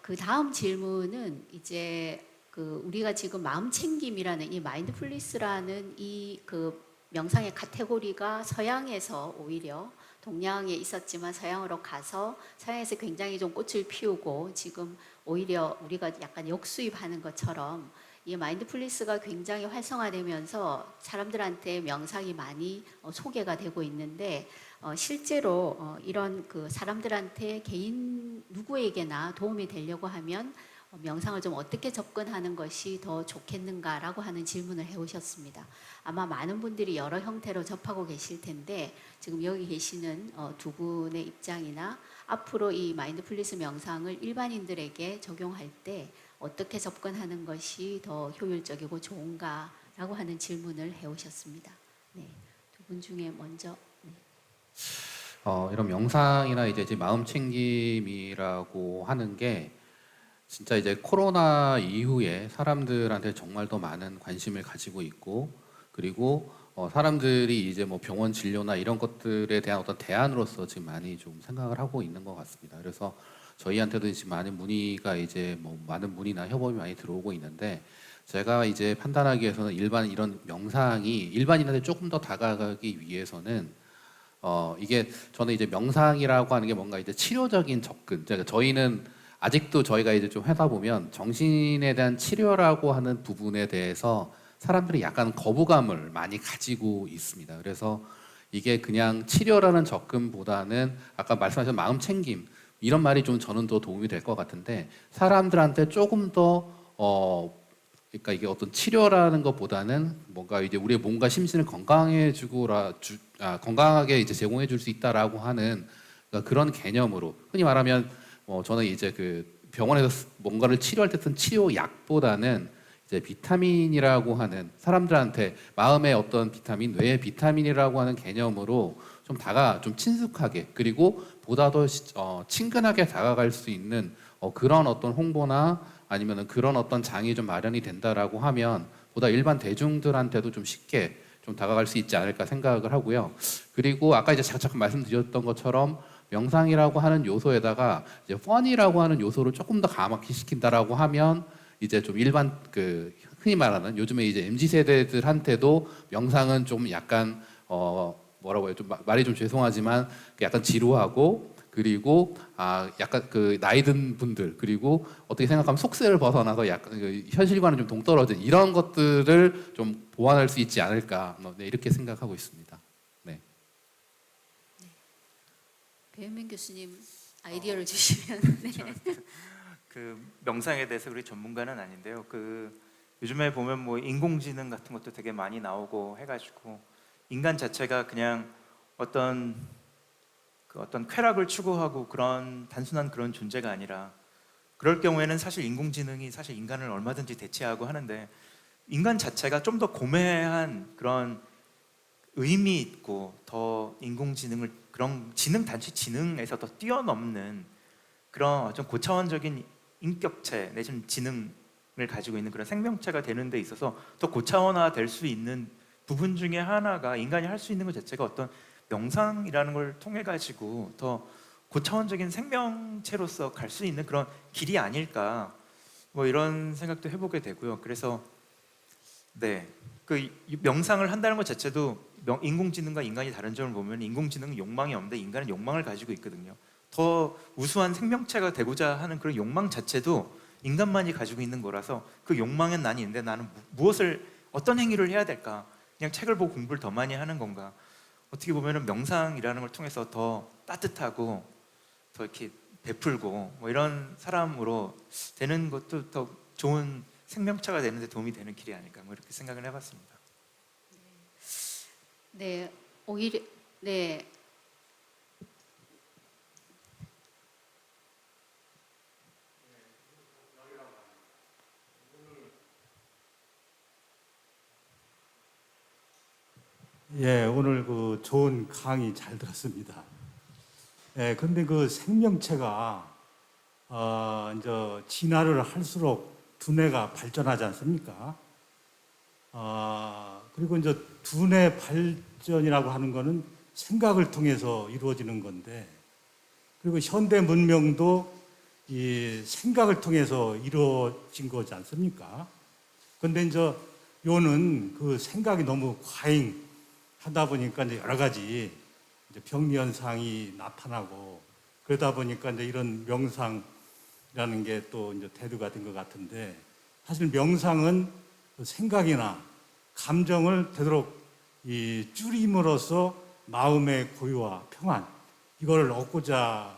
그 다음 질문은 이제 그 우리가 지금 마음 챙김이라는 이 마인드풀리스라는 이 그 명상의 카테고리가 서양에서 오히려 동양에 있었지만 서양으로 가서 서양에서 굉장히 좀 꽃을 피우고 지금 오히려 우리가 약간 역수입하는 것처럼 이 마인드풀리스가 굉장히 활성화되면서 사람들한테 명상이 많이 소개가 되고 있는데 실제로 이런 그 사람들한테 개인 누구에게나 도움이 되려고 하면 명상을 좀 어떻게 접근하는 것이 더 좋겠는가라고 하는 질문을 해오셨습니다. 아마 많은 분들이 여러 형태로 접하고 계실 텐데 지금 여기 계시는 두 분의 입장이나 앞으로 이 마인드풀리스 명상을 일반인들에게 적용할 때 어떻게 접근하는 것이 더 효율적이고 좋은가라고 하는 질문을 해오셨습니다. 네, 두 분 중에 먼저. 네. 이런 명상이나 이제 마음 챙김이라고 하는 게 진짜 이제 코로나 이후에 사람들한테 정말 더 많은 관심을 가지고 있고, 그리고 사람들이 이제 뭐 병원 진료나 이런 것들에 대한 어떤 대안으로서 지금 많이 좀 생각을 하고 있는 것 같습니다. 그래서 저희한테도 지금 많은 문의가 이제 뭐 많은 문의나 협업이 많이 들어오고 있는데, 제가 이제 판단하기 위해서는 이런 명상이 일반인한테 조금 더 다가가기 위해서는 이게 저는 이제 명상이라고 하는 게 뭔가 이제 치료적인 접근. 그러니까 저희는 아직도 저희가 이제 좀 하다 보면 정신에 대한 치료라고 하는 부분에 대해서 사람들이 약간 거부감을 많이 가지고 있습니다. 그래서 이게 그냥 치료라는 접근보다는 아까 말씀하신 마음 챙김 이런 말이 좀 저는 더 도움이 될 것 같은데, 사람들한테 조금 더 그러니까 이게 어떤 치료라는 것보다는 뭔가 이제 우리의 몸과 심신을 건강하게 이제 제공해 줄 수 있다라고 하는 그러니까 그런 개념으로, 흔히 말하면 저는 이제 그 병원에서 뭔가를 치료할 때 쓴 치료약보다는 이제 비타민이라고 하는, 사람들한테 마음의 어떤 비타민, 뇌의 비타민이라고 하는 개념으로 좀 친숙하게, 그리고 보다 더 친근하게 다가갈 수 있는 그런 어떤 홍보나 아니면은 그런 어떤 장이 좀 마련이 된다라고 하면 보다 일반 대중들한테도 좀 쉽게 좀 다가갈 수 있지 않을까 생각을 하고요. 그리고 아까 이제 잠깐 말씀드렸던 것처럼 명상이라고 하는 요소에다가 이제 펀이라고 하는 요소를 조금 더 가mak히 시킨다라고 하면 이제 좀 일반 그 흔히 말하는 요즘에 이제 MZ 세대들한테도 명상은 좀 약간 뭐라고 해요? 좀 말이 좀 죄송하지만 약간 지루하고, 그리고 약간 그 나이 든 분들, 그리고 어떻게 생각하면 속세를 벗어나서 약간 그 현실과는 좀 동떨어진 이런 것들을 좀 보완할 수 있지 않을까, 네, 이렇게 생각하고 있습니다. 네. 배현민 교수님 아이디어를 주시면. 네. 그 명상에 대해서 우리 전문가는 아닌데요. 그 요즘에 보면 뭐 인공지능 같은 것도 되게 많이 나오고 해가지고 인간 자체가 그냥 어떤 쾌락을 추구하고 그런 단순한 그런 존재가 아니라, 그럴 경우에는 사실 인공지능이 사실 인간을 얼마든지 대체하고 하는데, 인간 자체가 좀 더 고매한 그런 의미 있고 더 인공지능을 그런 단지 지능에서 더 뛰어넘는 그런 좀 고차원적인 인격체 내지는 지능을 가지고 있는 그런 생명체가 되는 데 있어서 더 고차원화 될 수 있는 부분 중에 하나가, 인간이 할 수 있는 것 자체가 어떤 명상이라는 걸 통해 가지고 더 고차원적인 생명체로서 갈 수 있는 그런 길이 아닐까, 뭐 이런 생각도 해보게 되고요. 그래서 네, 그 명상을 한다는 것 자체도 인공지능과 인간이 다른 점을 보면 인공지능은 욕망이 없는데 인간은 욕망을 가지고 있거든요. 더 우수한 생명체가 되고자 하는 그런 욕망 자체도 인간만이 가지고 있는 거라서 그 욕망엔 난이 있는데 나는 어떤 행위를 해야 될까? 그냥 책을 보고 공부를 더 많이 하는 건가? 어떻게 보면 명상이라는 걸 통해서 더 따뜻하고 더 이렇게 베풀고 뭐 이런 사람으로 되는 것도 더 좋은 생명체가 되는 데 도움이 되는 길이 아닐까, 뭐 이렇게 생각을 해봤습니다. 네, 오히려 네. 예, 오늘 그 좋은 강의 잘 들었습니다. 예, 근데 그 생명체가 이제 진화를 할수록 두뇌가 발전하지 않습니까? 그리고 이제 두뇌 발전이라고 하는 거는 생각을 통해서 이루어지는 건데, 그리고 현대 문명도 이 생각을 통해서 이루어진 거지 않습니까? 근데 이제 요는 그 생각이 너무 과잉하다 보니까 이제 여러 가지 이제 병리 현상이 나타나고, 그러다 보니까 이제 이런 명상이라는 게 또 이제 대두가 된 것 같은데, 사실 명상은 생각이나 감정을 되도록 이 줄임으로써 마음의 고요와 평안, 이걸 얻고자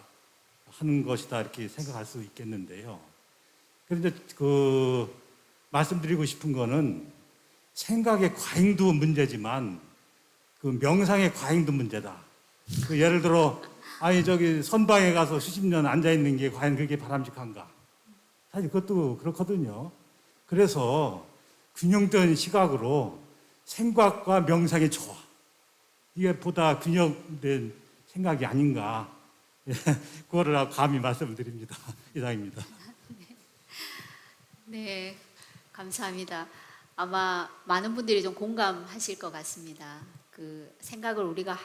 하는 것이다, 이렇게 생각할 수 있겠는데요. 그런데 그 말씀드리고 싶은 거는 생각의 과잉도 문제지만 그 명상의 과잉도 문제다. 그 예를 들어 아니 저기 선방에 가서 수십 년 앉아 있는 게 과연 그게 바람직한가? 사실 그것도 그렇거든요. 그래서 균형된 시각으로 생각과 명상의 조화, 이게 보다 균형된 생각이 아닌가. 예, 그거를 감히 말씀드립니다. 이상입니다. 네, 감사합니다. 아마 많은 분들이 좀 공감하실 것 같습니다. 그 생각을 우리가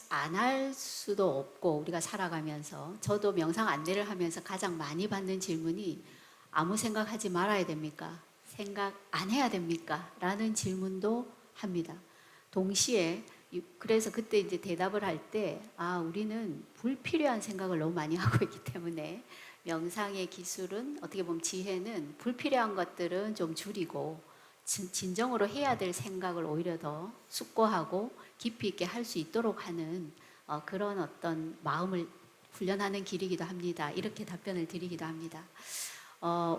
안 할 수도 없고, 우리가 살아가면서 저도 명상 안내를 하면서 가장 많이 받는 질문이 아무 생각하지 말아야 됩니까? 생각 안 해야 됩니까? 라는 질문도 합니다. 동시에 그래서 그때 이제 대답을 할 때 우리는 불필요한 생각을 너무 많이 하고 있기 때문에 명상의 기술은, 어떻게 보면 지혜는 불필요한 것들은 좀 줄이고 진정으로 해야 될 생각을 오히려 더 숙고하고 깊이 있게 할 수 있도록 하는 그런 어떤 마음을 훈련하는 길이기도 합니다. 이렇게 답변을 드리기도 합니다.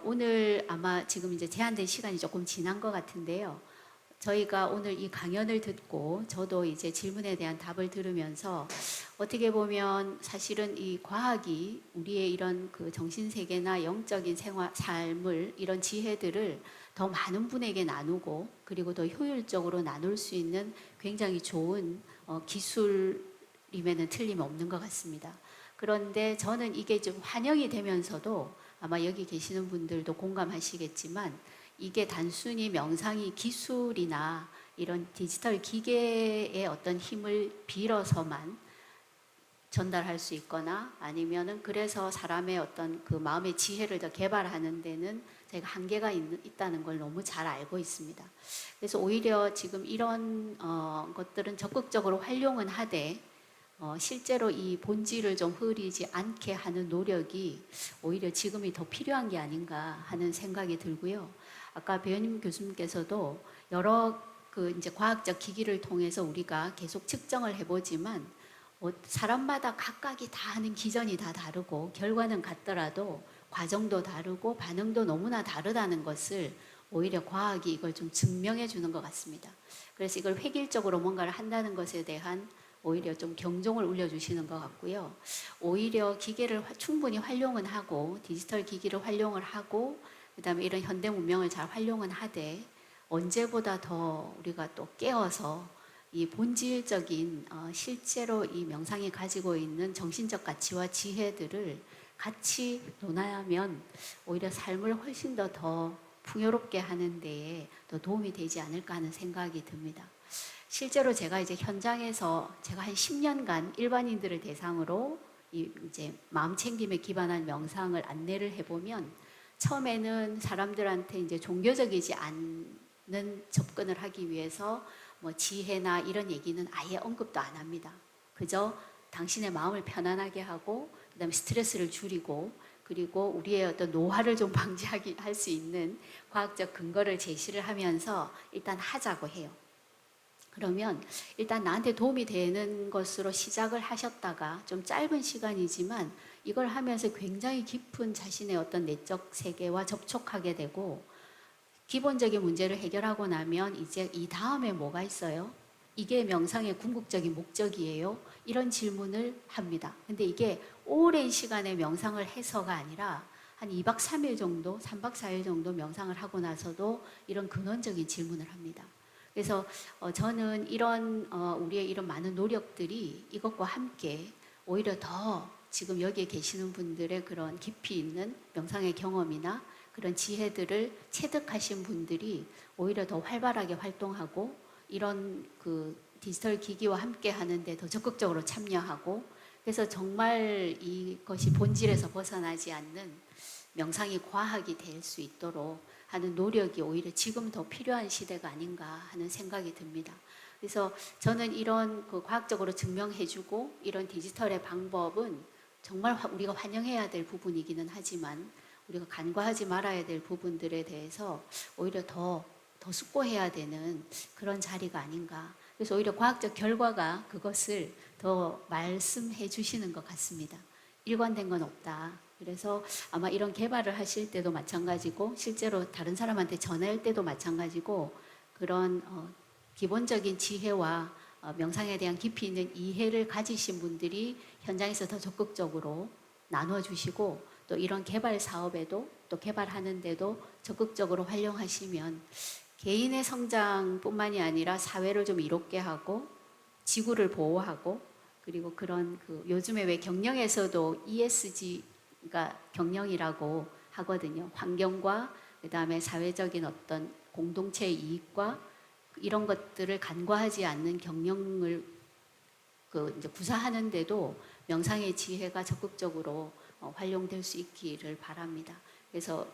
오늘 아마 지금 이제 제한된 시간이 조금 지난 것 같은데요. 저희가 오늘 이 강연을 듣고 저도 이제 질문에 대한 답을 들으면서 어떻게 보면 사실은 이 과학이 우리의 이런 그 정신세계나 영적인 삶을, 이런 지혜들을 더 많은 분에게 나누고, 그리고 더 효율적으로 나눌 수 있는 굉장히 좋은 기술임에는 틀림없는 것 같습니다. 그런데 저는 이게 좀 환영이 되면서도, 아마 여기 계시는 분들도 공감하시겠지만, 이게 단순히 명상이 기술이나 이런 디지털 기계의 어떤 힘을 빌어서만 전달할 수 있거나, 아니면은 그래서 사람의 어떤 그 마음의 지혜를 더 개발하는 데는 제가 한계가 있다는 걸 너무 잘 알고 있습니다. 그래서 오히려 지금 이런 것들은 적극적으로 활용은 하되, 실제로 이 본질을 좀 흐리지 않게 하는 노력이 오히려 지금이 더 필요한 게 아닌가 하는 생각이 들고요. 아까 배현임 교수님께서도 여러 그 이제 과학적 기기를 통해서 우리가 계속 측정을 해보지만, 사람마다 각각이 다 하는 기전이 다 다르고 결과는 같더라도 과정도 다르고 반응도 너무나 다르다는 것을 오히려 과학이 이걸 좀 증명해 주는 것 같습니다. 그래서 이걸 획일적으로 뭔가를 한다는 것에 대한 오히려 좀 경종을 울려주시는 것 같고요. 오히려 기계를 충분히 활용은 하고, 디지털 기기를 활용을 하고, 그다음에 이런 현대 문명을 잘 활용은 하되, 언제보다 더 우리가 또 깨어서 이 본질적인 실제로 이 명상이 가지고 있는 정신적 가치와 지혜들을 같이 논하면 오히려 삶을 훨씬 더 풍요롭게 하는 데에 더 도움이 되지 않을까 하는 생각이 듭니다. 실제로 제가 이제 현장에서 제가 한 10년간 일반인들을 대상으로 이제 마음 챙김에 기반한 명상을 안내를 해보면, 처음에는 사람들한테 이제 종교적이지 않는 접근을 하기 위해서 뭐 지혜나 이런 얘기는 아예 언급도 안 합니다. 그저 당신의 마음을 편안하게 하고, 그다음에 스트레스를 줄이고, 그리고 우리의 어떤 노화를 좀 방지하게 할 수 있는 과학적 근거를 제시를 하면서 일단 하자고 해요. 그러면 일단 나한테 도움이 되는 것으로 시작을 하셨다가 좀 짧은 시간이지만 이걸 하면서 굉장히 깊은 자신의 어떤 내적 세계와 접촉하게 되고, 기본적인 문제를 해결하고 나면 이제 이 다음에 뭐가 있어요? 이게 명상의 궁극적인 목적이에요? 이런 질문을 합니다. 근데 이게 오랜 시간의 명상을 해서가 아니라 한 2박 3일 정도, 3박 4일 정도 명상을 하고 나서도 이런 근원적인 질문을 합니다. 그래서 저는 이런 우리의 이런 많은 노력들이 이것과 함께 오히려 더 지금 여기에 계시는 분들의 그런 깊이 있는 명상의 경험이나 그런 지혜들을 체득하신 분들이 오히려 더 활발하게 활동하고 이런 그 디지털 기기와 함께 하는데 더 적극적으로 참여하고 그래서 정말 이것이 본질에서 벗어나지 않는 명상이 과학이 될 수 있도록 하는 노력이 오히려 지금 더 필요한 시대가 아닌가 하는 생각이 듭니다. 그래서 저는 이런 그 과학적으로 증명해주고 이런 디지털의 방법은 정말 우리가 환영해야 될 부분이기는 하지만 우리가 간과하지 말아야 될 부분들에 대해서 오히려 더 숙고해야 되는 그런 자리가 아닌가. 그래서 오히려 과학적 결과가 그것을 더 말씀해 주시는 것 같습니다. 일관된 건 없다. 그래서 아마 이런 개발을 하실 때도 마찬가지고 실제로 다른 사람한테 전할 때도 마찬가지고 그런 기본적인 지혜와 명상에 대한 깊이 있는 이해를 가지신 분들이 현장에서 더 적극적으로 나눠주시고 또 이런 개발 사업에도 또 개발하는데도 적극적으로 활용하시면 개인의 성장뿐만이 아니라 사회를 좀 이롭게 하고 지구를 보호하고 그리고 그런 그 요즘에 왜 경영에서도 ESG가 경영이라고 하거든요. 환경과 그다음에 사회적인 어떤 공동체의 이익과 이런 것들을 간과하지 않는 경영을 이제 구사하는데도 명상의 지혜가 적극적으로 활용될 수 있기를 바랍니다. 그래서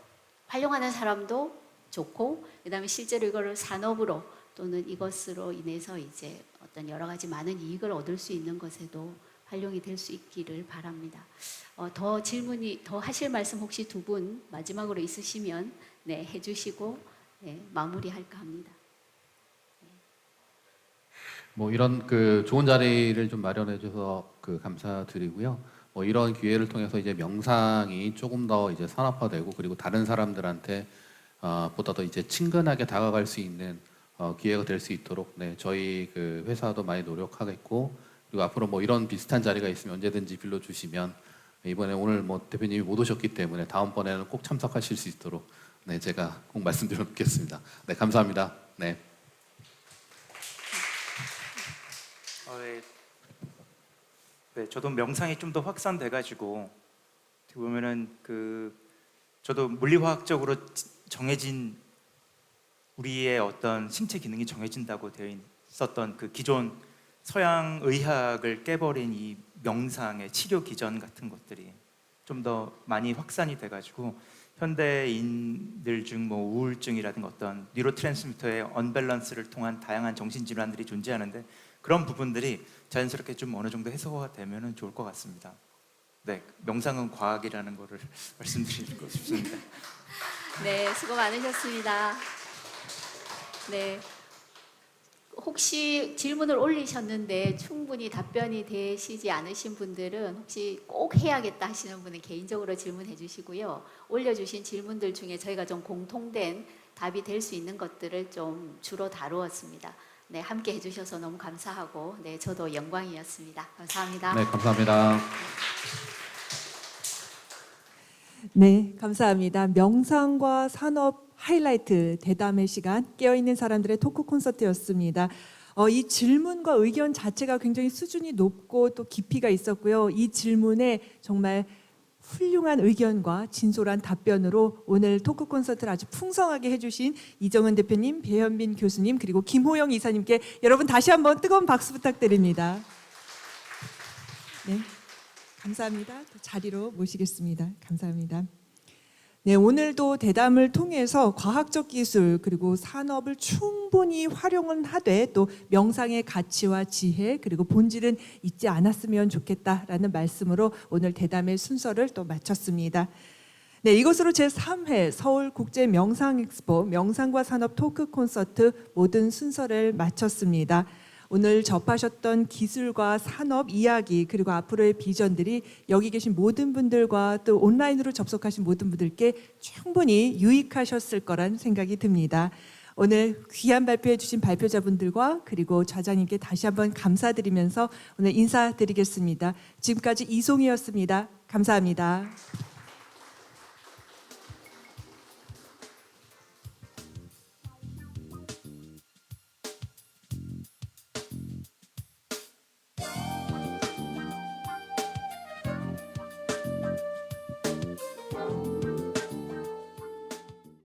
활용하는 사람도 좋고 그다음에 실제로 이거를 산업으로 또는 이것으로 인해서 이제 어떤 여러 가지 많은 이익을 얻을 수 있는 것에도 활용이 될 수 있기를 바랍니다. 더 질문이 더 하실 말씀 혹시 두 분 마지막으로 있으시면 네, 해주시고 네, 마무리할까 합니다. 뭐 이런 그 좋은 자리를 좀 마련해 줘서 그 감사드리고요. 뭐 이런 기회를 통해서 이제 명상이 조금 더 이제 산업화되고 그리고 다른 사람들한테 보다 더 이제 친근하게 다가갈 수 있는 기회가 될 수 있도록 네, 저희 그 회사도 많이 노력하겠고 그리고 앞으로 뭐 이런 비슷한 자리가 있으면 언제든지 빌려주시면 이번에 오늘 뭐 대표님이 못 오셨기 때문에 다음번에는 꼭 참석하실 수 있도록 네, 제가 꼭 말씀드리겠습니다. 네, 감사합니다. 네. 네, 저도 명상이 좀 더 확산돼가지고 어떻게 보면은 저도 물리화학적으로 정해진 우리의 어떤 신체 기능이 정해진다고 되어 있었던 그 기존 서양 의학을 깨버린 이 명상의 치료 기전 같은 것들이 좀 더 많이 확산이 돼가지고 현대인들 중 뭐 우울증이라든가 어떤 뉴로트랜스미터의 언밸런스를 통한 다양한 정신질환들이 존재하는데 그런 부분들이 자연스럽게 좀 어느 정도 해소가 되면 좋을 것 같습니다. 네, 명상은 과학이라는 거를 말씀드리고 싶습니다. 네, 수고 많으셨습니다. 네. 혹시 질문을 올리셨는데 충분히 답변이 되시지 않으신 분들은 혹시 꼭 해야겠다 하시는 분은 개인적으로 질문해 주시고요. 올려주신 질문들 중에 저희가 좀 공통된 답이 될 수 있는 것들을 좀 주로 다루었습니다. 네, 함께 해주셔서 너무 감사하고 네, 저도 영광이었습니다. 감사합니다. 네, 감사합니다. 네, 감사합니다. 명상과 산업 하이라이트 대담의 시간 깨어있는 사람들의 토크 콘서트였습니다. 이 질문과 의견 자체가 굉장히 수준이 높고 또 깊이가 있었고요. 이 질문에 정말 훌륭한 의견과 진솔한 답변으로 오늘 토크 콘서트를 아주 풍성하게 해주신 이정은 대표님, 배현빈 교수님 그리고 김호영 이사님께 여러분 다시 한번 뜨거운 박수 부탁드립니다. 네, 감사합니다. 또 자리로 모시겠습니다. 감사합니다. 네, 오늘도 대담을 통해서 과학적 기술 그리고 산업을 충분히 활용은 하되 또 명상의 가치와 지혜 그리고 본질은 잊지 않았으면 좋겠다라는 말씀으로 오늘 대담의 순서를 또 마쳤습니다. 네, 이것으로 제3회 서울국제명상엑스포 명상과 산업 토크 콘서트 모든 순서를 마쳤습니다. 오늘 접하셨던 기술과 산업 이야기 그리고 앞으로의 비전들이 여기 계신 모든 분들과 또 온라인으로 접속하신 모든 분들께 충분히 유익하셨을 거란 생각이 듭니다. 오늘 귀한 발표해 주신 발표자분들과 그리고 좌장님께 다시 한번 감사드리면서 오늘 인사드리겠습니다. 지금까지 이송이었습니다. 감사합니다.